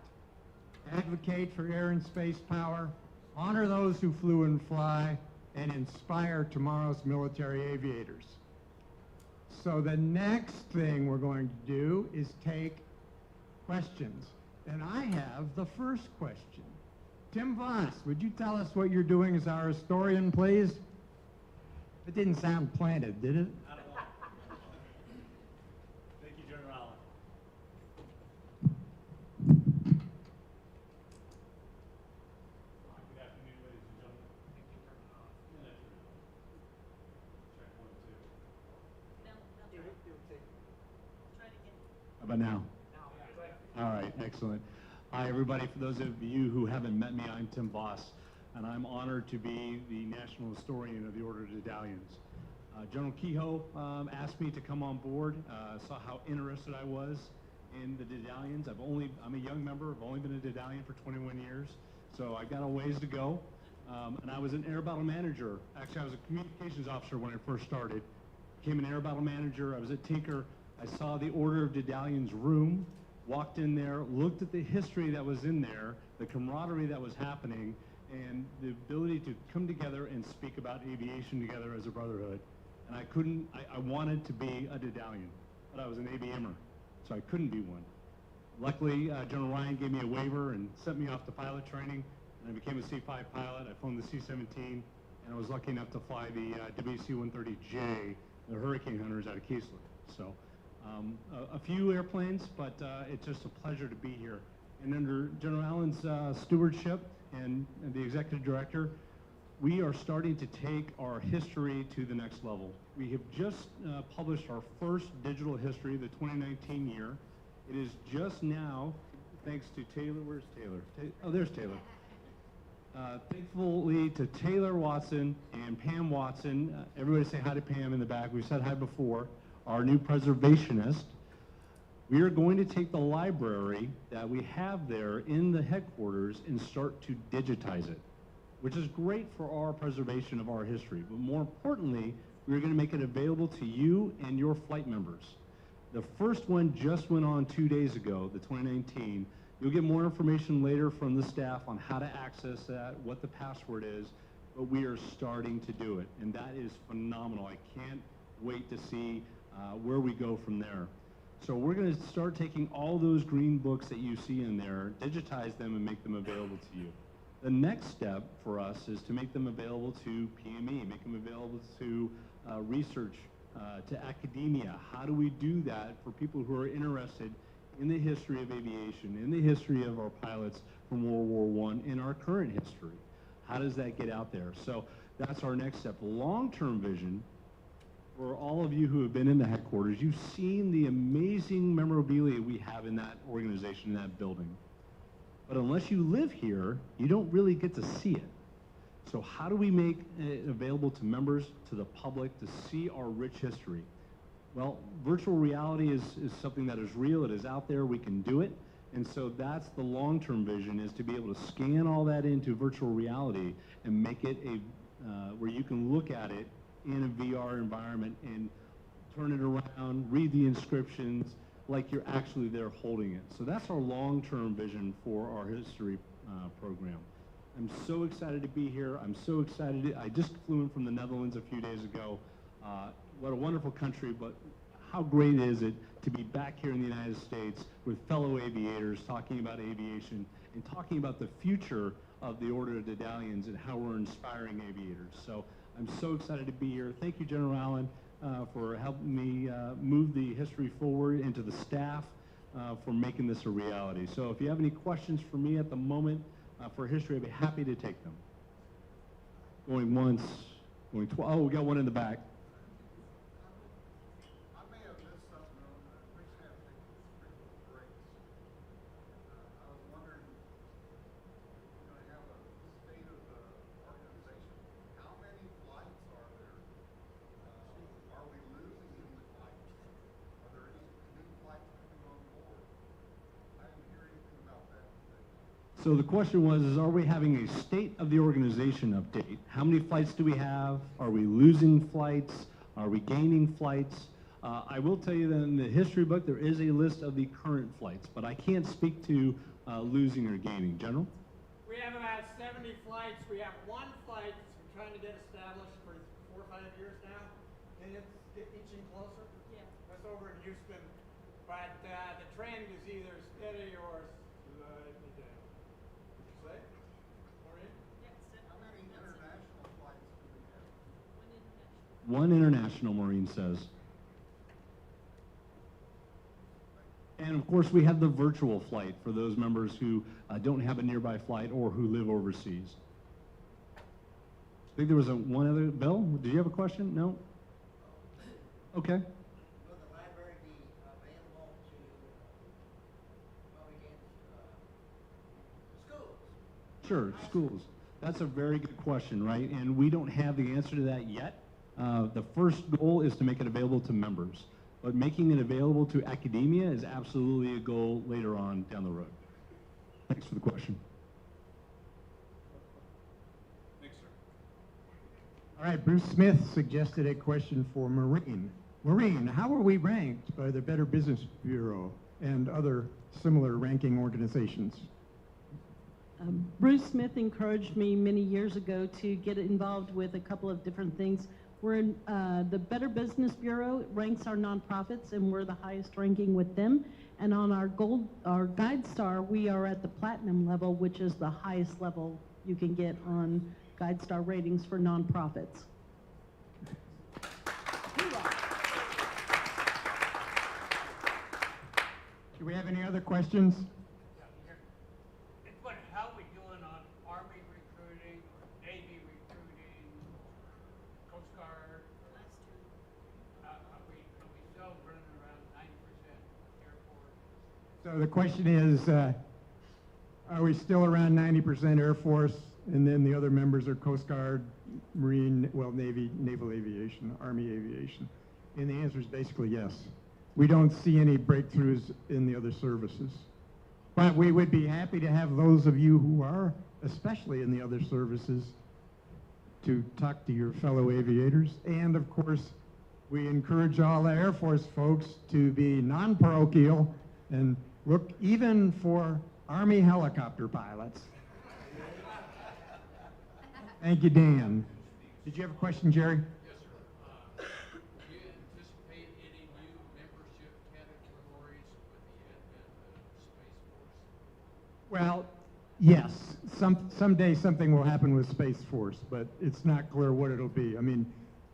Advocate for air and space power, honor those who flew and fly, and inspire tomorrow's military aviators. So the next thing we're going to do is take questions. And I have the first question. Tim Voss, would you tell us what you're doing as our historian, please? It didn't sound planted, did it? Not at all. Thank you, General Allen. Good afternoon, ladies and gentlemen. Thank you, turn it off. Yeah, that's right. Check 1, 2. No, try it again. How about now? All right, excellent. Hi, everybody. For those of you who haven't met me, I'm Tim Voss, and I'm honored to be the National Historian of the Order of Daedalians. General Kehoe asked me to come on board, saw how interested I was in the Daedalians. I'm a young member. I've only been a Daedalian for 21 years, so I've got a ways to go. And I was an air battle manager. Actually, I was a communications officer when I first started. Became an air battle manager. I was at Tinker. I saw the Order of Daedalians room, walked in there, looked at the history that was in there, the camaraderie that was happening, and the ability to come together and speak about aviation together as a brotherhood. And I wanted to be a Daedalian, but I was an ABMer, so I couldn't be one. Luckily, General Ryan gave me a waiver and sent me off to pilot training, and I became a C-5 pilot. I flown the C-17, and I was lucky enough to fly the WC-130J, the Hurricane Hunters out of Keesler. So a few airplanes, but it's just a pleasure to be here. And under General Allen's stewardship and the executive director, we are starting to take our history to the next level. We have just published our first digital history, the 2019 year. It is just now, thanks to Taylor, where's Taylor? Oh, there's Taylor. Thankfully to Taylor Watson and Pam Watson, everybody say hi to Pam in the back. We've said hi before, our new preservationist. We are going to take the library that we have there in the headquarters and start to digitize it, which is great for our preservation of our history. But more importantly, we're going to make it available to you and your flight members. The first one just went on 2 days ago, the 2019. You'll get more information later from the staff on how to access that, what the password is, but we are starting to do it, and that is phenomenal. I can't wait to see where we go from there. So we're going to start taking all those green books that you see in there, digitize them, and make them available to you. The next step for us is to make them available to PME, make them available to research, to academia. How do we do that for people who are interested in the history of aviation, in the history of our pilots from World War I, in our current history? How does that get out there? So that's our next step. Long-term vision for all of you who have been in the headquarters, you've seen the amazing memorabilia we have in that organization, in that building. But unless you live here, you don't really get to see it. So how do we make it available to members, to the public, to see our rich history? Well, virtual reality is something that is real, it is out there, we can do it. And so that's the long-term vision, is to be able to scan all that into virtual reality and make it where you can look at it in a VR environment and turn it around, read the inscriptions like you're actually there holding it. So that's our long-term vision for our history program. I'm so excited to be here. I'm so excited. I just flew in from the Netherlands a few days ago. What a wonderful country, but how great is it to be back here in the United States with fellow aviators talking about aviation and talking about the future of the Order of Daedalians and how we're inspiring aviators. So I'm so excited to be here. Thank you, General Allen, for helping me move the history forward, and to the staff for making this a reality. So if you have any questions for me at the moment for history, I'd be happy to take them. Going once, going twice. Oh, we got one in the back. So the question was, are we having a state of the organization update? How many flights do we have? Are we losing flights? Are we gaining flights? I will tell you that in the history book, there is a list of the current flights, but I can't speak to losing or gaining. General? We have about 70 flights. We have one flight we're trying to get established for 4 or 5 years now, and it's inching closer. Yeah. That's over in Houston. But the trend is either steady or slightly down. Say? Maureen? How many international flights do we have? One international, Maureen says. And of course, we have the virtual flight for those members who don't have a nearby flight or who live overseas. I think there was one other. Bill, did you have a question? No? Okay. Will the library be available to schools? Sure, schools. That's a very good question, right? And we don't have the answer to that yet. The first goal is to make it available to members. But making it available to academia is absolutely a goal later on down the road. Thanks for the question. Thanks, sir. All right, Bruce Smith suggested a question for Maureen. Maureen, how are we ranked by the Better Business Bureau and other similar ranking organizations? Bruce Smith encouraged me many years ago to get involved with a couple of different things. We're in, the Better Business Bureau ranks our nonprofits, and we're the highest ranking with them. And on our Guide Star, we are at the platinum level, which is the highest level you can get on Guide Star ratings for nonprofits. Do we have any other questions? How are we doing on Army recruiting, Navy recruiting, Coast Guard? Are we still running around 90% Air Force? So the question is, are we still around 90% Air Force, and then the other members are Coast Guard, Marine, well, Navy, Naval Aviation, Army Aviation? And the answer is basically yes. We don't see any breakthroughs in the other services. But we would be happy to have those of you who are, especially in the other services, to talk to your fellow aviators. And of course, we encourage all the Air Force folks to be non-parochial and look even for Army helicopter pilots. Thank you, Dan. Did you have a question, Jerry? Yes, sir. Do you anticipate any new membership categories with the advent of Space Force? Well, yes. Someday something will happen with Space Force, but it's not clear what it'll be. I mean,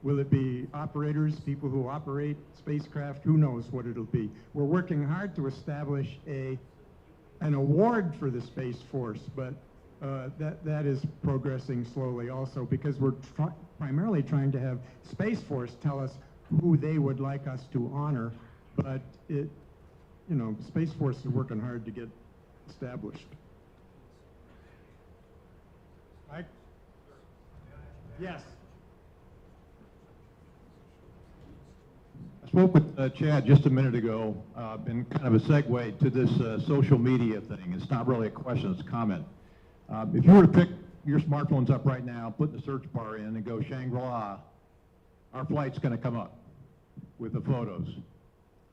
will it be operators, people who operate spacecraft? Who knows what it'll be. We're working hard to establish an award for the Space Force, but that is progressing slowly also, because we're primarily trying to have Space Force tell us who they would like us to honor, but it, you know, Space Force is working hard to get established. Mike? Yes. I spoke with Chad just a minute ago in kind of a segue to this social media thing. It's not really a question, it's a comment. If you were to pick your smartphones up right now, put the search bar in and go Shangri-La, our flight's going to come up with the photos.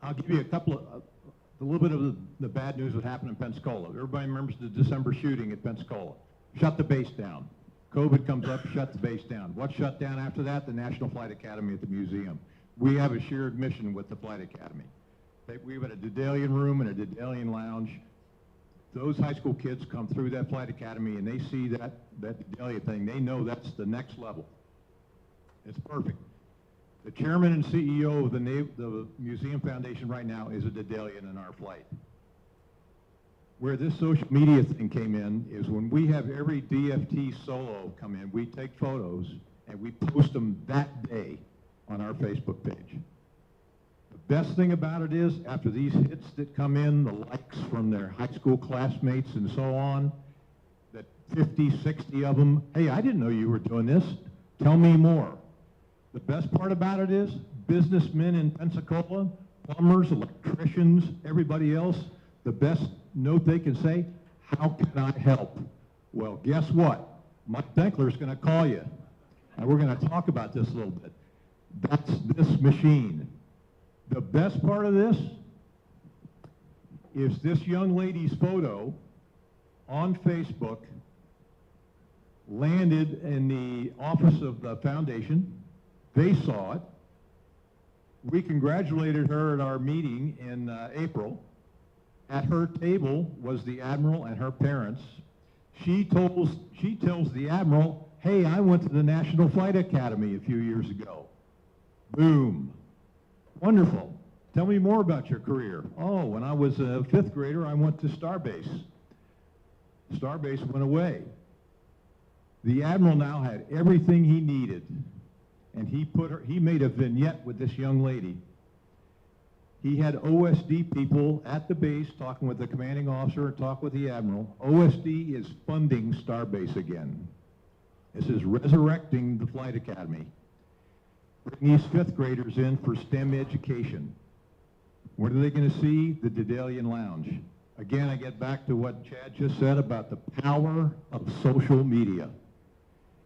I'll give you a little bit of the bad news that happened in Pensacola. Everybody remembers the December shooting at Pensacola. Shut the base down. COVID comes up, shut the base down. What shut down after that? The National Flight Academy at the museum. We have a shared mission with the Flight Academy. We have a Daedalian room and a Daedalian lounge. Those high school kids come through that Flight Academy and they see that Daedalian thing. They know that's the next level. It's perfect. The chairman and CEO of the Museum Foundation right now is a Daedalian in our flight. Where this social media thing came in is when we have every DFT solo come in, we take photos and we post them that day on our Facebook page. The best thing about it is, after these hits that come in, the likes from their high school classmates and so on, that 50, 60 of them, hey, I didn't know you were doing this, tell me more. The best part about it is, businessmen in Pensacola, plumbers, electricians, everybody else, the best note they can say, how can I help? Well, guess what? Mike Denkler's going to call you. And we're going to talk about this a little bit. That's this machine. The best part of this is this young lady's photo on Facebook landed in the office of the foundation. They saw it. We congratulated her at our meeting in April. At her table was the Admiral and her parents. She tells the Admiral, hey, I went to the National Flight Academy a few years ago. Boom. Wonderful. Tell me more about your career. Oh, when I was a 5th grader, I went to Starbase. Starbase went away. The Admiral now had everything he needed. And he made a vignette with this young lady. He had OSD people at the base talking with the commanding officer and talking with the Admiral. OSD is funding Starbase again. This is resurrecting the Flight Academy. Bring these 5th graders in for STEM education. What are they going to see? The Daedalian Lounge. Again, I get back to what Chad just said about the power of social media.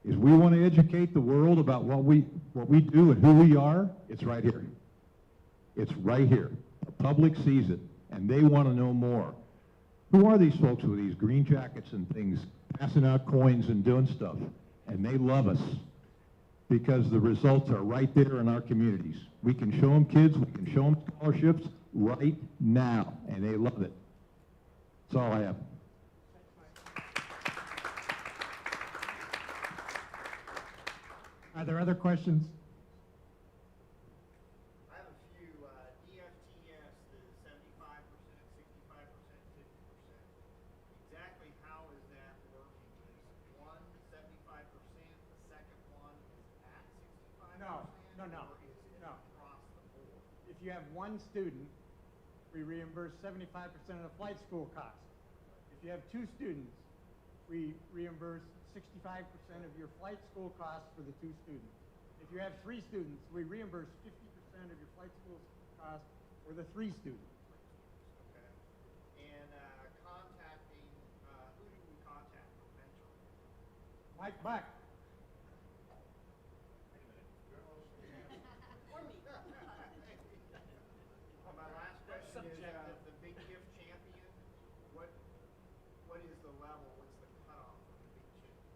Is we want to educate the world about what we do and who we are, it's right here. It's right here. The public sees it, and they want to know more. Who are these folks with these green jackets and things, passing out coins and doing stuff? And they love us because the results are right there in our communities. We can show them kids, we can show them scholarships right now, and they love it. That's all I have. Are there other questions? I have a few. DFTS, the 75%, 65%, 50%. Exactly how is that working? Is one 75%, the second one is at 65%? No. Or is it across the board? If you have one student, we reimburse 75% of the flight school cost. If you have 2 students, we reimburse 65% of your flight school costs for the 2 students. If you have 3 students, we reimburse 50% of your flight school costs for the 3 students. Okay. And contacting, who do we contact for mentoring? Mike Buck. My last question is the big gift champion. What is the level? What's the cutoff for the big champion?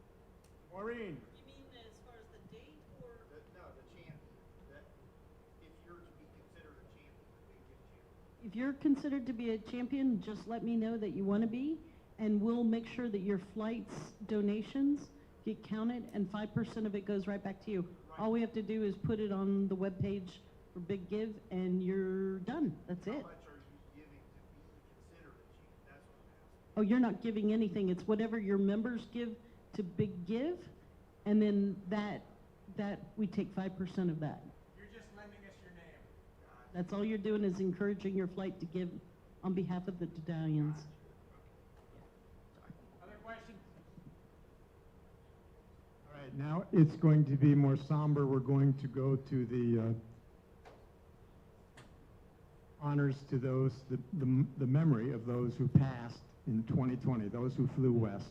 Maureen. You mean as far as the date or? No, the champion. That if you're to be considered a champion, the big gift champion. If you're considered to be a champion, just let me know that you want to be, and we'll make sure that your flight's donations get counted, and 5% of it goes right back to you. Right. All we have to do is put it on the webpage for Big Give, and you're done. That's it. How much are you giving to be considered a champion? That's what I'm asking. Oh, you're not giving anything. It's whatever your members give to Big Give, and then that we take 5% of that. You're just lending us your That's all you're doing is encouraging your flight to give on behalf of the Daedalians. Other questions? All right, now it's going to be more somber. We're going to go to the honors to those, the memory of those who passed in 2020, those who flew west.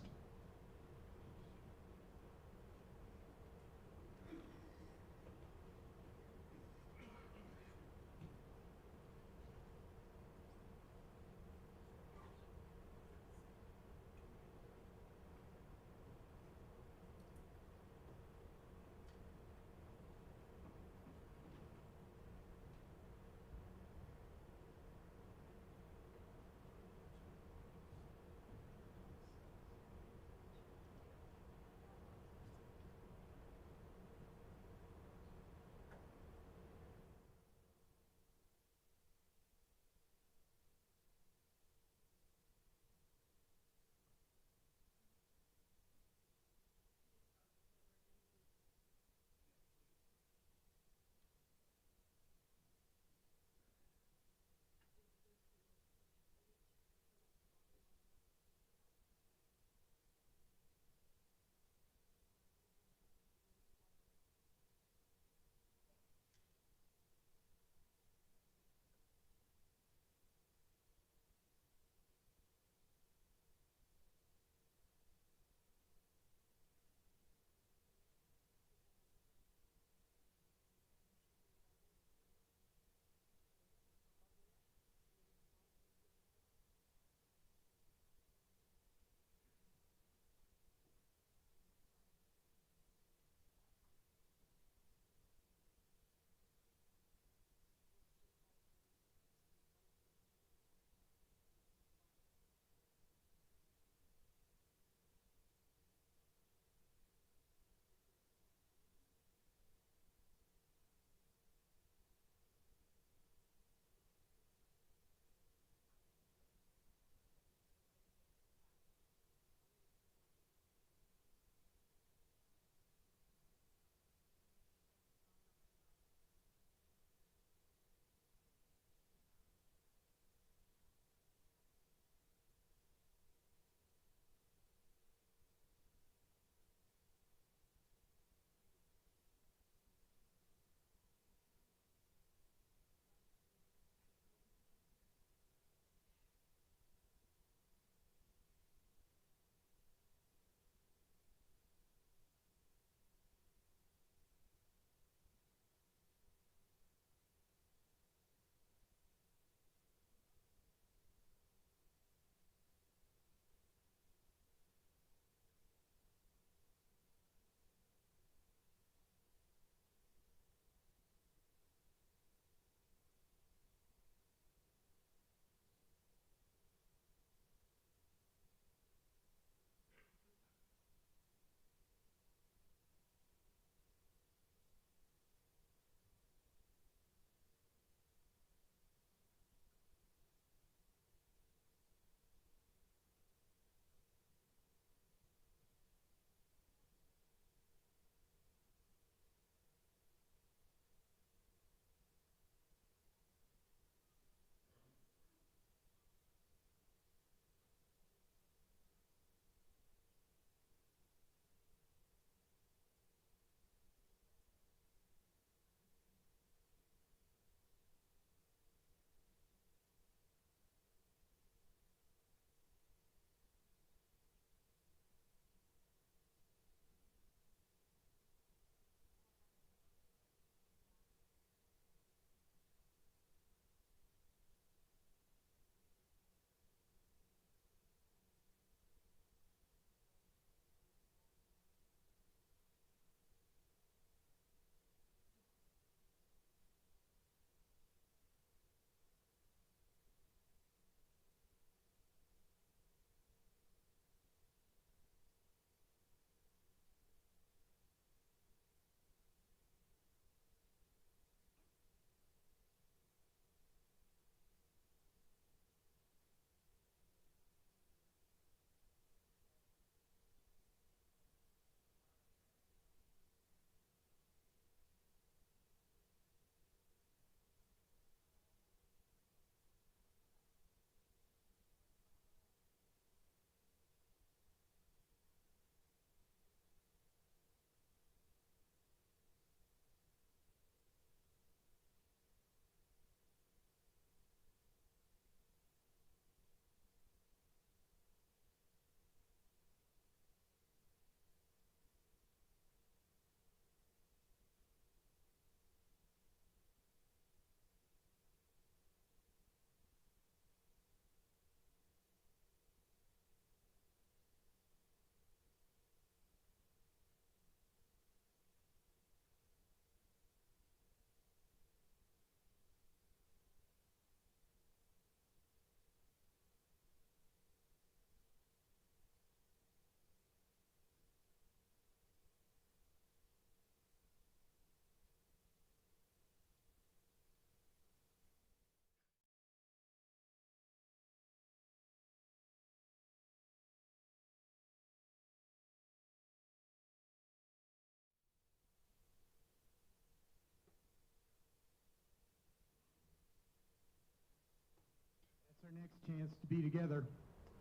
next chance to be together.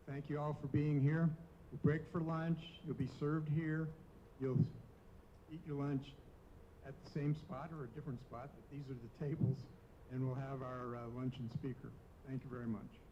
Thank you all for being here. We'll break for lunch. You'll be served here. You'll eat your lunch at the same spot or a different spot, but these are the tables, and we'll have our luncheon speaker. Thank you very much.